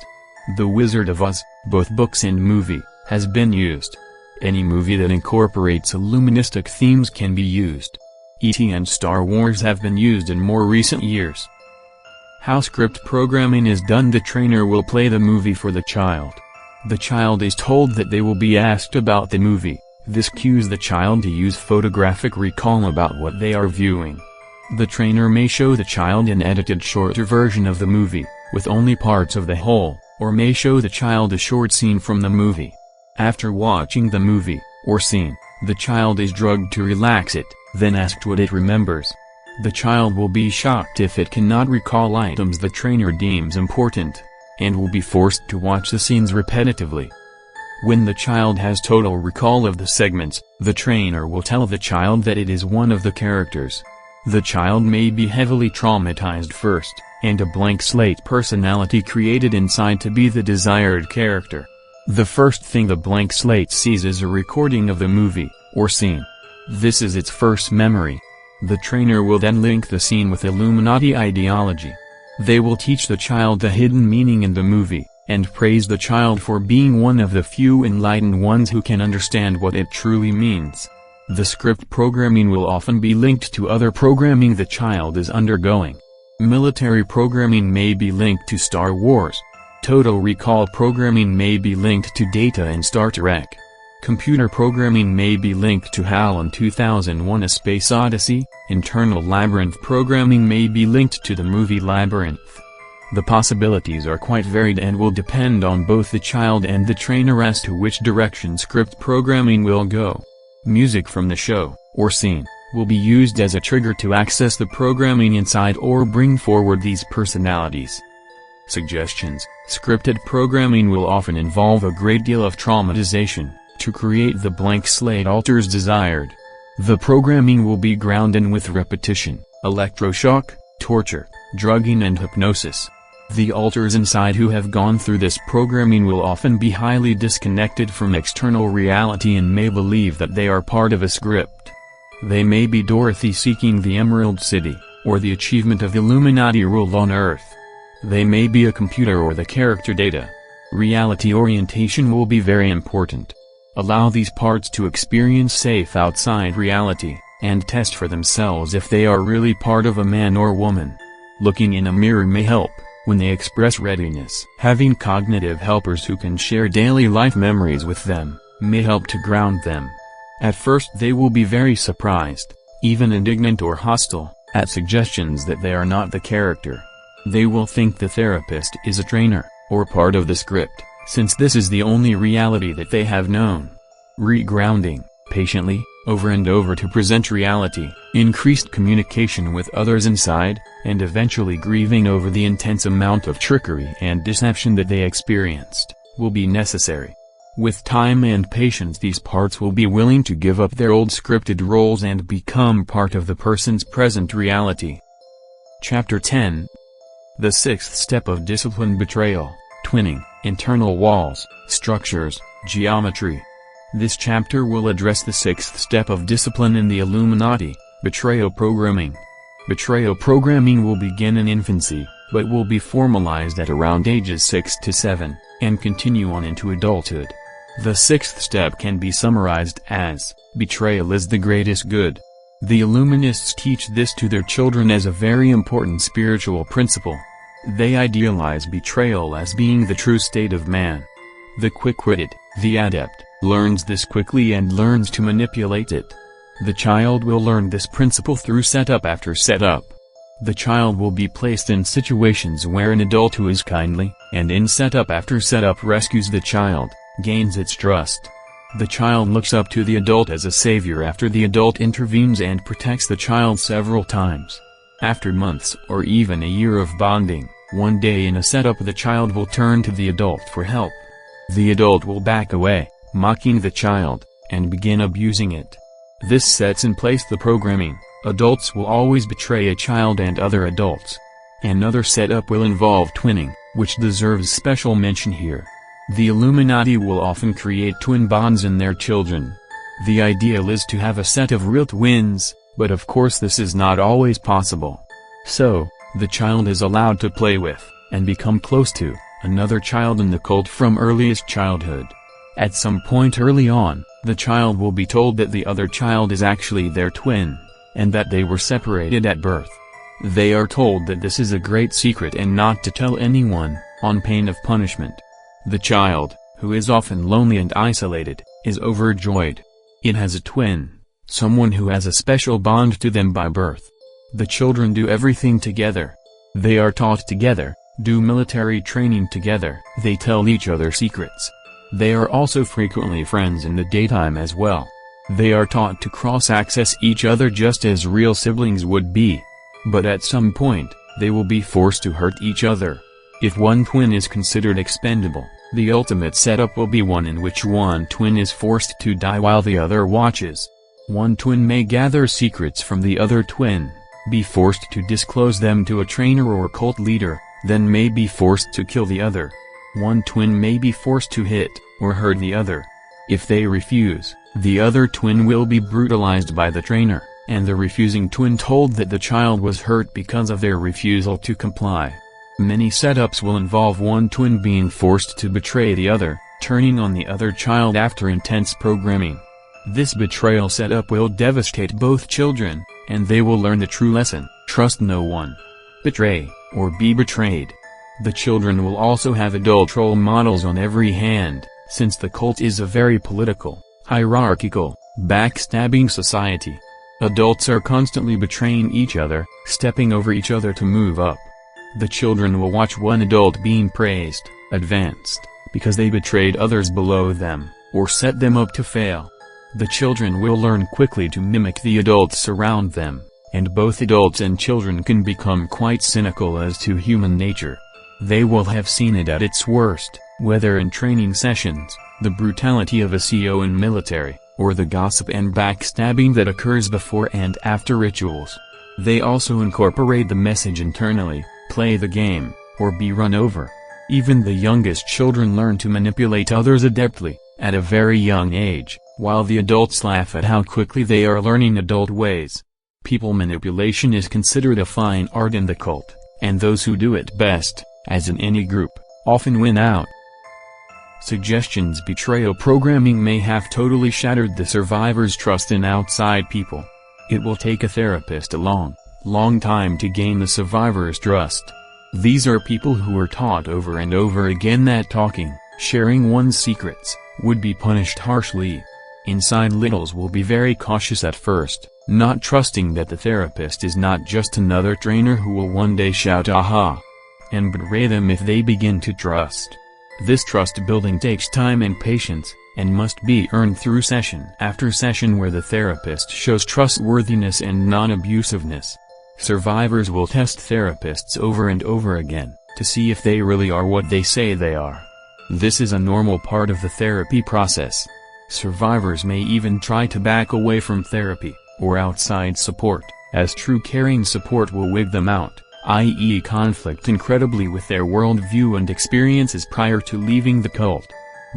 The Wizard of Oz, both books and movie, has been used. Any movie that incorporates Illuministic themes can be used. E.T. and Star Wars have been used in more recent years. How script programming is done: the trainer will play the movie for the child. The child is told that they will be asked about the movie. This cues the child to use photographic recall about what they are viewing. The trainer may show the child an edited shorter version of the movie, with only parts of the whole, or may show the child a short scene from the movie. After watching the movie, or scene, the child is drugged to relax it, then asked what it remembers. The child will be shocked if it cannot recall items the trainer deems important, and will be forced to watch the scenes repetitively. When the child has total recall of the segments, the trainer will tell the child that it is one of the characters. The child may be heavily traumatized first, and a blank slate personality created inside to be the desired character. The first thing the blank slate sees is a recording of the movie, or scene. This is its first memory. The trainer will then link the scene with Illuminati ideology. They will teach the child the hidden meaning in the movie, and praise the child for being one of the few enlightened ones who can understand what it truly means. The script programming will often be linked to other programming the child is undergoing. Military programming may be linked to Star Wars. Total recall programming may be linked to Data in Star Trek. Computer programming may be linked to HAL in 2001: A Space Odyssey. Internal labyrinth programming may be linked to the movie Labyrinth. The possibilities are quite varied and will depend on both the child and the trainer as to which direction script programming will go. Music from the show, or scene, will be used as a trigger to access the programming inside or bring forward these personalities. Suggestions: scripted programming will often involve a great deal of traumatization, to create the blank slate alters desired. The programming will be grounded with repetition, electroshock, torture, drugging and hypnosis. The alters inside who have gone through this programming will often be highly disconnected from external reality and may believe that they are part of a script. They may be Dorothy seeking the Emerald City, or the achievement of Illuminati rule on Earth. They may be a computer or the character Data. Reality orientation will be very important. Allow these parts to experience safe outside reality, and test for themselves if they are really part of a man or woman. Looking in a mirror may help, when they express readiness. Having cognitive helpers who can share daily life memories with them, may help to ground them. At first they will be very surprised, even indignant or hostile, at suggestions that they are not the character. They will think the therapist is a trainer, or part of the script, since this is the only reality that they have known. Regrounding, patiently, over and over to present reality, increased communication with others inside, and eventually grieving over the intense amount of trickery and deception that they experienced, will be necessary. With time and patience these parts will be willing to give up their old scripted roles and become part of the person's present reality. Chapter 10. The sixth step of discipline: Betrayal, Twinning, Internal Walls, Structures, Geometry. This chapter will address the sixth step of discipline in the Illuminati, betrayal programming. Betrayal programming will begin in infancy, but will be formalized at around ages 6 to 7, and continue on into adulthood. The sixth step can be summarized as, betrayal is the greatest good. The Illuminists teach this to their children as a very important spiritual principle. They idealize betrayal as being the true state of man. The quick-witted, the adept, learns this quickly and learns to manipulate it. The child will learn this principle through setup after setup. The child will be placed in situations where an adult who is kindly, and in setup after setup rescues the child, gains its trust. The child looks up to the adult as a savior after the adult intervenes and protects the child several times. After months or even a year of bonding, one day in a setup the child will turn to the adult for help. The adult will back away, mocking the child, and begin abusing it. This sets in place the programming: adults will always betray a child and other adults. Another setup will involve twinning, which deserves special mention here. The Illuminati will often create twin bonds in their children. The ideal is to have a set of real twins, but of course this is not always possible. So, the child is allowed to play with, and become close to, another child in the cult from earliest childhood. At some point early on, the child will be told that the other child is actually their twin, and that they were separated at birth. They are told that this is a great secret and not to tell anyone, on pain of punishment. The child, who is often lonely and isolated, is overjoyed. It has a twin, someone who has a special bond to them by birth. The children do everything together. They are taught together, do military training together. They tell each other secrets. They are also frequently friends in the daytime as well. They are taught to cross-access each other just as real siblings would be. But at some point, they will be forced to hurt each other. If one twin is considered expendable, the ultimate setup will be one in which one twin is forced to die while the other watches. One twin may gather secrets from the other twin, be forced to disclose them to a trainer or cult leader, then may be forced to kill the other. One twin may be forced to hit, or hurt the other. If they refuse, the other twin will be brutalized by the trainer, and the refusing twin told that the child was hurt because of their refusal to comply. Many setups will involve one twin being forced to betray the other, turning on the other child after intense programming. This betrayal setup will devastate both children, and they will learn the true lesson: trust no one. Betray, or be betrayed. The children will also have adult role models on every hand, since the cult is a very political, hierarchical, backstabbing society. Adults are constantly betraying each other, stepping over each other to move up. The children will watch one adult being praised, advanced, because they betrayed others below them, or set them up to fail. The children will learn quickly to mimic the adults around them, and both adults and children can become quite cynical as to human nature. They will have seen it at its worst, whether in training sessions, the brutality of a CO in military, or the gossip and backstabbing that occurs before and after rituals. They also incorporate the message internally: play the game, or be run over. Even the youngest children learn to manipulate others adeptly, at a very young age, while the adults laugh at how quickly they are learning adult ways. People manipulation is considered a fine art in the cult, and those who do it best, as in any group, often win out. Suggestions: betrayal programming may have totally shattered the survivor's trust in outside people. It will take a therapist a long time to gain the survivor's trust. These are people who were taught over and over again that talking, sharing one's secrets, would be punished harshly. Inside littles will be very cautious at first, not trusting that the therapist is not just another trainer who will one day shout aha, and betray them if they begin to trust. This trust building takes time and patience, and must be earned through session after session where the therapist shows trustworthiness and non-abusiveness. Survivors will test therapists over and over again, to see if they really are what they say they are. This is a normal part of the therapy process. Survivors may even try to back away from therapy, or outside support, as true caring support will wig them out, i.e. conflict incredibly with their worldview and experiences prior to leaving the cult.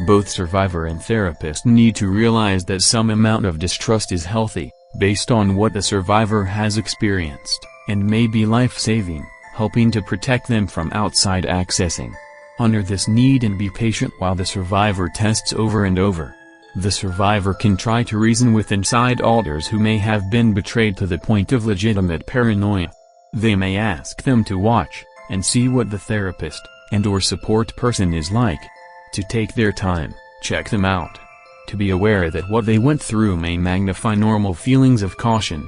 Both survivor and therapist need to realize that some amount of distrust is healthy, based on what the survivor has experienced, and may be life-saving, helping to protect them from outside accessing. Honor this need and be patient while the survivor tests over and over. The survivor can try to reason with insiders who may have been betrayed to the point of legitimate paranoia. They may ask them to watch, and see what the therapist, and/or support person is like. To take their time, check them out. To be aware that what they went through may magnify normal feelings of caution.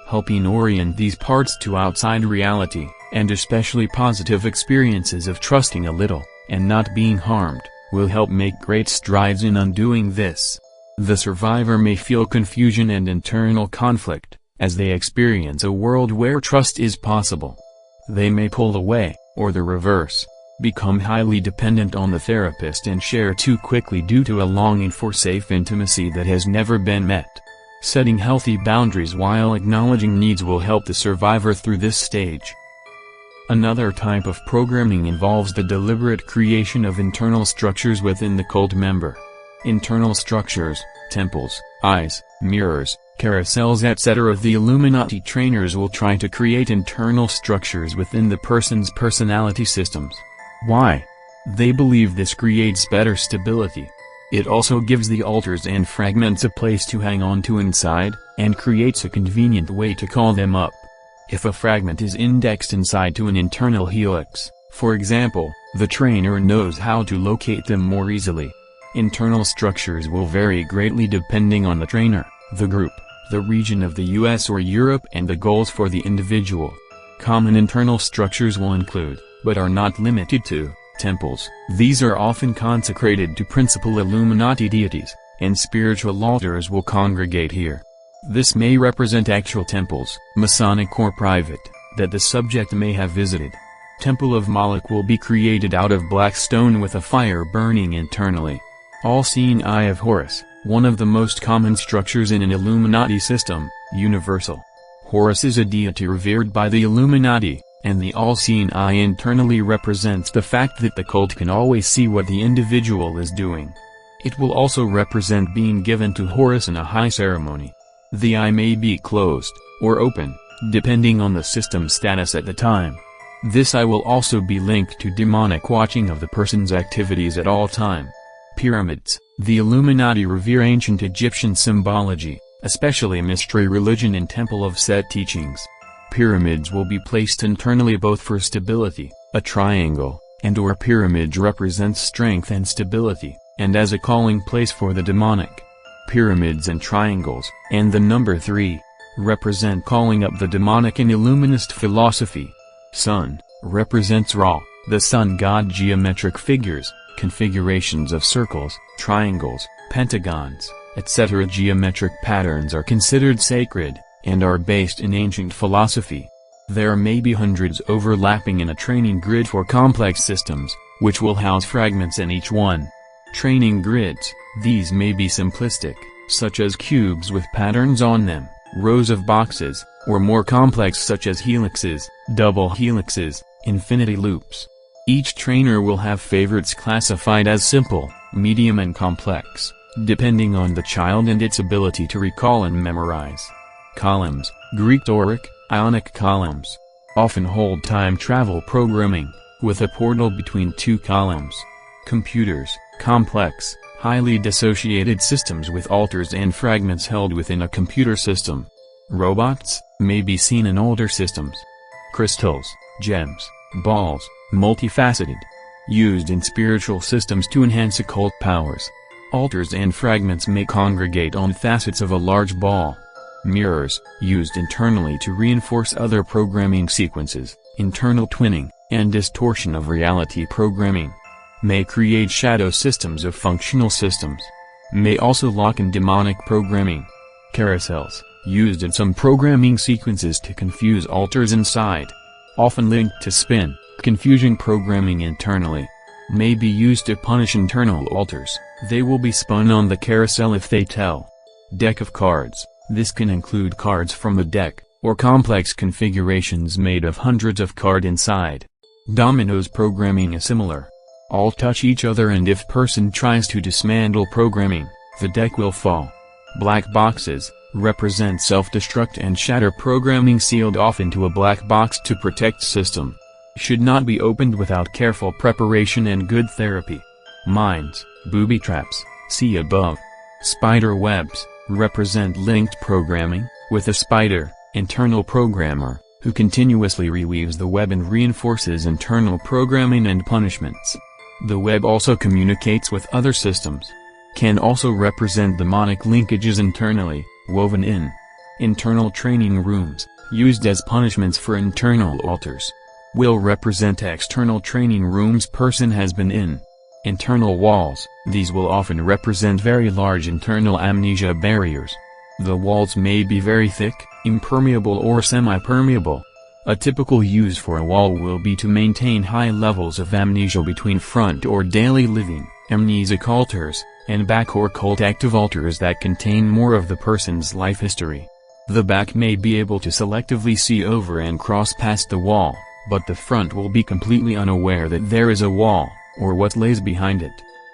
Helping orient these parts to outside reality, and especially positive experiences of trusting a little, and not being harmed, will help make great strides in undoing this. The survivor may feel confusion and internal conflict, as they experience a world where trust is possible. They may pull away, or the reverse, become highly dependent on the therapist and share too quickly due to a longing for safe intimacy that has never been met. Setting healthy boundaries while acknowledging needs will help the survivor through this stage. Another type of programming involves the deliberate creation of internal structures within the cult member. Internal structures, temples, eyes, mirrors, carousels etc. The Illuminati trainers will try to create internal structures within the person's personality systems. Why? They believe this creates better stability. It also gives the alters and fragments a place to hang on to inside, and creates a convenient way to call them up. If a fragment is indexed inside to an internal helix, for example, the trainer knows how to locate them more easily. Internal structures will vary greatly depending on the trainer, the group, the region of the US or Europe, and the goals for the individual. Common internal structures will include, but are not limited to, temples. These are often consecrated to principal Illuminati deities, and spiritual altars will congregate here. This may represent actual temples, Masonic or private, that the subject may have visited. Temple of Moloch will be created out of black stone with a fire burning internally. All-Seeing Eye of Horus, one of the most common structures in an Illuminati system, universal. Horus is a deity revered by the Illuminati, and the all-seeing eye internally represents the fact that the cult can always see what the individual is doing. It will also represent being given to Horus in a high ceremony. The eye may be closed, or open, depending on the system status at the time. This eye will also be linked to demonic watching of the person's activities at all time. Pyramids. The Illuminati revere ancient Egyptian symbology, especially mystery religion and Temple of Set teachings. Pyramids will be placed internally both for stability. A triangle, and/or pyramid represents strength and stability, and as a calling place for the demonic. Pyramids and triangles, and the number 3, represent calling up the demonic in Illuminist philosophy. Sun, represents Ra, the sun god. Geometric figures, configurations of circles, triangles, pentagons, etc. Geometric patterns are considered sacred, and are based in ancient philosophy. There may be hundreds overlapping in a training grid for complex systems, which will house fragments in each one. Training grids, these may be simplistic, such as cubes with patterns on them, rows of boxes, or more complex such as helixes, double helixes, infinity loops. Each trainer will have favorites classified as simple, medium and complex, depending on the child and its ability to recall and memorize. Columns, Greek Doric, Ionic columns, often hold time travel programming, with a portal between two columns. Computers, complex, highly dissociated systems with altars and fragments held within a computer system. Robots, may be seen in older systems. Crystals, gems, balls, multifaceted. Used in spiritual systems to enhance occult powers. Altars and fragments may congregate on facets of a large ball. Mirrors, used internally to reinforce other programming sequences, internal twinning, and distortion of reality programming. May create shadow systems of functional systems. May also lock in demonic programming. Carousels, used in some programming sequences to confuse altars inside. Often linked to spin, confusion programming internally. May be used to punish internal altars. They will be spun on the carousel if they tell. Deck of cards. This can include cards from a deck, or complex configurations made of hundreds of cards inside. Dominoes programming is similar. All touch each other, and if person tries to dismantle programming, the deck will fall. Black boxes, represent self-destruct and shatter programming sealed off into a black box to protect system. Should not be opened without careful preparation and good therapy. Mines, booby traps, see above. Spider webs, represent linked programming, with a spider, internal programmer, who continuously reweaves the web and reinforces internal programming and punishments. The web also communicates with other systems. Can also represent demonic linkages internally, woven in. Internal training rooms, used as punishments for internal altars. Will represent external training rooms person has been in. Internal walls, these will often represent very large internal amnesia barriers. The walls may be very thick, impermeable or semi-permeable. A typical use for a wall will be to maintain high levels of amnesia between front or daily living, amnesic altars, and back or cult active altars that contain more of the person's life history. The back may be able to selectively see over and cross past the wall, but the front will be completely unaware that there is a wall, or what lays behind it.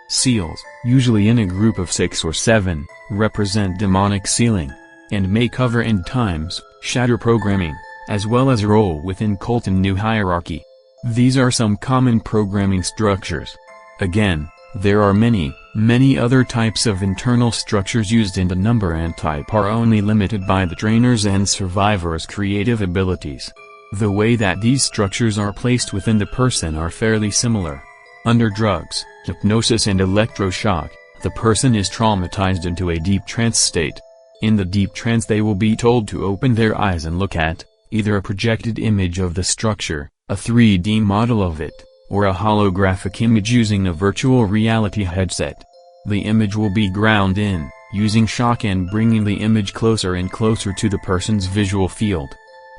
Seals, usually in a group of 6 or 7, represent demonic sealing, and may cover end times, shatter programming, as well as role within cult and new hierarchy. These are some common programming structures. Again, there are many, Many other types of internal structures used in the number and type are only limited by the trainer's and survivor's creative abilities. The way that these structures are placed within the person are fairly similar. Under drugs, hypnosis and electroshock, the person is traumatized into a deep trance state. In the deep trance they will be told to open their eyes and look at, either a projected image of the structure, a 3D model of it, or a holographic image using a virtual reality headset. The image will be ground in, using shock and bringing the image closer and closer to the person's visual field.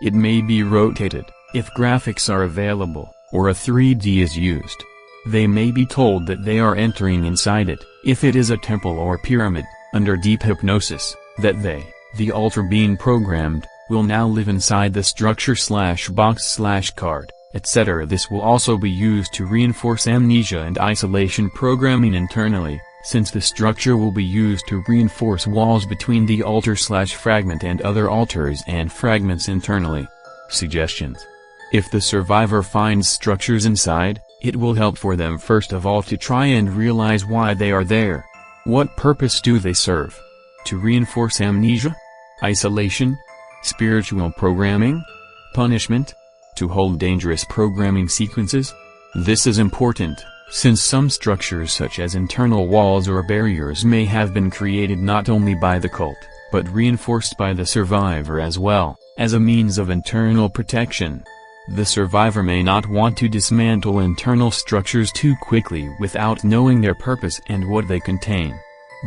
It may be rotated, if graphics are available, or a 3D is used. They may be told that they are entering inside it, if it is a temple or pyramid, under deep hypnosis, that they, the alter being programmed, will now live inside the structure/box/card, etc. This will also be used to reinforce amnesia and isolation programming internally, since the structure will be used to reinforce walls between the alter/fragment and other alters and fragments internally. Suggestions. If the survivor finds structures inside, it will help for them first of all to try and realize why they are there. What purpose do they serve? To reinforce amnesia? Isolation? Spiritual programming? Punishment? To hold dangerous programming sequences? This is important, since some structures such as internal walls or barriers may have been created not only by the cult, but reinforced by the survivor as well, as a means of internal protection. The survivor may not want to dismantle internal structures too quickly without knowing their purpose and what they contain.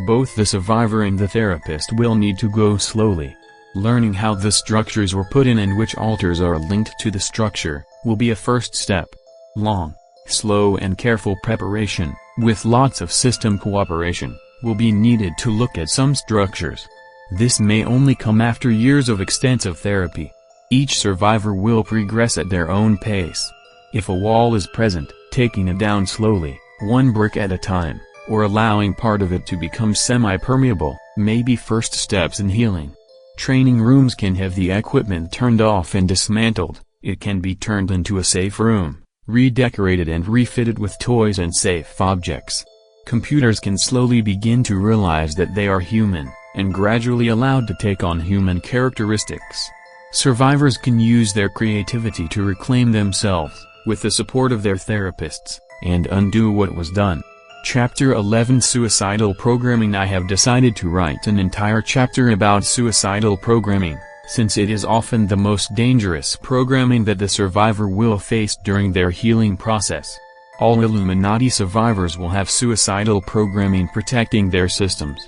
Both the survivor and the therapist will need to go slowly. Learning how the structures were put in and which alters are linked to the structure, will be a first step. Long, slow and careful preparation, with lots of system cooperation, will be needed to look at some structures. This may only come after years of extensive therapy. Each survivor will progress at their own pace. If a wall is present, taking it down slowly, one brick at a time, or allowing part of it to become semi-permeable, may be first steps in healing. Training rooms can have the equipment turned off and dismantled. It can be turned into a safe room, redecorated and refitted with toys and safe objects. Computers can slowly begin to realize that they are human, and gradually allowed to take on human characteristics. Survivors can use their creativity to reclaim themselves, with the support of their therapists, and undo what was done. Chapter 11 Suicidal Programming. I have decided to write an entire chapter about suicidal programming, since it is often the most dangerous programming that the survivor will face during their healing process. All Illuminati survivors will have suicidal programming protecting their systems.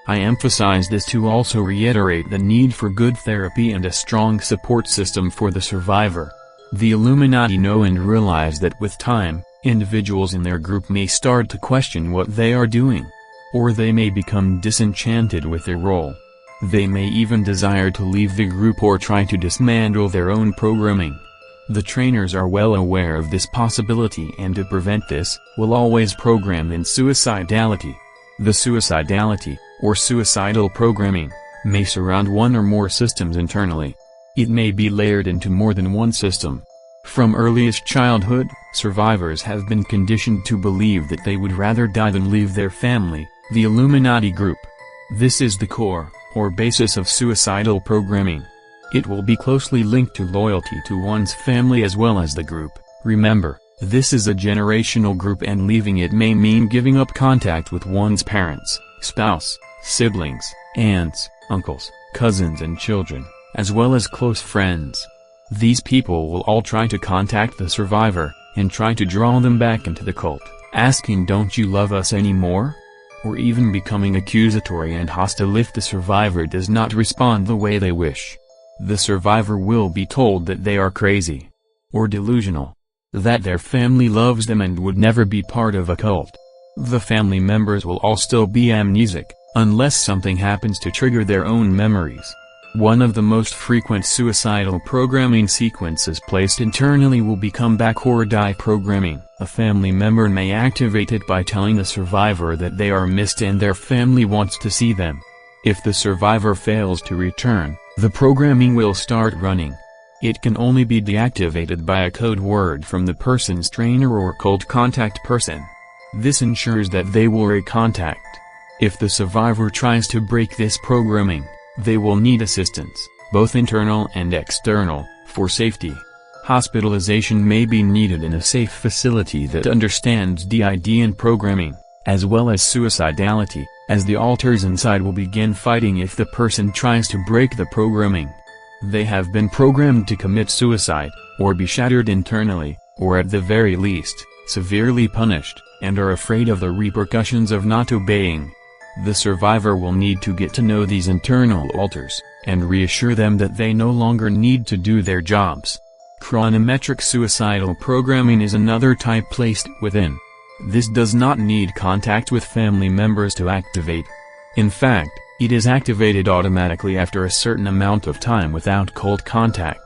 I emphasize this to also reiterate the need for good therapy and a strong support system for the survivor. The Illuminati know and realize that with time, individuals in their group may start to question what they are doing. Or they may become disenchanted with their role. They may even desire to leave the group or try to dismantle their own programming. The trainers are well aware of this possibility, and to prevent this, will always program in suicidality. The suicidality, or suicidal programming, may surround one or more systems internally. It may be layered into more than one system. From earliest childhood, survivors have been conditioned to believe that they would rather die than leave their family, the Illuminati group. This is the core, or basis of suicidal programming. It will be closely linked to loyalty to one's family as well as the group. Remember, this is a generational group, and leaving it may mean giving up contact with one's parents, spouse, siblings, aunts, uncles, cousins and children, as well as close friends. These people will all try to contact the survivor, and try to draw them back into the cult, asking, "Don't you love us anymore?" Or even becoming accusatory and hostile if the survivor does not respond the way they wish. The survivor will be told that they are crazy, or delusional, that their family loves them and would never be part of a cult. The family members will all still be amnesic, unless something happens to trigger their own memories. One of the most frequent suicidal programming sequences placed internally will be come back or die programming. A family member may activate it by telling the survivor that they are missed and their family wants to see them. If the survivor fails to return, the programming will start running. It can only be deactivated by a code word from the person's trainer or cult contact person. This ensures that they will recontact. If the survivor tries to break this programming, they will need assistance, both internal and external, for safety. Hospitalization may be needed in a safe facility that understands DID and programming, as well as suicidality, as the alters inside will begin fighting if the person tries to break the programming. They have been programmed to commit suicide, or be shattered internally, or at the very least, severely punished, and are afraid of the repercussions of not obeying. The survivor will need to get to know these internal alters, and reassure them that they no longer need to do their jobs. Chronometric suicidal programming is another type placed within. This does not need contact with family members to activate. In fact, it is activated automatically after a certain amount of time without cult contact.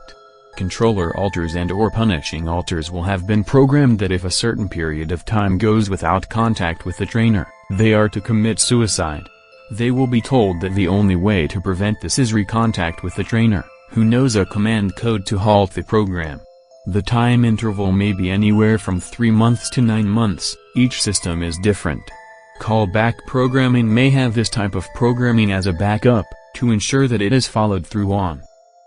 Controller alters and/or punishing alters will have been programmed that if a certain period of time goes without contact with the trainer, they are to commit suicide. They will be told that the only way to prevent this is recontact with the trainer, who knows a command code to halt the program. The time interval may be anywhere from 3 months to 9 months, each system is different. Callback programming may have this type of programming as a backup, to ensure that it is followed through on.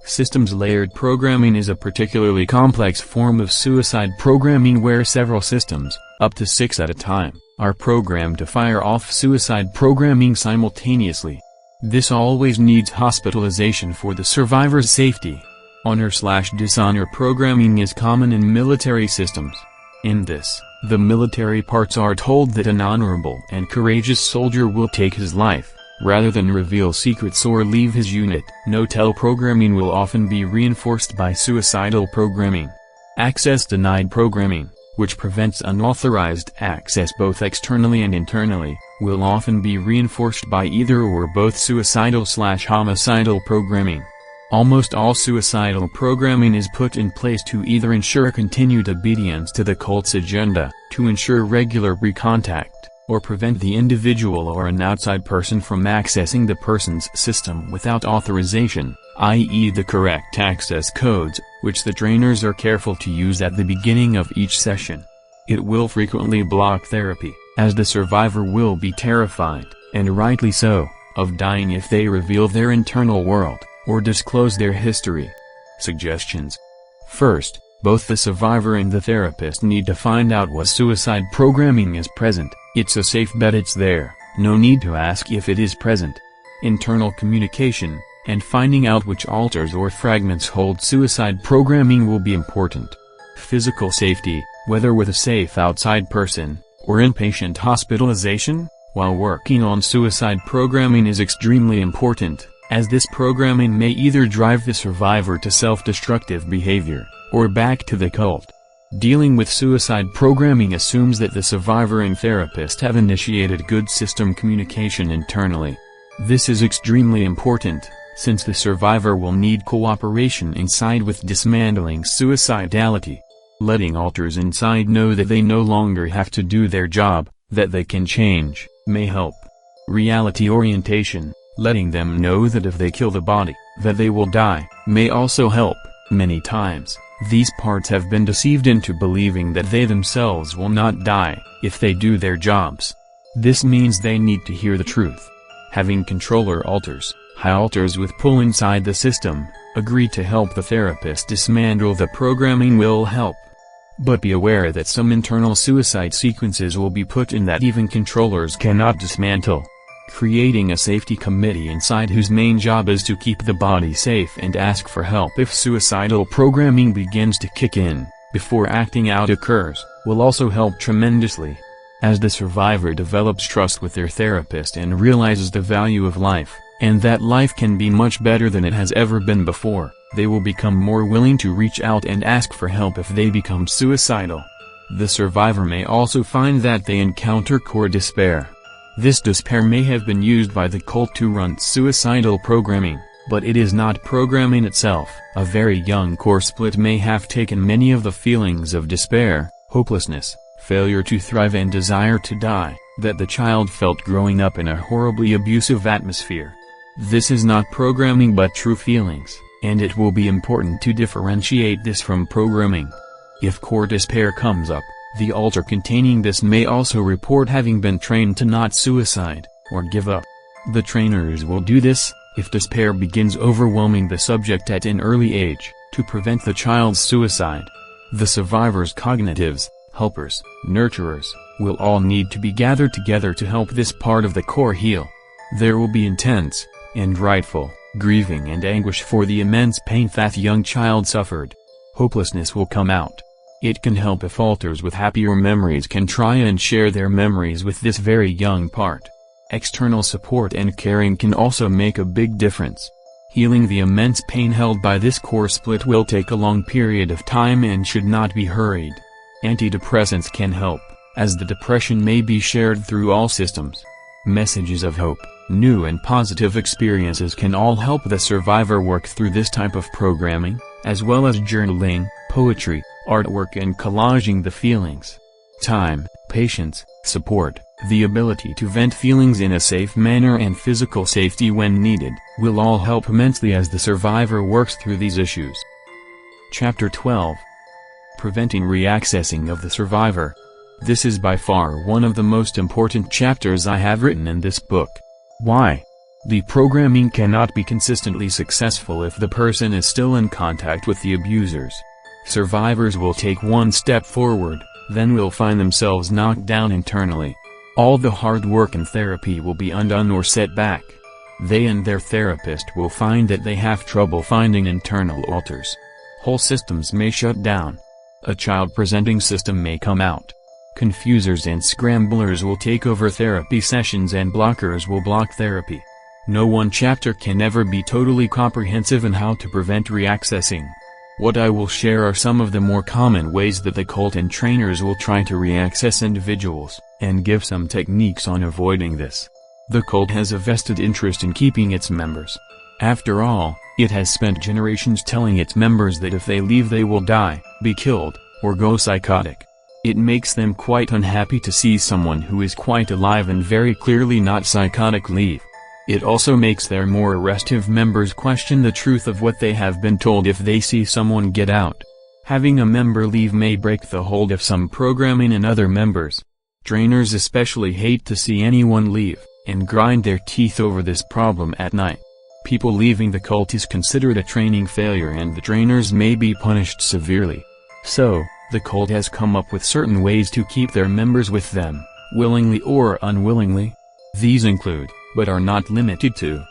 Systems layered programming is a particularly complex form of suicide programming where several systems, up to 6 at a time, are programmed to fire off suicide programming simultaneously. This always needs hospitalization for the survivor's safety. Honor/dishonor programming is common in military systems. In this, the military parts are told that an honorable and courageous soldier will take his life, rather than reveal secrets or leave his unit. No-tell programming will often be reinforced by suicidal programming. Access-denied programming, which prevents unauthorized access both externally and internally, will often be reinforced by either or both suicidal/homicidal programming. Almost all suicidal programming is put in place to either ensure continued obedience to the cult's agenda, to ensure regular recontact, or prevent the individual or an outside person from accessing the person's system without authorization, i.e. the correct access codes, which the trainers are careful to use at the beginning of each session. It will frequently block therapy, as the survivor will be terrified, and rightly so, of dying if they reveal their internal world, or disclose their history. Suggestions. First, both the survivor and the therapist need to find out what suicide programming is present. It's a safe bet it's there, no need to ask if it is present. Internal communication, and finding out which alters or fragments hold suicide programming will be important. Physical safety, whether with a safe outside person, or inpatient hospitalization, while working on suicide programming is extremely important, as this programming may either drive the survivor to self-destructive behavior, or back to the cult. Dealing with suicide programming assumes that the survivor and therapist have initiated good system communication internally. This is extremely important, since the survivor will need cooperation inside with dismantling suicidality. Letting alters inside know that they no longer have to do their job, that they can change, may help. Reality orientation, letting them know that if they kill the body, that they will die, may also help. Many times, these parts have been deceived into believing that they themselves will not die, if they do their jobs. This means they need to hear the truth. Having controller alters, high alters with pull inside the system, agree to help the therapist dismantle the programming will help. But be aware that some internal suicide sequences will be put in that even controllers cannot dismantle. Creating a safety committee inside whose main job is to keep the body safe and ask for help if suicidal programming begins to kick in, before acting out occurs, will also help tremendously. As the survivor develops trust with their therapist and realizes the value of life, and that life can be much better than it has ever been before, they will become more willing to reach out and ask for help if they become suicidal. The survivor may also find that they encounter core despair. This despair may have been used by the cult to run suicidal programming, but it is not programming itself. A very young core split may have taken many of the feelings of despair, hopelessness, failure to thrive and desire to die, that the child felt growing up in a horribly abusive atmosphere. This is not programming but true feelings, and it will be important to differentiate this from programming. If core despair comes up, The altar containing this may also report having been trained to not suicide, or give up. The trainers will do this, if despair begins overwhelming the subject at an early age, to prevent the child's suicide. The survivor's cognitives, helpers, nurturers, will all need to be gathered together to help this part of the core heal. There will be intense, and rightful, grieving and anguish for the immense pain that young child suffered. Hopelessness will come out. It can help if alters with happier memories can try and share their memories with this very young part. External support and caring can also make a big difference. Healing the immense pain held by this core split will take a long period of time and should not be hurried. Antidepressants can help, as the depression may be shared through all systems. Messages of hope, new and positive experiences can all help the survivor work through this type of programming, as well as journaling, poetry, artwork and collaging the feelings. Time, patience, support, the ability to vent feelings in a safe manner and physical safety when needed, will all help immensely as the survivor works through these issues. Chapter 12. Preventing reaccessing of the survivor. This is by far one of the most important chapters I have written in this book. Why? The programming cannot be consistently successful if the person is still in contact with the abusers. Survivors will take one step forward, then will find themselves knocked down internally. All the hard work and therapy will be undone or set back. They and their therapist will find that they have trouble finding internal alters. Whole systems may shut down. A child-presenting system may come out. Confusers and scramblers will take over therapy sessions and blockers will block therapy. No one chapter can ever be totally comprehensive in how to prevent reaccessing. What I will share are some of the more common ways that the cult and trainers will try to reaccess individuals, and give some techniques on avoiding this. The cult has a vested interest in keeping its members. After all, it has spent generations telling its members that if they leave they will die, be killed, or go psychotic. It makes them quite unhappy to see someone who is quite alive and very clearly not psychotic leave. It also makes their more restive members question the truth of what they have been told if they see someone get out. Having a member leave may break the hold of some programming in other members. Trainers especially hate to see anyone leave, and grind their teeth over this problem at night. People leaving the cult is considered a training failure and the trainers may be punished severely. So, the cult has come up with certain ways to keep their members with them, willingly or unwillingly. These include, but are not limited to,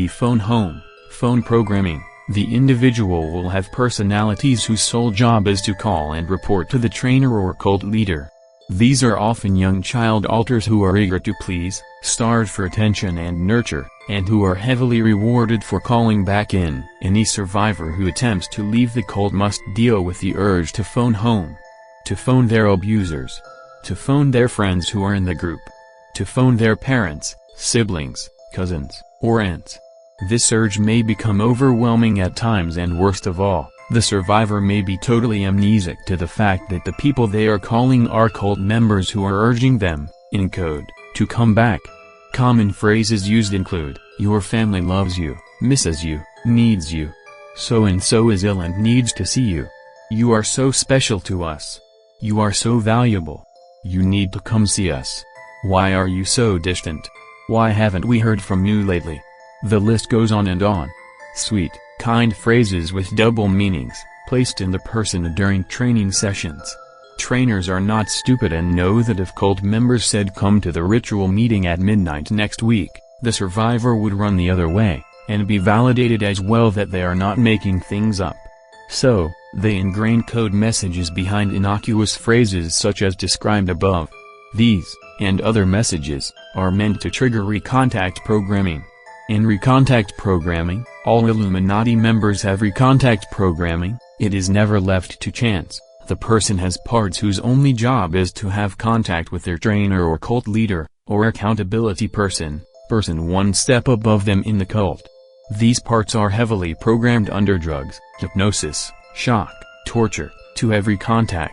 phone home, phone programming. The individual will have personalities whose sole job is to call and report to the trainer or cult leader. These are often young child alters who are eager to please, starved for attention and nurture, and who are heavily rewarded for calling back in. Any survivor who attempts to leave the cult must deal with the urge to phone home, to phone their abusers, to phone their friends who are in the group, to phone their parents, siblings, cousins, or aunts. This urge may become overwhelming at times and worst of all, the survivor may be totally amnesic to the fact that the people they are calling are cult members who are urging them, in code, to come back. Common phrases used include, your family loves you, misses you, needs you. So-and-so is ill and needs to see you. You are so special to us. You are so valuable. You need to come see us. Why are you so distant? Why haven't we heard from you lately? The list goes on and on. Sweet, kind phrases with double meanings, placed in the person during training sessions. Trainers are not stupid and know that if cult members said come to the ritual meeting at midnight next week, the survivor would run the other way, and be validated as well that they are not making things up. So, they ingrain code messages behind innocuous phrases such as described above. These, and other messages, are meant to trigger recontact programming. In recontact programming, all Illuminati members have recontact programming. It is never left to chance. The person has parts whose only job is to have contact with their trainer or cult leader, or accountability person one step above them in the cult. These parts are heavily programmed under drugs, hypnosis, shock, torture, to have recontact.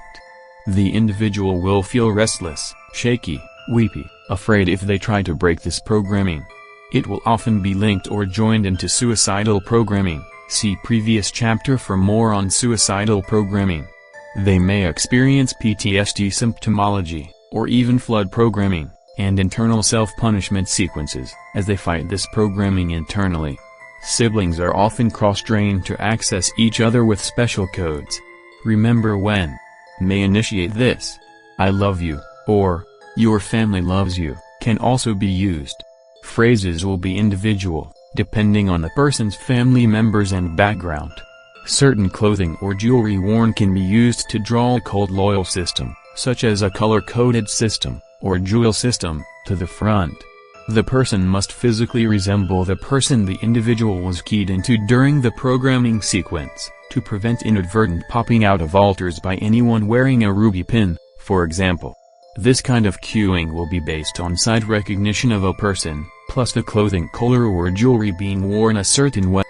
The individual will feel restless, shaky, weepy, afraid if they try to break this programming. It will often be linked or joined into suicidal programming. See previous chapter for more on suicidal programming. They may experience PTSD symptomology, or even flood programming, and internal self-punishment sequences, as they fight this programming internally. Siblings are often cross-trained to access each other with special codes. Remember when may initiate this. I love you, or your family loves you, can also be used. Phrases will be individual, depending on the person's family members and background. Certain clothing or jewelry worn can be used to draw a cult loyal system, such as a color-coded system, or jewel system, to the front. The person must physically resemble the person the individual was keyed into during the programming sequence, to prevent inadvertent popping out of altars by anyone wearing a ruby pin, for example. This kind of cueing will be based on sight recognition of a person, plus the clothing color or jewelry being worn a certain way.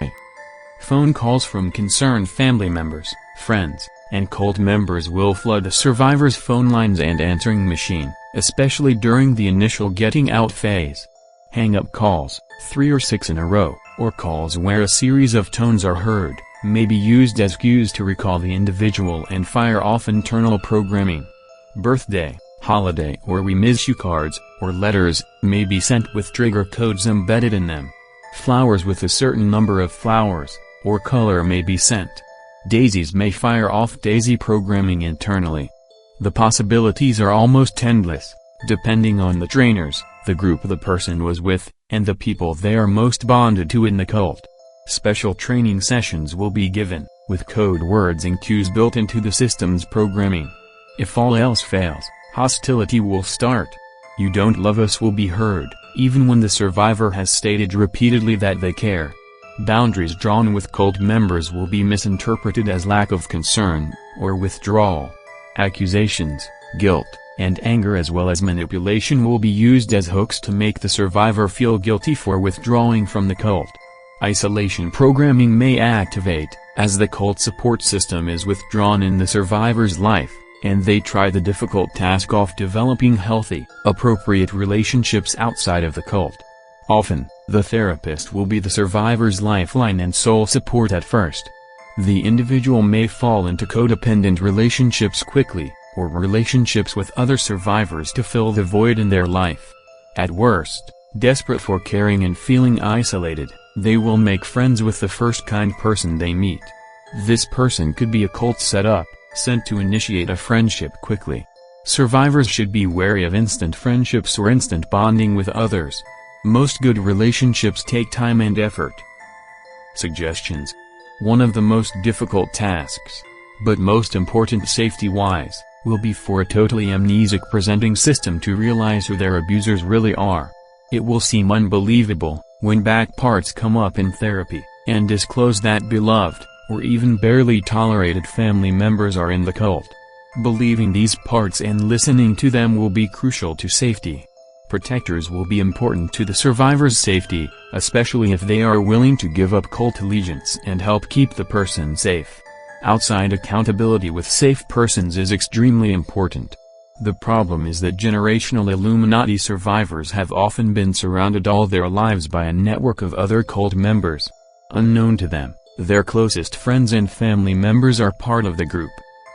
Phone calls from concerned family members, friends, and cult members will flood the survivor's phone lines and answering machine, especially during the initial getting out phase. Hang-up calls, 3 or 6 in a row, or calls where a series of tones are heard, may be used as cues to recall the individual and fire off internal programming. Birthday, holiday or we miss you cards, or letters, may be sent with trigger codes embedded in them. Flowers with a certain number of flowers, or color may be sent. Daisies may fire off daisy programming internally. The possibilities are almost endless, depending on the trainers, the group the person was with, and the people they are most bonded to in the cult. Special training sessions will be given, with code words and cues built into the system's programming. If all else fails, hostility will start. You don't love us will be heard, even when the survivor has stated repeatedly that they care. Boundaries drawn with cult members will be misinterpreted as lack of concern, or withdrawal. Accusations, guilt, and anger as well as manipulation will be used as hooks to make the survivor feel guilty for withdrawing from the cult. Isolation programming may activate, as the cult support system is withdrawn in the survivor's life, and they try the difficult task of developing healthy, appropriate relationships outside of the cult. Often, the therapist will be the survivor's lifeline and sole support at first. The individual may fall into codependent relationships quickly, or relationships with other survivors to fill the void in their life. At worst, desperate for caring and feeling isolated, they will make friends with the first kind person they meet. This person could be a cult setup, sent to initiate a friendship quickly. Survivors should be wary of instant friendships or instant bonding with others. Most good relationships take time and effort. Suggestions. One of the most difficult tasks, but most important safety-wise, will be for a totally amnesic presenting system to realize who their abusers really are. It will seem unbelievable, when back parts come up in therapy, and disclose that beloved, or even barely tolerated family members are in the cult. Believing these parts and listening to them will be crucial to safety. Protectors will be important to the survivor's safety, especially if they are willing to give up cult allegiance and help keep the person safe. Outside accountability with safe persons is extremely important. The problem is that generational Illuminati survivors have often been surrounded all their lives by a network of other cult members. Unknown to them, their closest friends and family members are part of the group.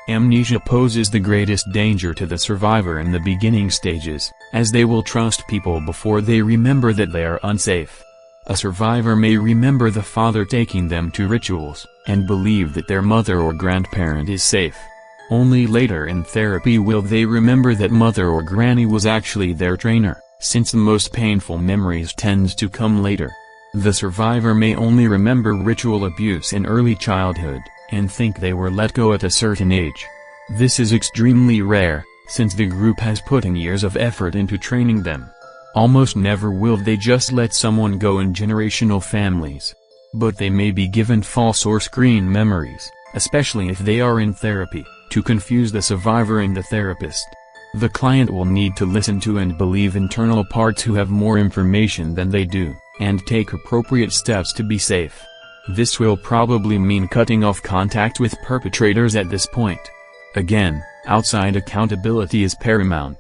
Amnesia poses the greatest danger to the survivor in the beginning stages, as they will trust people before they remember that they are unsafe. A survivor may remember the father taking them to rituals, and believe that their mother or grandparent is safe. Only later in therapy will they remember that mother or granny was actually their trainer, since the most painful memories tends to come later. The survivor may only remember ritual abuse in early childhood, and think they were let go at a certain age. This is extremely rare, since the group has put in years of effort into training them. Almost never will they just let someone go in generational families. But they may be given false or screen memories, especially if they are in therapy, to confuse the survivor and the therapist. The client will need to listen to and believe internal parts who have more information than they do, and take appropriate steps to be safe. This will probably mean cutting off contact with perpetrators at this point. Again, outside accountability is paramount.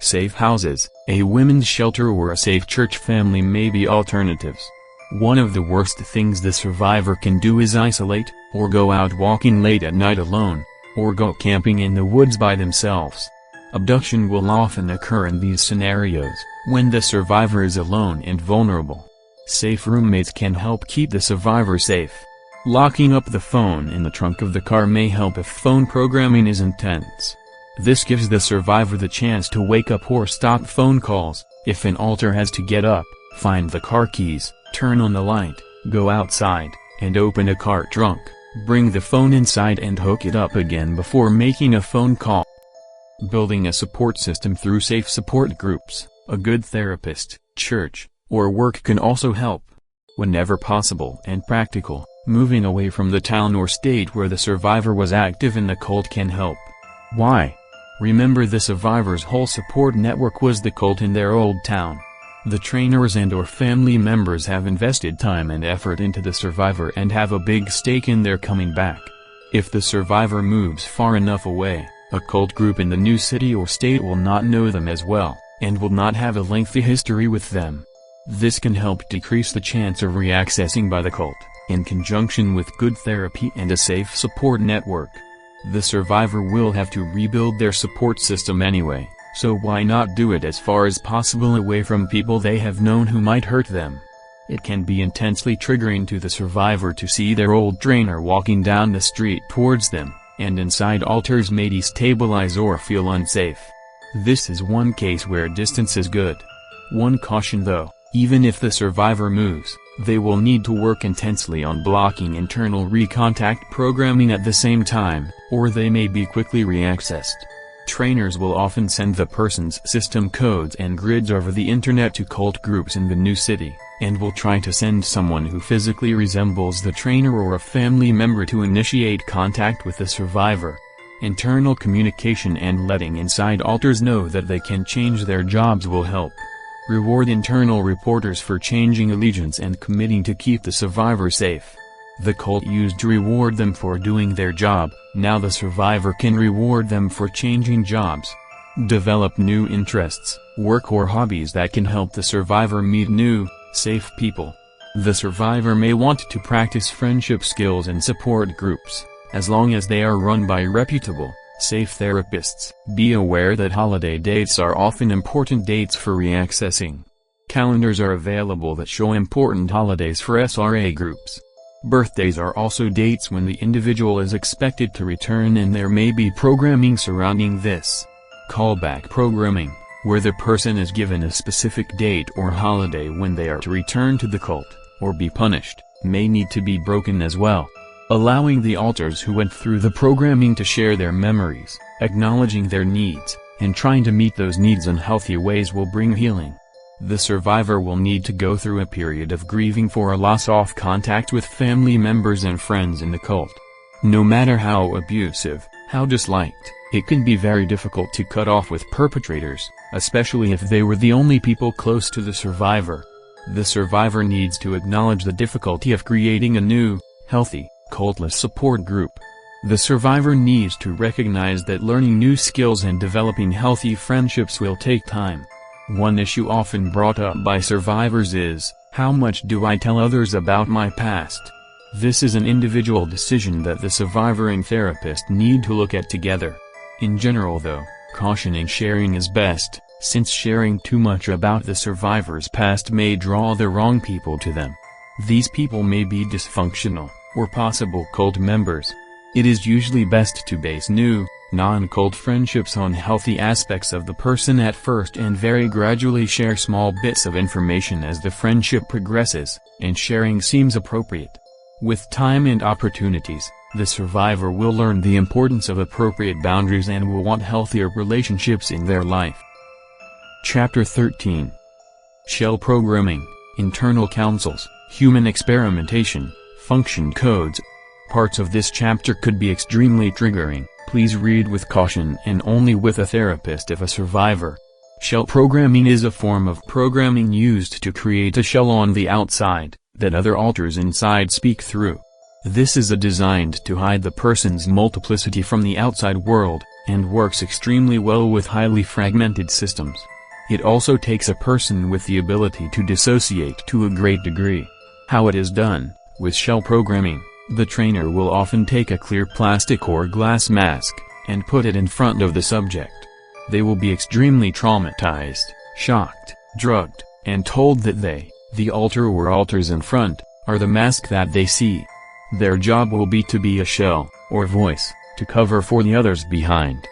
Safe houses, a women's shelter or a safe church family may be alternatives. One of the worst things the survivor can do is isolate, or go out walking late at night alone. or go camping in the woods by themselves. Abduction will often occur in these scenarios, when the survivor is alone and vulnerable. Safe roommates can help keep the survivor safe. Locking up the phone in the trunk of the car may help if phone programming is intense. This gives the survivor the chance to wake up or stop phone calls. If an alter has to get up, find the car keys, turn on the light, go outside, and open a car trunk, bring the phone inside and hook it up again before making a phone call. Building a support system through safe support groups, a good therapist, church, or work can also help. Whenever possible and practical, moving away from the town or state where the survivor was active in the cult can help. Why? Remember, the survivor's whole support network was the cult in their old town. The trainers and/or family members have invested time and effort into the survivor and have a big stake in their coming back. If the survivor moves far enough away, a cult group in the new city or state will not know them as well, and will not have a lengthy history with them. This can help decrease the chance of reaccessing by the cult, in conjunction with good therapy and a safe support network. The survivor will have to rebuild their support system anyway, so why not do it as far as possible away from people they have known who might hurt them? It can be intensely triggering to the survivor to see their old trainer walking down the street towards them, and inside alters may destabilize or feel unsafe. This is one case where distance is good. One caution though, even if the survivor moves, they will need to work intensely on blocking internal recontact programming at the same time, or they may be quickly reaccessed. Trainers will often send the person's system codes and grids over the internet to cult groups in the new city, and will try to send someone who physically resembles the trainer or a family member to initiate contact with the survivor. Internal communication and letting inside alters know that they can change their jobs will help. Reward internal reporters for changing allegiance and committing to keep the survivor safe. The cult used to reward them for doing their job, now the survivor can reward them for changing jobs. Develop new interests, work or hobbies that can help the survivor meet new, safe people. The survivor may want to practice friendship skills and support groups, as long as they are run by reputable, safe therapists. Be aware that holiday dates are often important dates for reaccessing. Calendars are available that show important holidays for SRA groups. Birthdays are also dates when the individual is expected to return, and there may be programming surrounding this. Callback programming, where the person is given a specific date or holiday when they are to return to the cult, or be punished, may need to be broken as well. Allowing the alters who went through the programming to share their memories, acknowledging their needs, and trying to meet those needs in healthy ways will bring healing. The survivor will need to go through a period of grieving for a loss of contact with family members and friends in the cult. No matter how abusive, how disliked, it can be very difficult to cut off with perpetrators, especially if they were the only people close to the survivor. The survivor needs to acknowledge the difficulty of creating a new, healthy, cultless support group. The survivor needs to recognize that learning new skills and developing healthy friendships will take time. One issue often brought up by survivors is, how much do I tell others about my past? This is an individual decision that the survivor and therapist need to look at together. In general though, cautioning sharing is best, since sharing too much about the survivor's past may draw the wrong people to them. These people may be dysfunctional, or possible cult members. It is usually best to base new, non-cult friendships on healthy aspects of the person at first and very gradually share small bits of information as the friendship progresses, and sharing seems appropriate. With time and opportunities, the survivor will learn the importance of appropriate boundaries and will want healthier relationships in their life. Chapter 13. Shell Programming, Internal Councils, Human Experimentation, Function Codes. Parts of this chapter could be extremely triggering. Please read with caution and only with a therapist if a survivor. Shell programming is a form of programming used to create a shell on the outside, that other alters inside speak through. This is designed to hide the person's multiplicity from the outside world, and works extremely well with highly fragmented systems. It also takes a person with the ability to dissociate to a great degree. How it is done, with shell programming, The trainer will often take a clear plastic or glass mask, and put it in front of the subject. They will be extremely traumatized, shocked, drugged, and told that they, the altar or altars in front, are the mask that they see. Their job will be to be a shell, or voice, to cover for the others behind.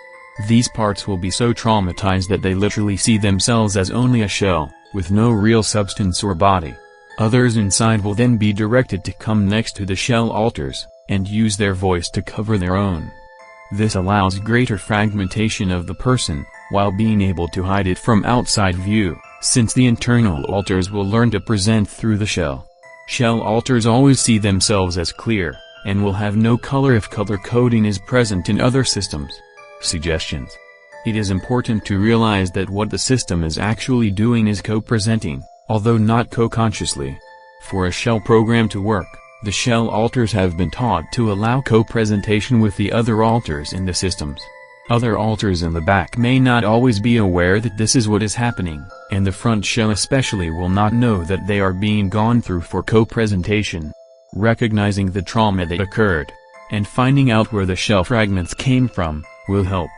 These parts will be so traumatized that they literally see themselves as only a shell, with no real substance or body. Others inside will then be directed to come next to the shell altars, and use their voice to cover their own. This allows greater fragmentation of the person, while being able to hide it from outside view, since the internal altars will learn to present through the shell. Shell altars always see themselves as clear, and will have no color if color coding is present in other systems. Suggestions. It is important to realize that what the system is actually doing is co-presenting, although not co-consciously. For a shell program to work, the shell altars have been taught to allow co-presentation with the other altars in the systems. Other altars in the back may not always be aware that this is what is happening, and the front shell especially will not know that they are being gone through for co-presentation. Recognizing the trauma that occurred, and finding out where the shell fragments came from, will help.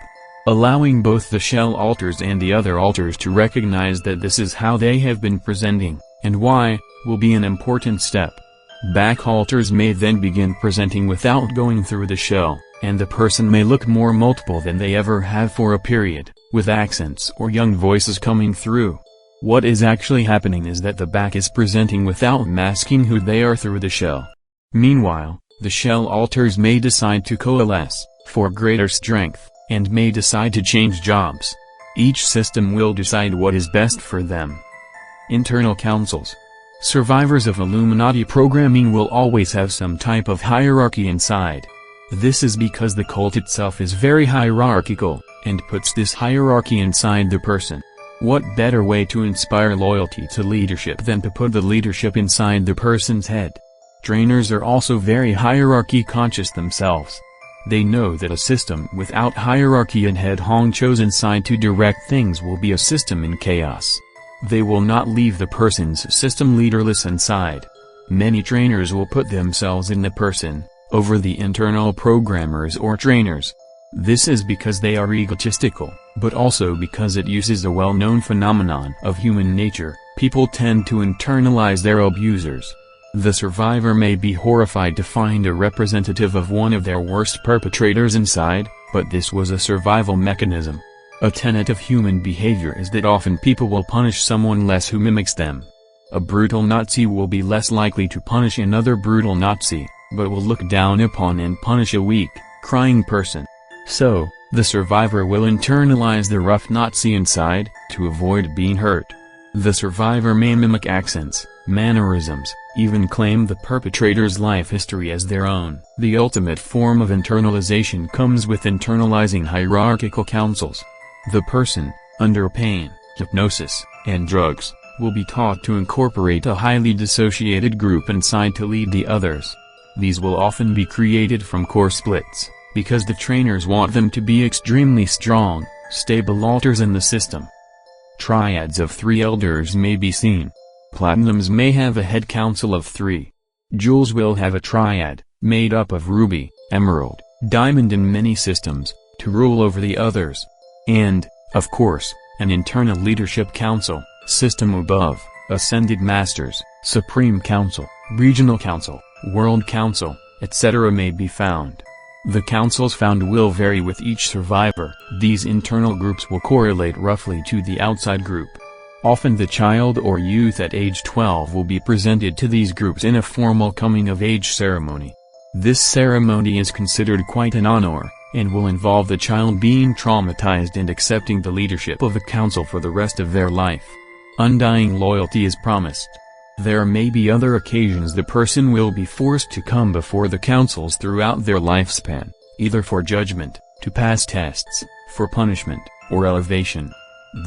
Allowing both the shell altars and the other altars to recognize that this is how they have been presenting, and why, will be an important step. Back altars may then begin presenting without going through the shell, and the person may look more multiple than they ever have for a period, with accents or young voices coming through. What is actually happening is that the back is presenting without masking who they are through the shell. Meanwhile, the shell altars may decide to coalesce, for greater strength, and may decide to change jobs. Each system will decide what is best for them. Internal councils. Survivors of Illuminati programming will always have some type of hierarchy inside. This is because the cult itself is very hierarchical, and puts this hierarchy inside the person. What better way to inspire loyalty to leadership than to put the leadership inside the person's head? Trainers are also very hierarchy conscious themselves. They know that a system without hierarchy and head honchos inside to direct things will be a system in chaos. They will not leave the person's system leaderless inside. Many trainers will put themselves in the person, over the internal programmers or trainers. This is because they are egotistical, but also because it uses a well-known phenomenon of human nature. People tend to internalize their abusers. The survivor may be horrified to find a representative of one of their worst perpetrators inside, but this was a survival mechanism. A tenet of human behavior is that often people will punish someone less who mimics them. A brutal Nazi will be less likely to punish another brutal Nazi, but will look down upon and punish a weak, crying person. So, the survivor will internalize the rough Nazi inside, to avoid being hurt. The survivor may mimic accents, mannerisms, even claim the perpetrator's life history as their own. The ultimate form of internalization comes with internalizing hierarchical councils. The person, under pain, hypnosis, and drugs, will be taught to incorporate a highly dissociated group inside to lead the others. These will often be created from core splits, because the trainers want them to be extremely strong, stable altars in the system. Triads of 3 elders may be seen. Platinums may have a head council of 3. Jewels will have a triad, made up of ruby, emerald, diamond in many systems, to rule over the others. And, of course, an internal leadership council, system above, ascended masters, supreme council, regional council, world council, etc. may be found. The councils found will vary with each survivor. These internal groups will correlate roughly to the outside group. Often the child or youth at age 12 will be presented to these groups in a formal coming-of-age ceremony. This ceremony is considered quite an honor, and will involve the child being traumatized and accepting the leadership of the council for the rest of their life. Undying loyalty is promised. There may be other occasions the person will be forced to come before the councils throughout their lifespan, either for judgment, to pass tests, for punishment, or elevation.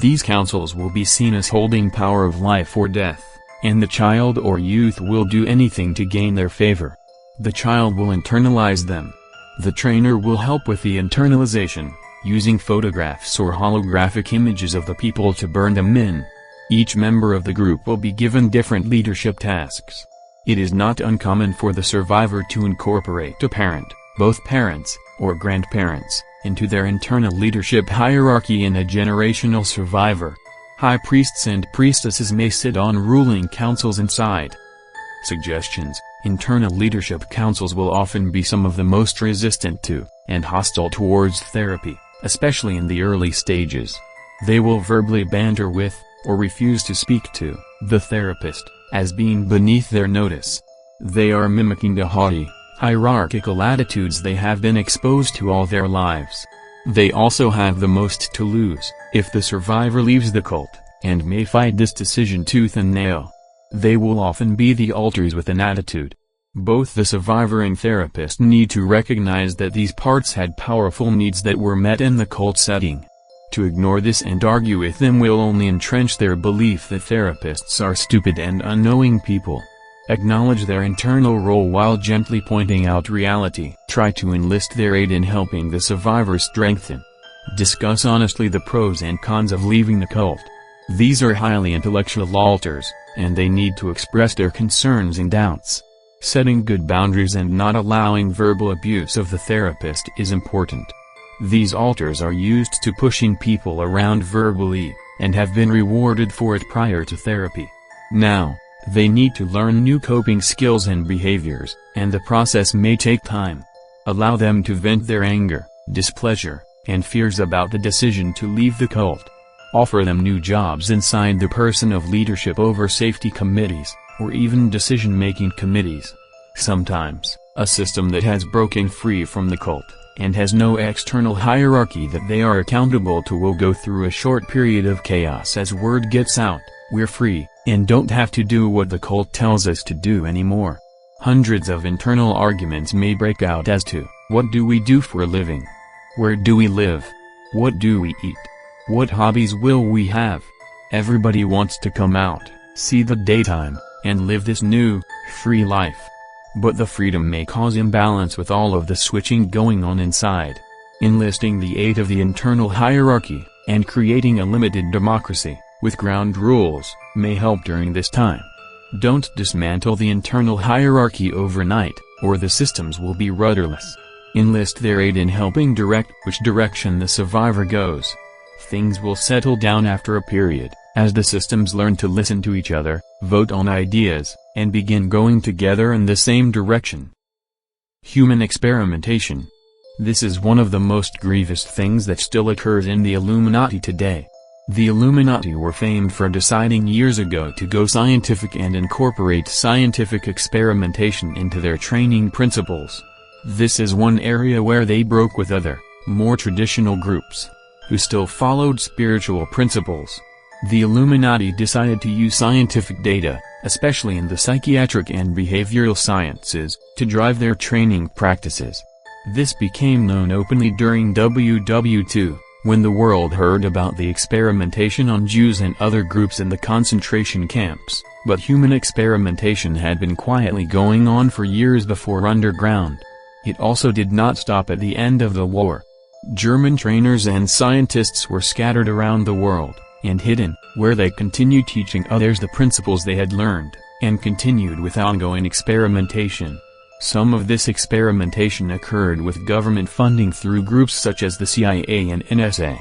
These councils will be seen as holding power of life or death, and the child or youth will do anything to gain their favor. The child will internalize them. The trainer will help with the internalization, using photographs or holographic images of the people to burn them in. Each member of the group will be given different leadership tasks. It is not uncommon for the survivor to incorporate a parent, both parents, or grandparents, into their internal leadership hierarchy in a generational survivor. High priests and priestesses may sit on ruling councils inside. Suggestions: internal leadership councils will often be some of the most resistant to, and hostile towards therapy, especially in the early stages. They will verbally banter with, or refuse to speak to, the therapist, as being beneath their notice. They are mimicking the haughty, hierarchical attitudes they have been exposed to all their lives. They also have the most to lose, if the survivor leaves the cult, and may fight this decision tooth and nail. They will often be the alters with an attitude. Both the survivor and therapist need to recognize that these parts had powerful needs that were met in the cult setting. To ignore this and argue with them will only entrench their belief that therapists are stupid and unknowing people. Acknowledge their internal role while gently pointing out reality. Try to enlist their aid in helping the survivor strengthen. Discuss honestly the pros and cons of leaving the cult. These are highly intellectual alters, and they need to express their concerns and doubts. Setting good boundaries and not allowing verbal abuse of the therapist is important. These alters are used to pushing people around verbally, and have been rewarded for it prior to therapy. Now, they need to learn new coping skills and behaviors, and the process may take time. Allow them to vent their anger, displeasure, and fears about the decision to leave the cult. Offer them new jobs inside the person of leadership over safety committees, or even decision-making committees. Sometimes, a system that has broken free from the cult, and has no external hierarchy that they are accountable to will go through a short period of chaos as word gets out, we're free, and don't have to do what the cult tells us to do anymore. Hundreds of internal arguments may break out as to, what do we do for a living? Where do we live? What do we eat? What hobbies will we have? Everybody wants to come out, see the daytime, and live this new, free life. But the freedom may cause imbalance with all of the switching going on inside. Enlisting the aid of the internal hierarchy, and creating a limited democracy, with ground rules, may help during this time. Don't dismantle the internal hierarchy overnight, or the systems will be rudderless. Enlist their aid in helping direct which direction the survivor goes. Things will settle down after a period, as the systems learn to listen to each other, vote on ideas, and begin going together in the same direction. Human experimentation. This is one of the most grievous things that still occurs in the Illuminati today. The Illuminati were famed for deciding years ago to go scientific and incorporate scientific experimentation into their training principles. This is one area where they broke with other, more traditional groups, who still followed spiritual principles. The Illuminati decided to use scientific data, especially in the psychiatric and behavioral sciences, to drive their training practices. This became known openly during WW2, when the world heard about the experimentation on Jews and other groups in the concentration camps, but human experimentation had been quietly going on for years before underground. It also did not stop at the end of the war. German trainers and scientists were scattered around the world, and hidden, where they continued teaching others the principles they had learned, and continued with ongoing experimentation. Some of this experimentation occurred with government funding through groups such as the CIA and NSA.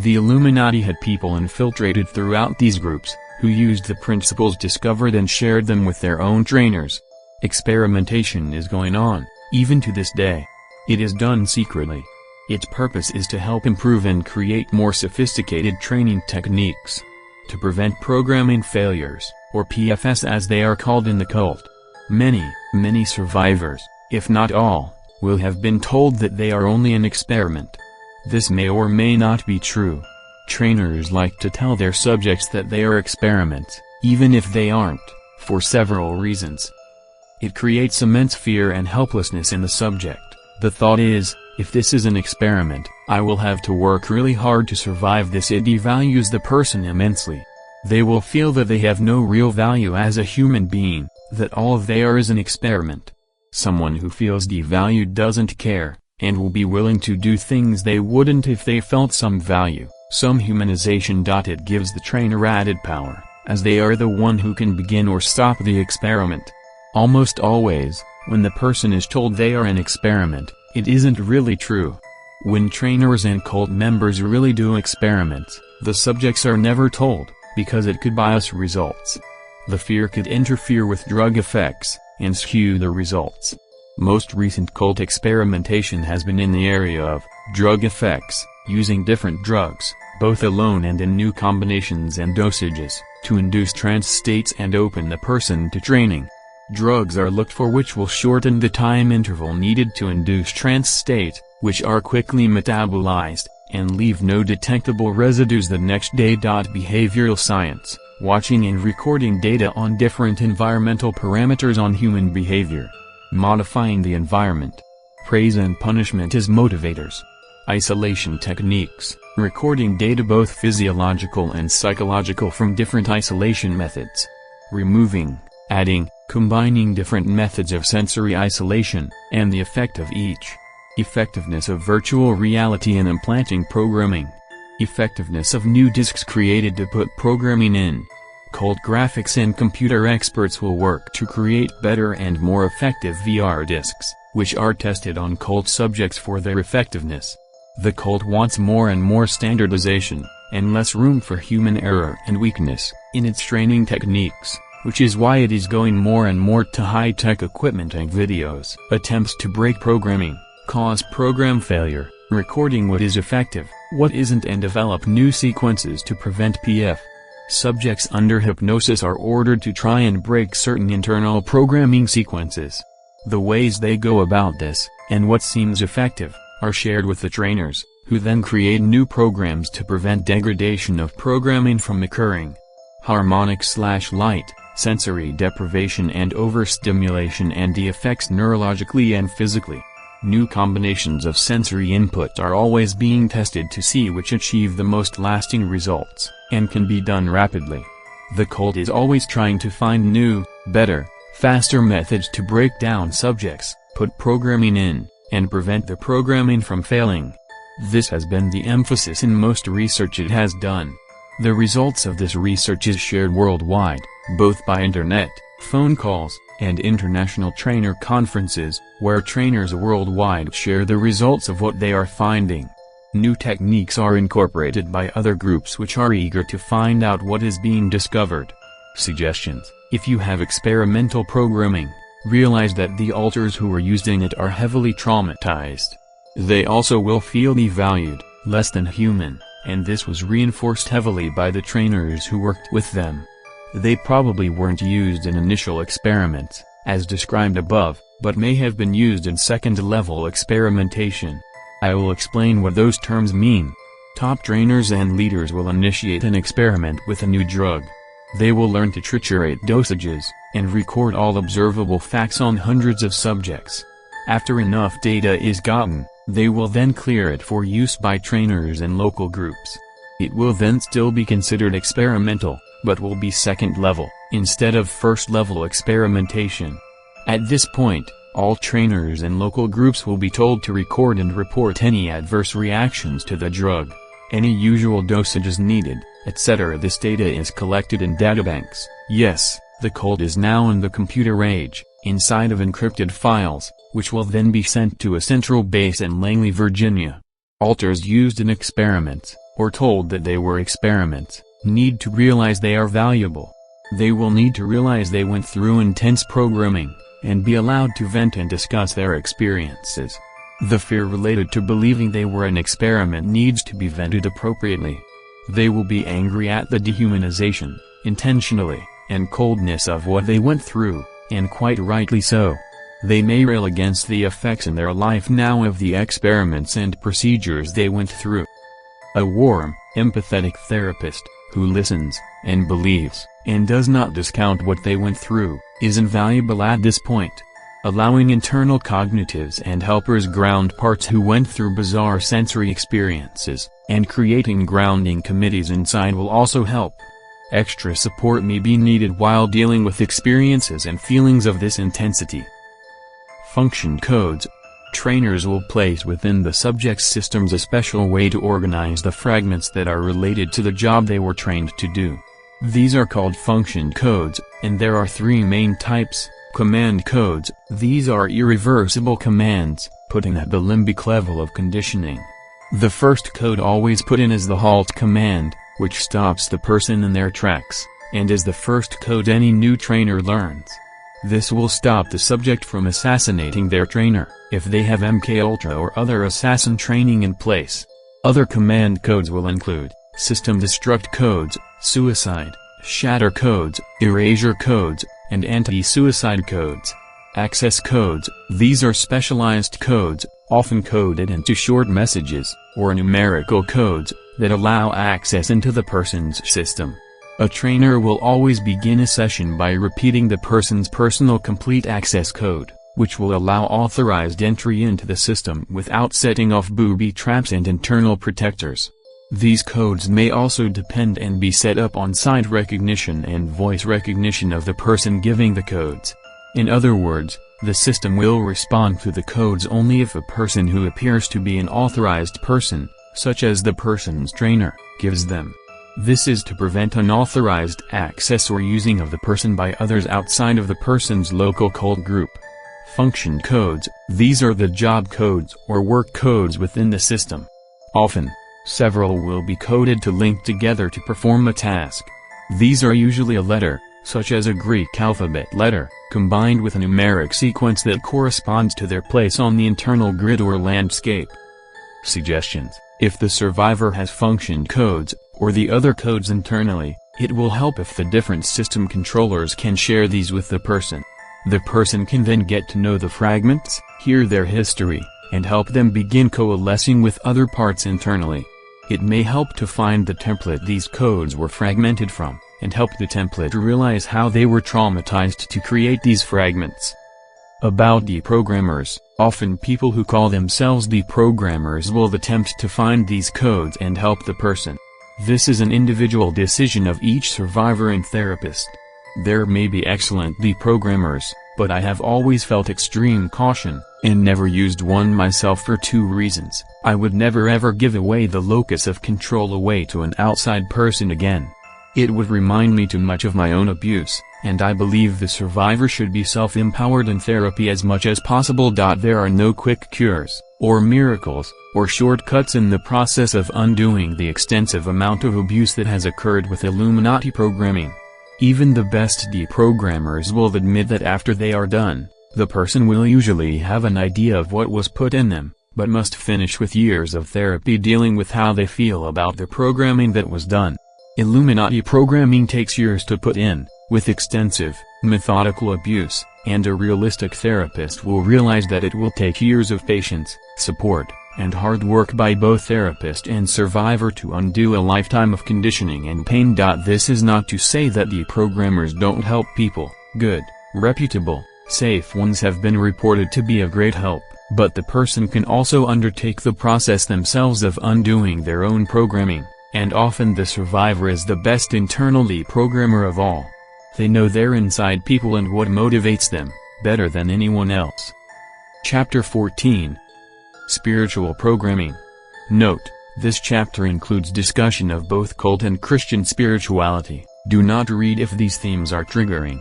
The Illuminati had people infiltrated throughout these groups, who used the principles discovered and shared them with their own trainers. Experimentation is going on, even to this day. It is done secretly. Its purpose is to help improve and create more sophisticated training techniques. To prevent programming failures, or PFS as they are called in the cult. Many survivors, if not all, will have been told that they are only an experiment. This may or may not be true. Trainers like to tell their subjects that they are experiments, even if they aren't, for several reasons. It creates immense fear and helplessness in the subject. The thought is, if this is an experiment, I will have to work really hard to survive this. It devalues the person immensely. They will feel that they have no real value as a human being, that all they are is an experiment. Someone who feels devalued doesn't care, and will be willing to do things they wouldn't if they felt some value, some humanization. It gives the trainer added power, as they are the one who can begin or stop the experiment. Almost always, when the person is told they are an experiment, it isn't really true. When trainers and cult members really do experiments, the subjects are never told, because it could bias results. The fear could interfere with drug effects, and skew the results. Most recent cult experimentation has been in the area of drug effects, using different drugs, both alone and in new combinations and dosages, to induce trance states and open the person to training. Drugs are looked for which will shorten the time interval needed to induce trance state, which are quickly metabolized, and leave no detectable residues the next day. Behavioral science, watching and recording data on different environmental parameters on human behavior. Modifying the environment. Praise and punishment as motivators. Isolation techniques, recording data both physiological and psychological from different isolation methods. Removing, adding, combining different methods of sensory isolation, and the effect of each. Effectiveness of virtual reality in implanting programming. Effectiveness of new disks created to put programming in. Cult graphics and computer experts will work to create better and more effective VR disks, which are tested on cult subjects for their effectiveness. The cult wants more and more standardization, and less room for human error and weakness, in its training techniques, which is why it is going more and more to high-tech equipment and videos. Attempts to break programming, cause program failure, recording what is effective, what isn't, and develop new sequences to prevent PF. Subjects under hypnosis are ordered to try and break certain internal programming sequences. The ways they go about this, and what seems effective, are shared with the trainers, who then create new programs to prevent degradation of programming from occurring. Harmonic/light, sensory deprivation and overstimulation and the effects neurologically and physically. New combinations of sensory input are always being tested to see which achieve the most lasting results, and can be done rapidly. The cult is always trying to find new, better, faster methods to break down subjects, put programming in, and prevent the programming from failing. This has been the emphasis in most research it has done. The results of this research is shared worldwide, both by internet, phone calls, and international trainer conferences, where trainers worldwide share the results of what they are finding. New techniques are incorporated by other groups which are eager to find out what is being discovered. Suggestions: if you have experimental programming, realize that the alters who are using it are heavily traumatized. They also will feel devalued, less than human, and this was reinforced heavily by the trainers who worked with them. They probably weren't used in initial experiments, as described above, but may have been used in second-level experimentation. I will explain what those terms mean. Top trainers and leaders will initiate an experiment with a new drug. They will learn to triturate dosages, and record all observable facts on hundreds of subjects. After enough data is gotten, they will then clear it for use by trainers and local groups. It will then still be considered experimental, but will be second level, instead of first level experimentation. At this point, all trainers and local groups will be told to record and report any adverse reactions to the drug, any usual dosages needed, etc. This data is collected in databanks. Yes, the cult is now in the computer age, inside of encrypted files, which will then be sent to a central base in Langley, Virginia. Alters used in experiments, or told that they were experiments, need to realize they are valuable. They will need to realize they went through intense programming, and be allowed to vent and discuss their experiences. The fear related to believing they were an experiment needs to be vented appropriately. They will be angry at the dehumanization, intentionally, and coldness of what they went through, and quite rightly so. They may rail against the effects in their life now of the experiments and procedures they went through. A warm, empathetic therapist, who listens, and believes, and does not discount what they went through, is invaluable at this point. Allowing internal cognitives and helpers ground parts who went through bizarre sensory experiences, and creating grounding committees inside will also help. Extra support may be needed while dealing with experiences and feelings of this intensity. Function codes. Trainers will place within the subject's systems a special way to organize the fragments that are related to the job they were trained to do. These are called function codes, and there are three main types. Command codes, these are irreversible commands, put in at the limbic level of conditioning. The first code always put in is the halt command, which stops the person in their tracks, and is the first code any new trainer learns. This will stop the subject from assassinating their trainer, if they have MKUltra or other assassin training in place. Other command codes will include system destruct codes, suicide, shatter codes, erasure codes, and anti-suicide codes. Access codes, these are specialized codes, often coded into short messages, or numerical codes, that allow access into the person's system. A trainer will always begin a session by repeating the person's personal complete access code, which will allow authorized entry into the system without setting off booby traps and internal protectors. These codes may also depend and be set up on sight recognition and voice recognition of the person giving the codes. In other words, the system will respond to the codes only if a person who appears to be an authorized person, such as the person's trainer, gives them. This is to prevent unauthorized access or using of the person by others outside of the person's local cult group. Function codes, these are the job codes or work codes within the system. Often, several will be coded to link together to perform a task. These are usually a letter, such as a Greek alphabet letter, combined with a numeric sequence that corresponds to their place on the internal grid or landscape. Suggestions: if the survivor has function codes, or the other codes internally, it will help if the different system controllers can share these with the person. The person can then get to know the fragments, hear their history, and help them begin coalescing with other parts internally. It may help to find the template these codes were fragmented from, and help the template realize how they were traumatized to create these fragments. About deprogrammers, often people who call themselves deprogrammers will attempt to find these codes and help the person. This is an individual decision of each survivor and therapist. There may be excellent deprogrammers, but I have always felt extreme caution, and never used one myself for two reasons. I would never ever give away the locus of control away to an outside person again. It would remind me too much of my own abuse, and I believe the survivor should be self-empowered in therapy as much as possible. There are no quick cures, or miracles, or shortcuts in the process of undoing the extensive amount of abuse that has occurred with Illuminati programming. Even the best deprogrammers will admit that after they are done, the person will usually have an idea of what was put in them, but must finish with years of therapy dealing with how they feel about the programming that was done. Illuminati programming takes years to put in, with extensive, methodical abuse, and a realistic therapist will realize that it will take years of patience, support, and hard work by both therapist and survivor to undo a lifetime of conditioning and pain. This is not to say that deprogrammers don't help people. Good, reputable, safe ones have been reported to be of great help, but the person can also undertake the process themselves of undoing their own programming, and often the survivor is the best internal deprogrammer of all. They know their inside people and what motivates them, better than anyone else. Chapter 14. Spiritual Programming. Note, this chapter includes discussion of both cult and Christian spirituality. Do not read if these themes are triggering.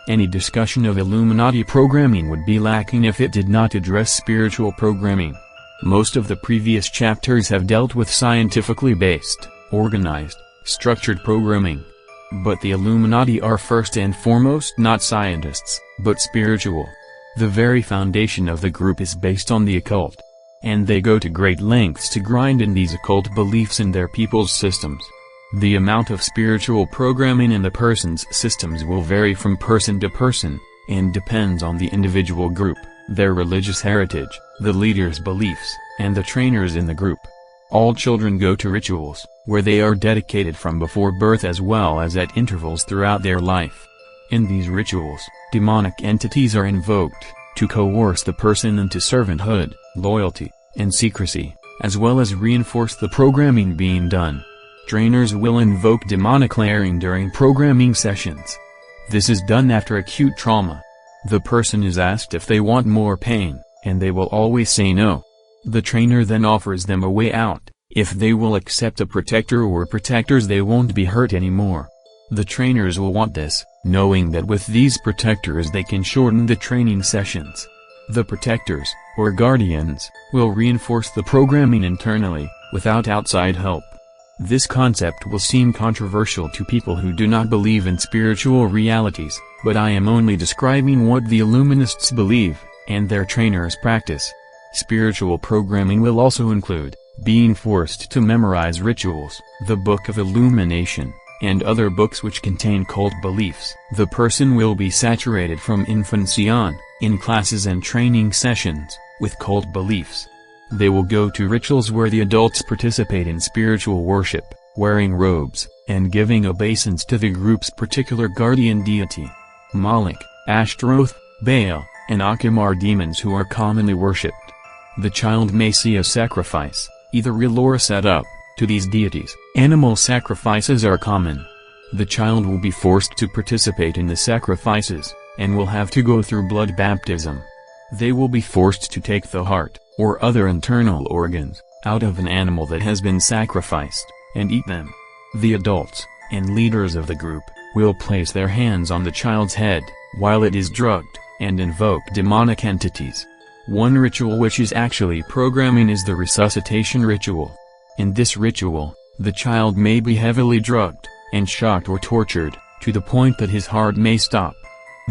Any discussion of Illuminati programming would be lacking if it did not address spiritual programming. Most of the previous chapters have dealt with scientifically based, organized, structured programming. But the Illuminati are first and foremost not scientists, but spiritual. The very foundation of the group is based on the occult. And they go to great lengths to grind in these occult beliefs in their people's systems. The amount of spiritual programming in the person's systems will vary from person to person, and depends on the individual group, their religious heritage, the leader's beliefs, and the trainers in the group. All children go to rituals, where they are dedicated from before birth as well as at intervals throughout their life. In these rituals, demonic entities are invoked, to coerce the person into servanthood, loyalty, and secrecy, as well as reinforce the programming being done. Trainers will invoke demonic layering during programming sessions. This is done after acute trauma. The person is asked if they want more pain, and they will always say no. The trainer then offers them a way out. If they will accept a protector or protectors, they won't be hurt anymore. The trainers will want this, knowing that with these protectors they can shorten the training sessions. The protectors, or guardians, will reinforce the programming internally, without outside help. This concept will seem controversial to people who do not believe in spiritual realities, but I am only describing what the Illuminists believe, and their trainers practice. Spiritual programming will also include being forced to memorize rituals, the Book of Illumination, and other books which contain cult beliefs. The person will be saturated from infancy on, in classes and training sessions, with cult beliefs. They will go to rituals where the adults participate in spiritual worship, wearing robes, and giving obeisance to the group's particular guardian deity. Moloch, Ashtaroth, Baal, and Akim are demons who are commonly worshipped. The child may see a sacrifice, either real or set up, to these deities. Animal sacrifices are common. The child will be forced to participate in the sacrifices, and will have to go through blood baptism. They will be forced to take the heart, or other internal organs, out of an animal that has been sacrificed, and eat them. The adults, and leaders of the group, will place their hands on the child's head, while it is drugged, and invoke demonic entities. One ritual which is actually programming is the resuscitation ritual. In this ritual, the child may be heavily drugged, and shocked or tortured, to the point that his heart may stop.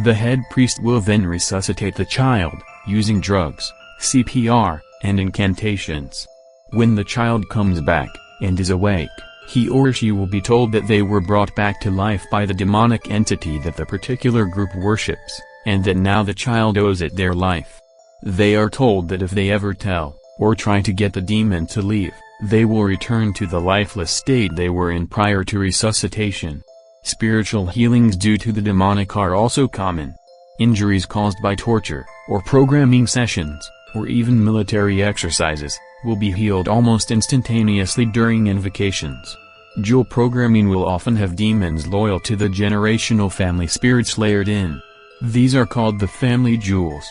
The head priest will then resuscitate the child, using drugs, CPR, and incantations. When the child comes back, and is awake, he or she will be told that they were brought back to life by the demonic entity that the particular group worships, and that now the child owes it their life. They are told that if they ever tell, or try to get the demon to leave, they will return to the lifeless state they were in prior to resuscitation. Spiritual healings due to the demonic are also common. Injuries caused by torture, or programming sessions, or even military exercises, will be healed almost instantaneously during invocations. Dual programming will often have demons loyal to the generational family spirits layered in. These are called the family jewels.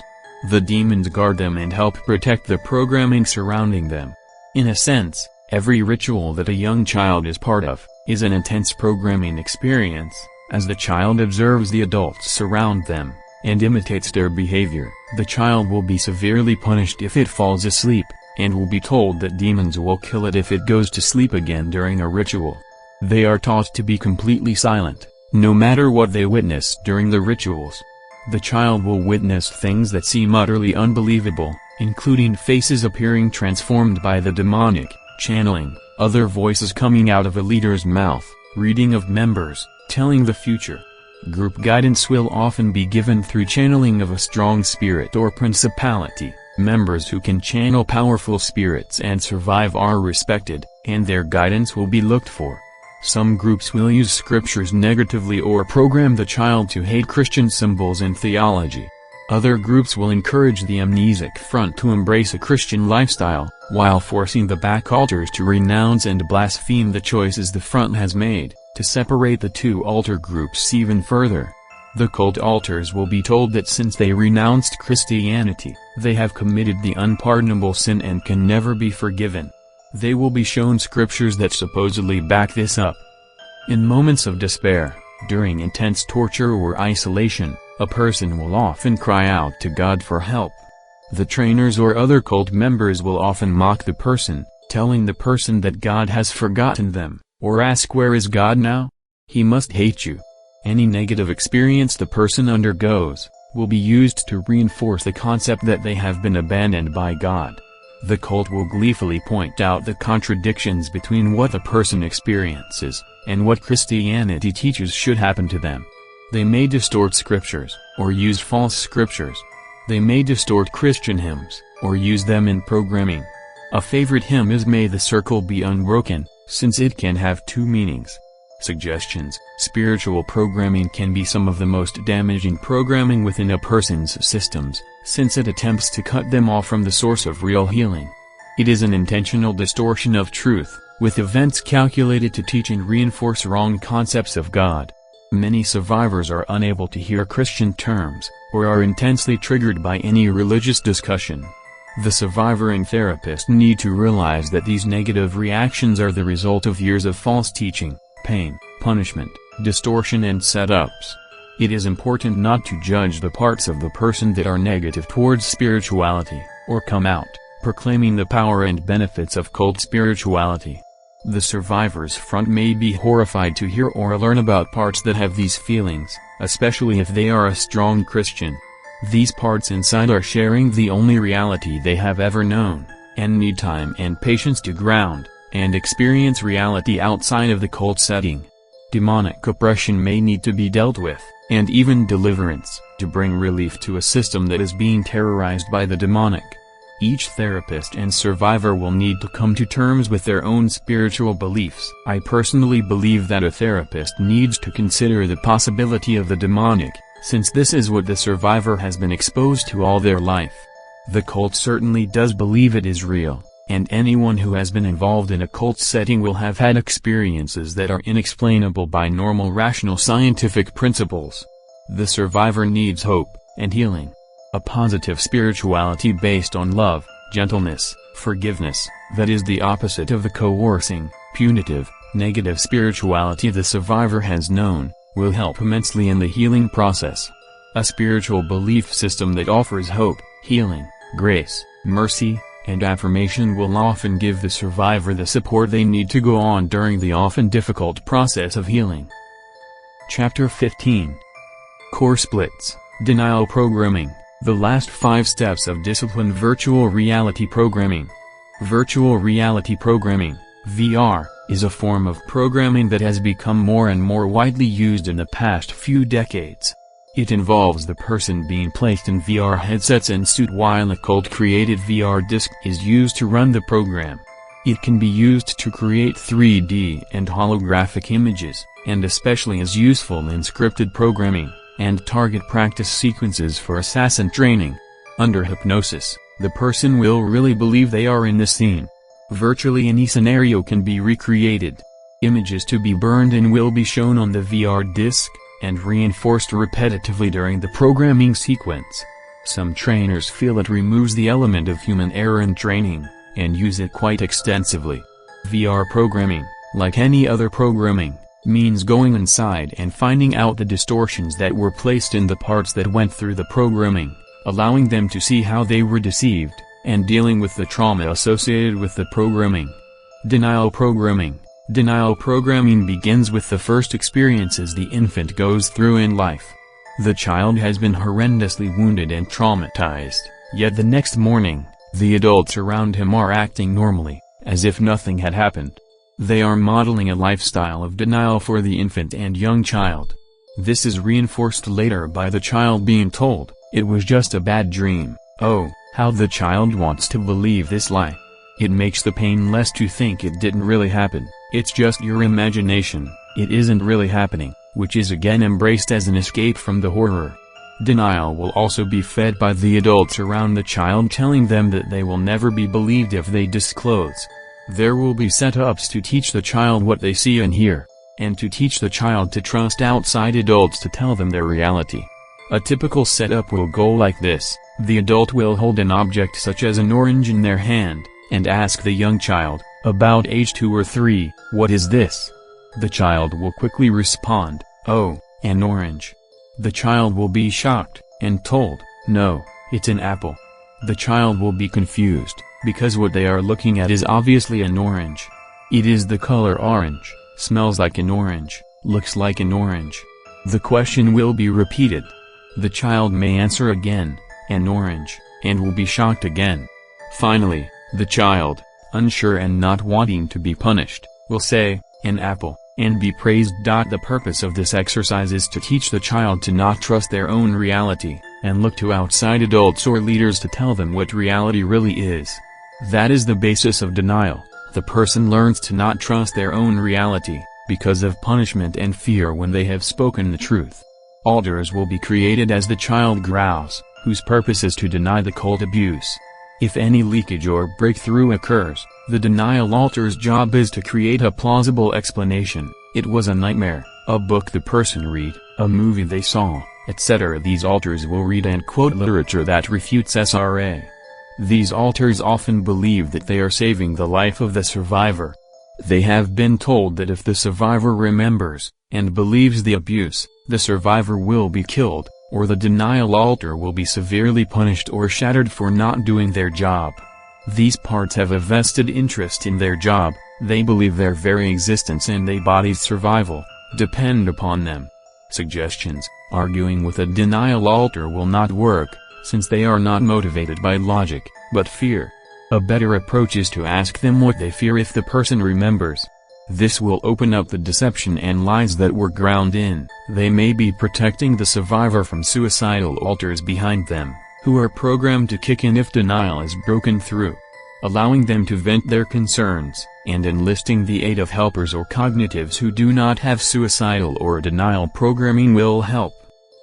The demons guard them and help protect the programming surrounding them. In a sense, every ritual that a young child is part of, is an intense programming experience, as the child observes the adults surround them, and imitates their behavior. The child will be severely punished if it falls asleep, and will be told that demons will kill it if it goes to sleep again during a ritual. They are taught to be completely silent, no matter what they witness during the rituals. The child will witness things that seem utterly unbelievable, including faces appearing transformed by the demonic, channeling, other voices coming out of a leader's mouth, reading of members, telling the future. Group guidance will often be given through channeling of a strong spirit or principality. Members who can channel powerful spirits and survive are respected, and their guidance will be looked for. Some groups will use scriptures negatively or program the child to hate Christian symbols and theology. Other groups will encourage the amnesic front to embrace a Christian lifestyle, while forcing the back altars to renounce and blaspheme the choices the front has made, to separate the two altar groups even further. The cult altars will be told that since they renounced Christianity, they have committed the unpardonable sin and can never be forgiven. They will be shown scriptures that supposedly back this up. In moments of despair, during intense torture or isolation, a person will often cry out to God for help. The trainers or other cult members will often mock the person, telling the person that God has forgotten them, or ask where is God now? He must hate you. Any negative experience the person undergoes, will be used to reinforce the concept that they have been abandoned by God. The cult will gleefully point out the contradictions between what the person experiences, and what Christianity teaches should happen to them. They may distort scriptures, or use false scriptures. They may distort Christian hymns, or use them in programming. A favorite hymn is "May the Circle Be Unbroken," since it can have two meanings. Suggestions: spiritual programming can be some of the most damaging programming within a person's systems, since it attempts to cut them off from the source of real healing. It is an intentional distortion of truth, with events calculated to teach and reinforce wrong concepts of God. Many survivors are unable to hear Christian terms, or are intensely triggered by any religious discussion. The survivor and therapist need to realize that these negative reactions are the result of years of false teaching, pain, punishment, distortion and setups. It is important not to judge the parts of the person that are negative towards spirituality, or come out, proclaiming the power and benefits of cult spirituality. The survivor's front may be horrified to hear or learn about parts that have these feelings, especially if they are a strong Christian. These parts inside are sharing the only reality they have ever known, and need time and patience to ground, and experience reality outside of the cult setting. Demonic oppression may need to be dealt with, and even deliverance, to bring relief to a system that is being terrorized by the demonic. Each therapist and survivor will need to come to terms with their own spiritual beliefs. I personally believe that a therapist needs to consider the possibility of the demonic, since this is what the survivor has been exposed to all their life. The cult certainly does believe it is real, and anyone who has been involved in a cult setting will have had experiences that are inexplainable by normal rational scientific principles. The survivor needs hope and healing. A positive spirituality based on love, gentleness, forgiveness, that is the opposite of the coercing, punitive, negative spirituality the survivor has known, will help immensely in the healing process. A spiritual belief system that offers hope, healing, grace, mercy, and affirmation will often give the survivor the support they need to go on during the often difficult process of healing. Chapter 15. Core Splits, Denial Programming. The last 5 steps of disciplined virtual reality programming. Virtual reality programming, VR, is a form of programming that has become more and more widely used in the past few decades. It involves the person being placed in VR headsets and suit while a cult-created VR disc is used to run the program. It can be used to create 3D and holographic images, and especially is useful in scripted programming and target practice sequences for assassin training. Under hypnosis, the person will really believe they are in the scene. Virtually any scenario can be recreated. Images to be burned in will be shown on the VR disc, and reinforced repetitively during the programming sequence. Some trainers feel it removes the element of human error in training, and use it quite extensively. VR programming, like any other programming, means going inside and finding out the distortions that were placed in the parts that went through the programming, allowing them to see how they were deceived, and dealing with the trauma associated with the programming. Denial programming. Denial programming begins with the first experiences the infant goes through in life. The child has been horrendously wounded and traumatized, yet the next morning, the adults around him are acting normally, as if nothing had happened. They are modeling a lifestyle of denial for the infant and young child. This is reinforced later by the child being told, "It was just a bad dream." Oh, how the child wants to believe this lie. It makes the pain less to think it didn't really happen, it's just your imagination, it isn't really happening, which is again embraced as an escape from the horror. Denial will also be fed by the adults around the child, telling them that they will never be believed if they disclose. There will be setups to teach the child what they see and hear, and to teach the child to trust outside adults to tell them their reality. A typical setup will go like this: the adult will hold an object such as an orange in their hand, and ask the young child, about age 2 or 3, "What is this?" The child will quickly respond, "Oh, an orange." The child will be shocked, and told, "No, it's an apple." The child will be confused, because what they are looking at is obviously an orange. It is the color orange, smells like an orange, looks like an orange. The question will be repeated. The child may answer again, "An orange," and will be shocked again. Finally, the child, unsure and not wanting to be punished, will say, "An apple," and be praised. The purpose of this exercise is to teach the child to not trust their own reality, and look to outside adults or leaders to tell them what reality really is. That is the basis of denial. The person learns to not trust their own reality, because of punishment and fear when they have spoken the truth. Altars will be created as the child grows, whose purpose is to deny the cult abuse. If any leakage or breakthrough occurs, the denial altar's job is to create a plausible explanation. It was a nightmare, a book the person read, a movie they saw, etc. These altars will read and quote literature that refutes SRA. These altars often believe that they are saving the life of the survivor. They have been told that if the survivor remembers, and believes the abuse, the survivor will be killed, or the denial altar will be severely punished or shattered for not doing their job. These parts have a vested interest in their job, they believe their very existence and a body's survival depend upon them. Suggestions: arguing with a denial altar will not work, since they are not motivated by logic, but fear. A better approach is to ask them what they fear if the person remembers. This will open up the deception and lies that were ground in. They may be protecting the survivor from suicidal altars behind them, who are programmed to kick in if denial is broken through. Allowing them to vent their concerns, and enlisting the aid of helpers or cognitives who do not have suicidal or denial programming will help.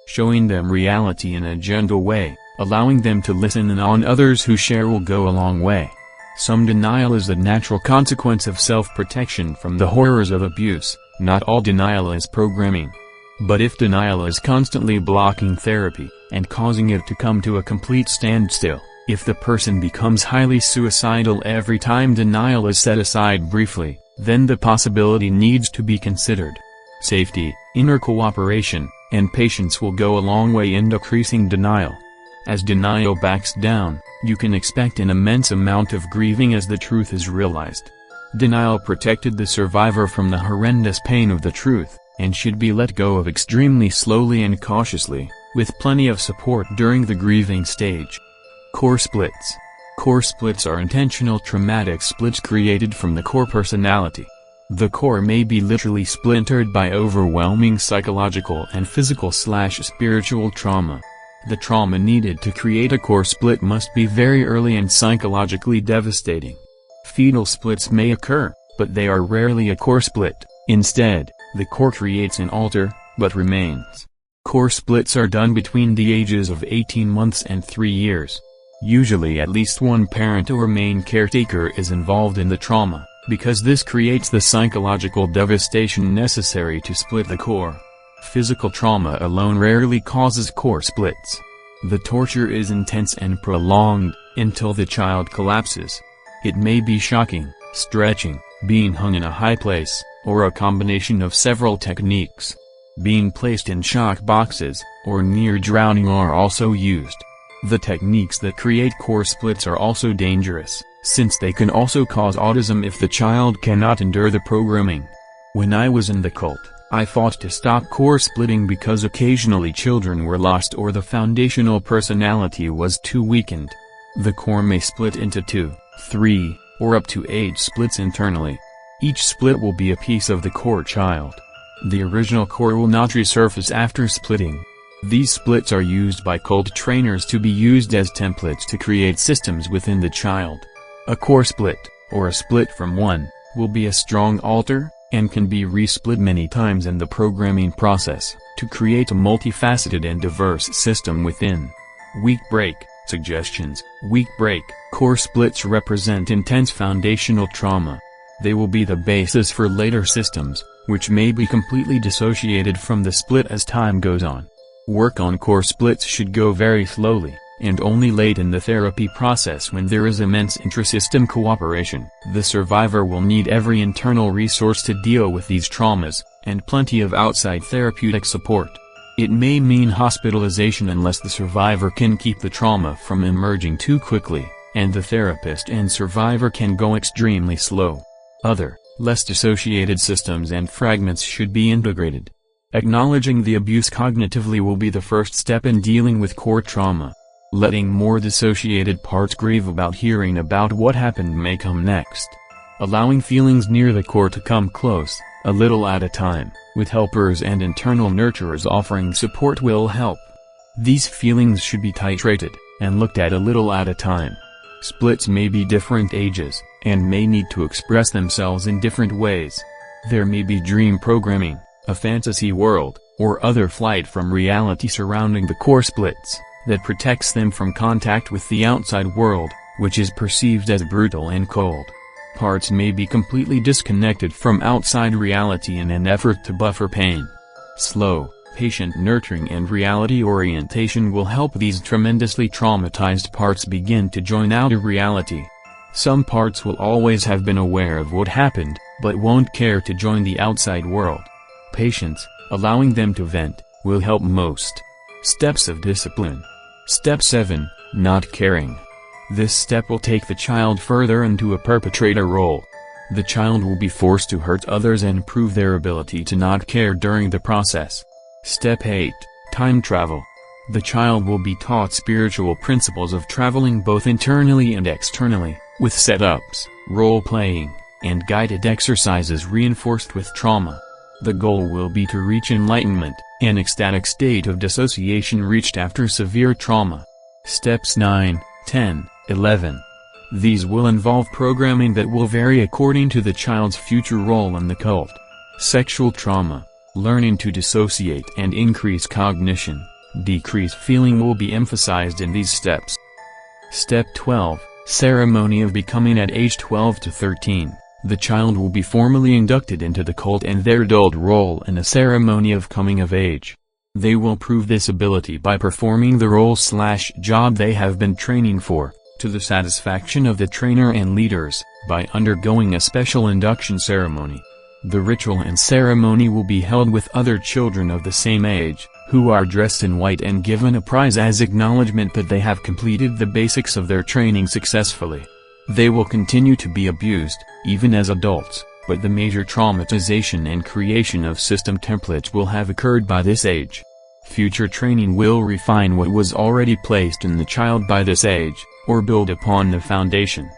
Showing them reality in a gentle way, allowing them to listen in on others who share will go a long way. Some denial is the natural consequence of self-protection from the horrors of abuse, not all denial is programming. But if denial is constantly blocking therapy, and causing it to come to a complete standstill, if the person becomes highly suicidal every time denial is set aside briefly, then the possibility needs to be considered. Safety, inner cooperation, and patience will go a long way in decreasing denial. As denial backs down, you can expect an immense amount of grieving as the truth is realized. Denial protected the survivor from the horrendous pain of the truth, and should be let go of extremely slowly and cautiously, with plenty of support during the grieving stage. Core splits. Core splits are intentional traumatic splits created from the core personality. The core may be literally splintered by overwhelming psychological and physical/spiritual trauma. The trauma needed to create a core split must be very early and psychologically devastating. Fetal splits may occur, but they are rarely a core split. Instead, the core creates an altar, but remains. Core splits are done between the ages of 18 months and 3 years. Usually at least one parent or main caretaker is involved in the trauma, because this creates the psychological devastation necessary to split the core. Physical trauma alone rarely causes core splits. The torture is intense and prolonged, until the child collapses. It may be shocking, stretching, being hung in a high place, or a combination of several techniques. Being placed in shock boxes, or near drowning are also used. The techniques that create core splits are also dangerous, since they can also cause autism if the child cannot endure the programming. When I was in the cult, I fought to stop core splitting because occasionally children were lost or the foundational personality was too weakened. The core may split into 2, 3, or up to 8 splits internally. Each split will be a piece of the core child. The original core will not resurface after splitting. These splits are used by cult trainers to be used as templates to create systems within the child. A core split, or a split from one, will be a strong altar, and can be resplit many times in the programming process, to create a multifaceted and diverse system within. Weak break. Suggestions. Weak break. Core splits represent intense foundational trauma. They will be the basis for later systems, which may be completely dissociated from the split as time goes on. Work on core splits should go very slowly, and only late in the therapy process when there is immense intrasystem cooperation. The survivor will need every internal resource to deal with these traumas, and plenty of outside therapeutic support. It may mean hospitalization unless the survivor can keep the trauma from emerging too quickly, and the therapist and survivor can go extremely slow. Other, less dissociated systems and fragments should be integrated. Acknowledging the abuse cognitively will be the first step in dealing with core trauma. Letting more dissociated parts grieve about hearing about what happened may come next. Allowing feelings near the core to come close, a little at a time, with helpers and internal nurturers offering support will help. These feelings should be titrated, and looked at a little at a time. Splits may be different ages, and may need to express themselves in different ways. There may be dream programming, a fantasy world, or other flight from reality surrounding the core splits, that protects them from contact with the outside world, which is perceived as brutal and cold. Parts may be completely disconnected from outside reality in an effort to buffer pain. Slow, patient nurturing and reality orientation will help these tremendously traumatized parts begin to join outer reality. Some parts will always have been aware of what happened, but won't care to join the outside world. Patience, allowing them to vent, will help most. Steps of discipline. Step 7, not caring. This step will take the child further into a perpetrator role. The child will be forced to hurt others and prove their ability to not care during the process. Step 8, time travel. The child will be taught spiritual principles of traveling both internally and externally, with setups, role-playing, and guided exercises reinforced with trauma. The goal will be to reach enlightenment, an ecstatic state of dissociation reached after severe trauma. Steps 9, 10, 11. These will involve programming that will vary according to the child's future role in the cult. Sexual trauma, learning to dissociate and increase cognition, decrease feeling will be emphasized in these steps. Step 12, ceremony of becoming at age 12 to 13. The child will be formally inducted into the cult and their adult role in a ceremony of coming of age. They will prove this ability by performing the role/job they have been training for, to the satisfaction of the trainer and leaders, by undergoing a special induction ceremony. The ritual and ceremony will be held with other children of the same age, who are dressed in white and given a prize as acknowledgement that they have completed the basics of their training successfully. They will continue to be abused, even as adults, but the major traumatization and creation of system templates will have occurred by this age. Future training will refine what was already placed in the child by this age, or build upon the foundation.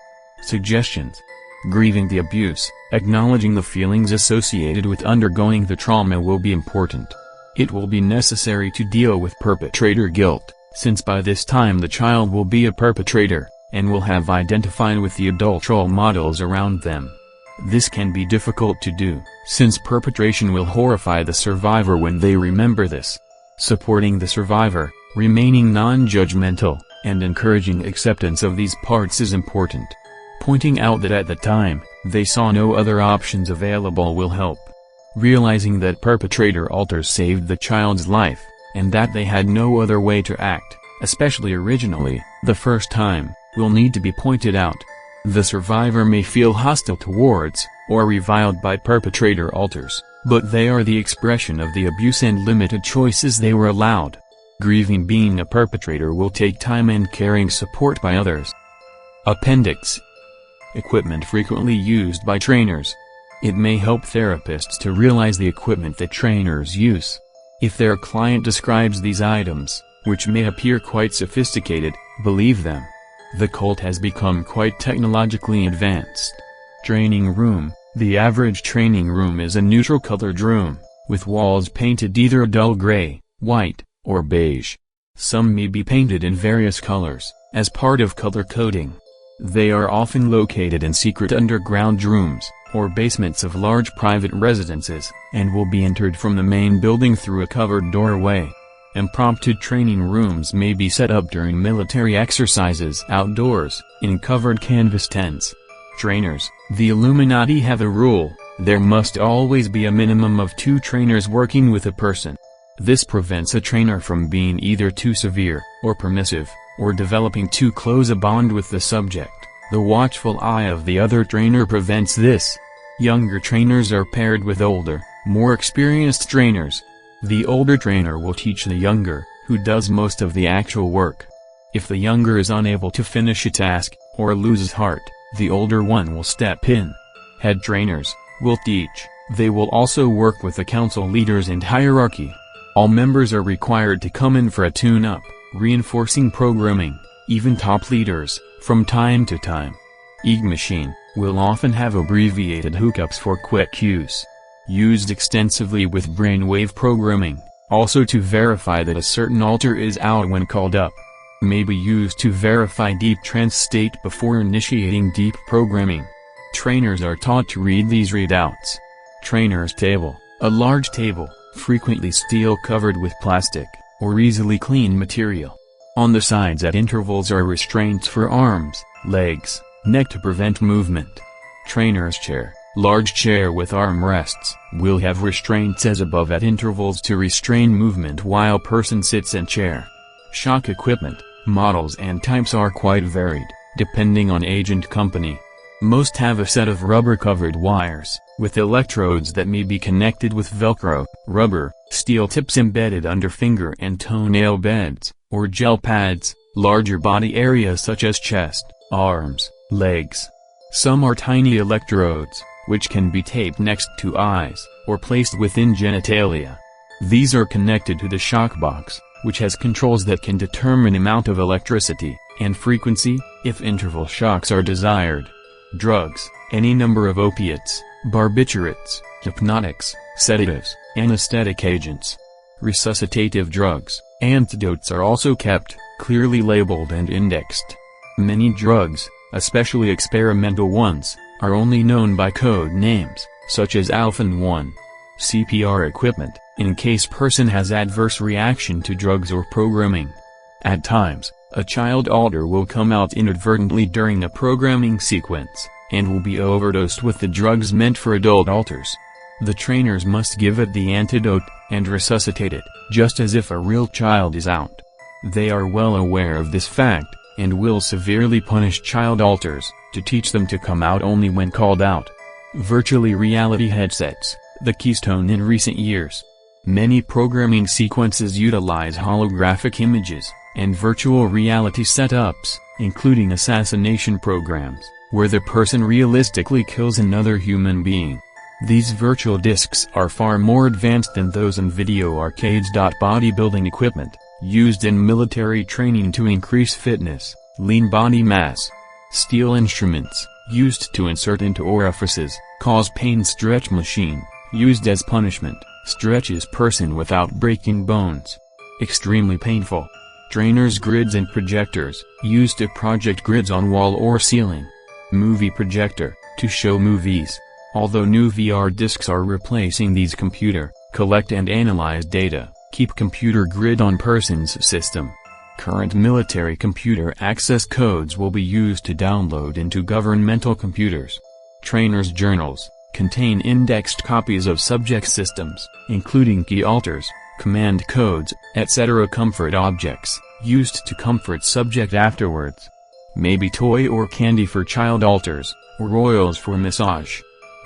Suggestions. Grieving the abuse, acknowledging the feelings associated with undergoing the trauma will be important. It will be necessary to deal with perpetrator guilt, since by this time the child will be a perpetrator, and will have identified with the adult role models around them. This can be difficult to do, since perpetration will horrify the survivor when they remember this. Supporting the survivor, remaining non-judgmental, and encouraging acceptance of these parts is important. Pointing out that at the time, they saw no other options available will help. Realizing that perpetrator alters saved the child's life, and that they had no other way to act, especially originally, the first time, will need to be pointed out. The survivor may feel hostile towards, or reviled by perpetrator alters, but they are the expression of the abuse and limited choices they were allowed. Grieving being a perpetrator will take time and caring support by others. Appendix. Equipment frequently used by trainers. It may help therapists to realize the equipment that trainers use. If their client describes these items, which may appear quite sophisticated, believe them. The cult has become quite technologically advanced. Training room. The average training room is a neutral-colored room, with walls painted either a dull gray, white, or beige. Some may be painted in various colors, as part of color coding. They are often located in secret underground rooms, or basements of large private residences, and will be entered from the main building through a covered doorway. Impromptu training rooms may be set up during military exercises outdoors, in covered canvas tents. Trainers. The Illuminati have a rule: there must always be a minimum of 2 trainers working with a person. This prevents a trainer from being either too severe, or permissive, or developing too close a bond with the subject. The watchful eye of the other trainer prevents this. Younger trainers are paired with older, more experienced trainers. The older trainer will teach the younger, who does most of the actual work. If the younger is unable to finish a task, or loses heart, the older one will step in. Head trainers will teach. They will also work with the council leaders and hierarchy. All members are required to come in for a tune-up, reinforcing programming, even top leaders, from time to time. EEG machine will often have abbreviated hookups for quick use. Used extensively with brainwave programming, also to verify that a certain alter is out when called up. May be used to verify deep trance state before initiating deep programming. Trainers are taught to read these readouts. Trainer's table, a large table, frequently steel covered with plastic, or easily clean material. On the sides at intervals are restraints for arms, legs, neck to prevent movement. Trainer's chair, large chair with armrests, will have restraints as above at intervals to restrain movement while person sits in chair. Shock equipment, models and types are quite varied, depending on age and company. Most have a set of rubber-covered wires, with electrodes that may be connected with Velcro, rubber, steel tips embedded under finger and toenail beds, or gel pads, larger body areas such as chest, arms, legs. Some are tiny electrodes, which can be taped next to eyes, or placed within genitalia. These are connected to the shock box, which has controls that can determine amount of electricity, and frequency, if interval shocks are desired. Drugs, any number of opiates, barbiturates, hypnotics, sedatives, anesthetic agents. Resuscitative drugs, antidotes are also kept, clearly labeled and indexed. Many drugs, especially experimental ones, are only known by code names, such as Alphen 1. CPR equipment, in case person has adverse reaction to drugs or programming. At times, a child alter will come out inadvertently during a programming sequence, and will be overdosed with the drugs meant for adult alters. The trainers must give it the antidote, and resuscitate it, just as if a real child is out. They are well aware of this fact, and will severely punish child alters, to teach them to come out only when called out. Virtually reality headsets, the keystone in recent years. Many programming sequences utilize holographic images, and virtual reality setups, including assassination programs, where the person realistically kills another human being. These virtual discs are far more advanced than those in video arcades. Bodybuilding equipment, used in military training to increase fitness, lean body mass. Steel instruments, used to insert into orifices, cause pain. Stretch machine, used as punishment, stretches person without breaking bones. Extremely painful. Trainers' grids and projectors, used to project grids on wall or ceiling. Movie projector, to show movies. Although new VR discs are replacing these computer, collect and analyze data, keep computer grid on person's system. Current military computer access codes will be used to download into governmental computers. Trainers' journals, contain indexed copies of subject systems, including key alters, command codes, etc. Comfort objects, used to comfort subject afterwards. Maybe toy or candy for child alters, or oils for massage.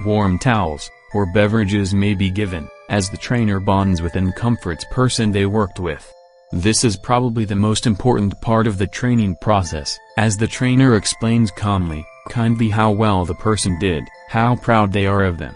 Warm towels, or beverages may be given, as the trainer bonds with and comforts person they worked with. This is probably the most important part of the training process, as the trainer explains calmly, kindly how well the person did, how proud they are of them,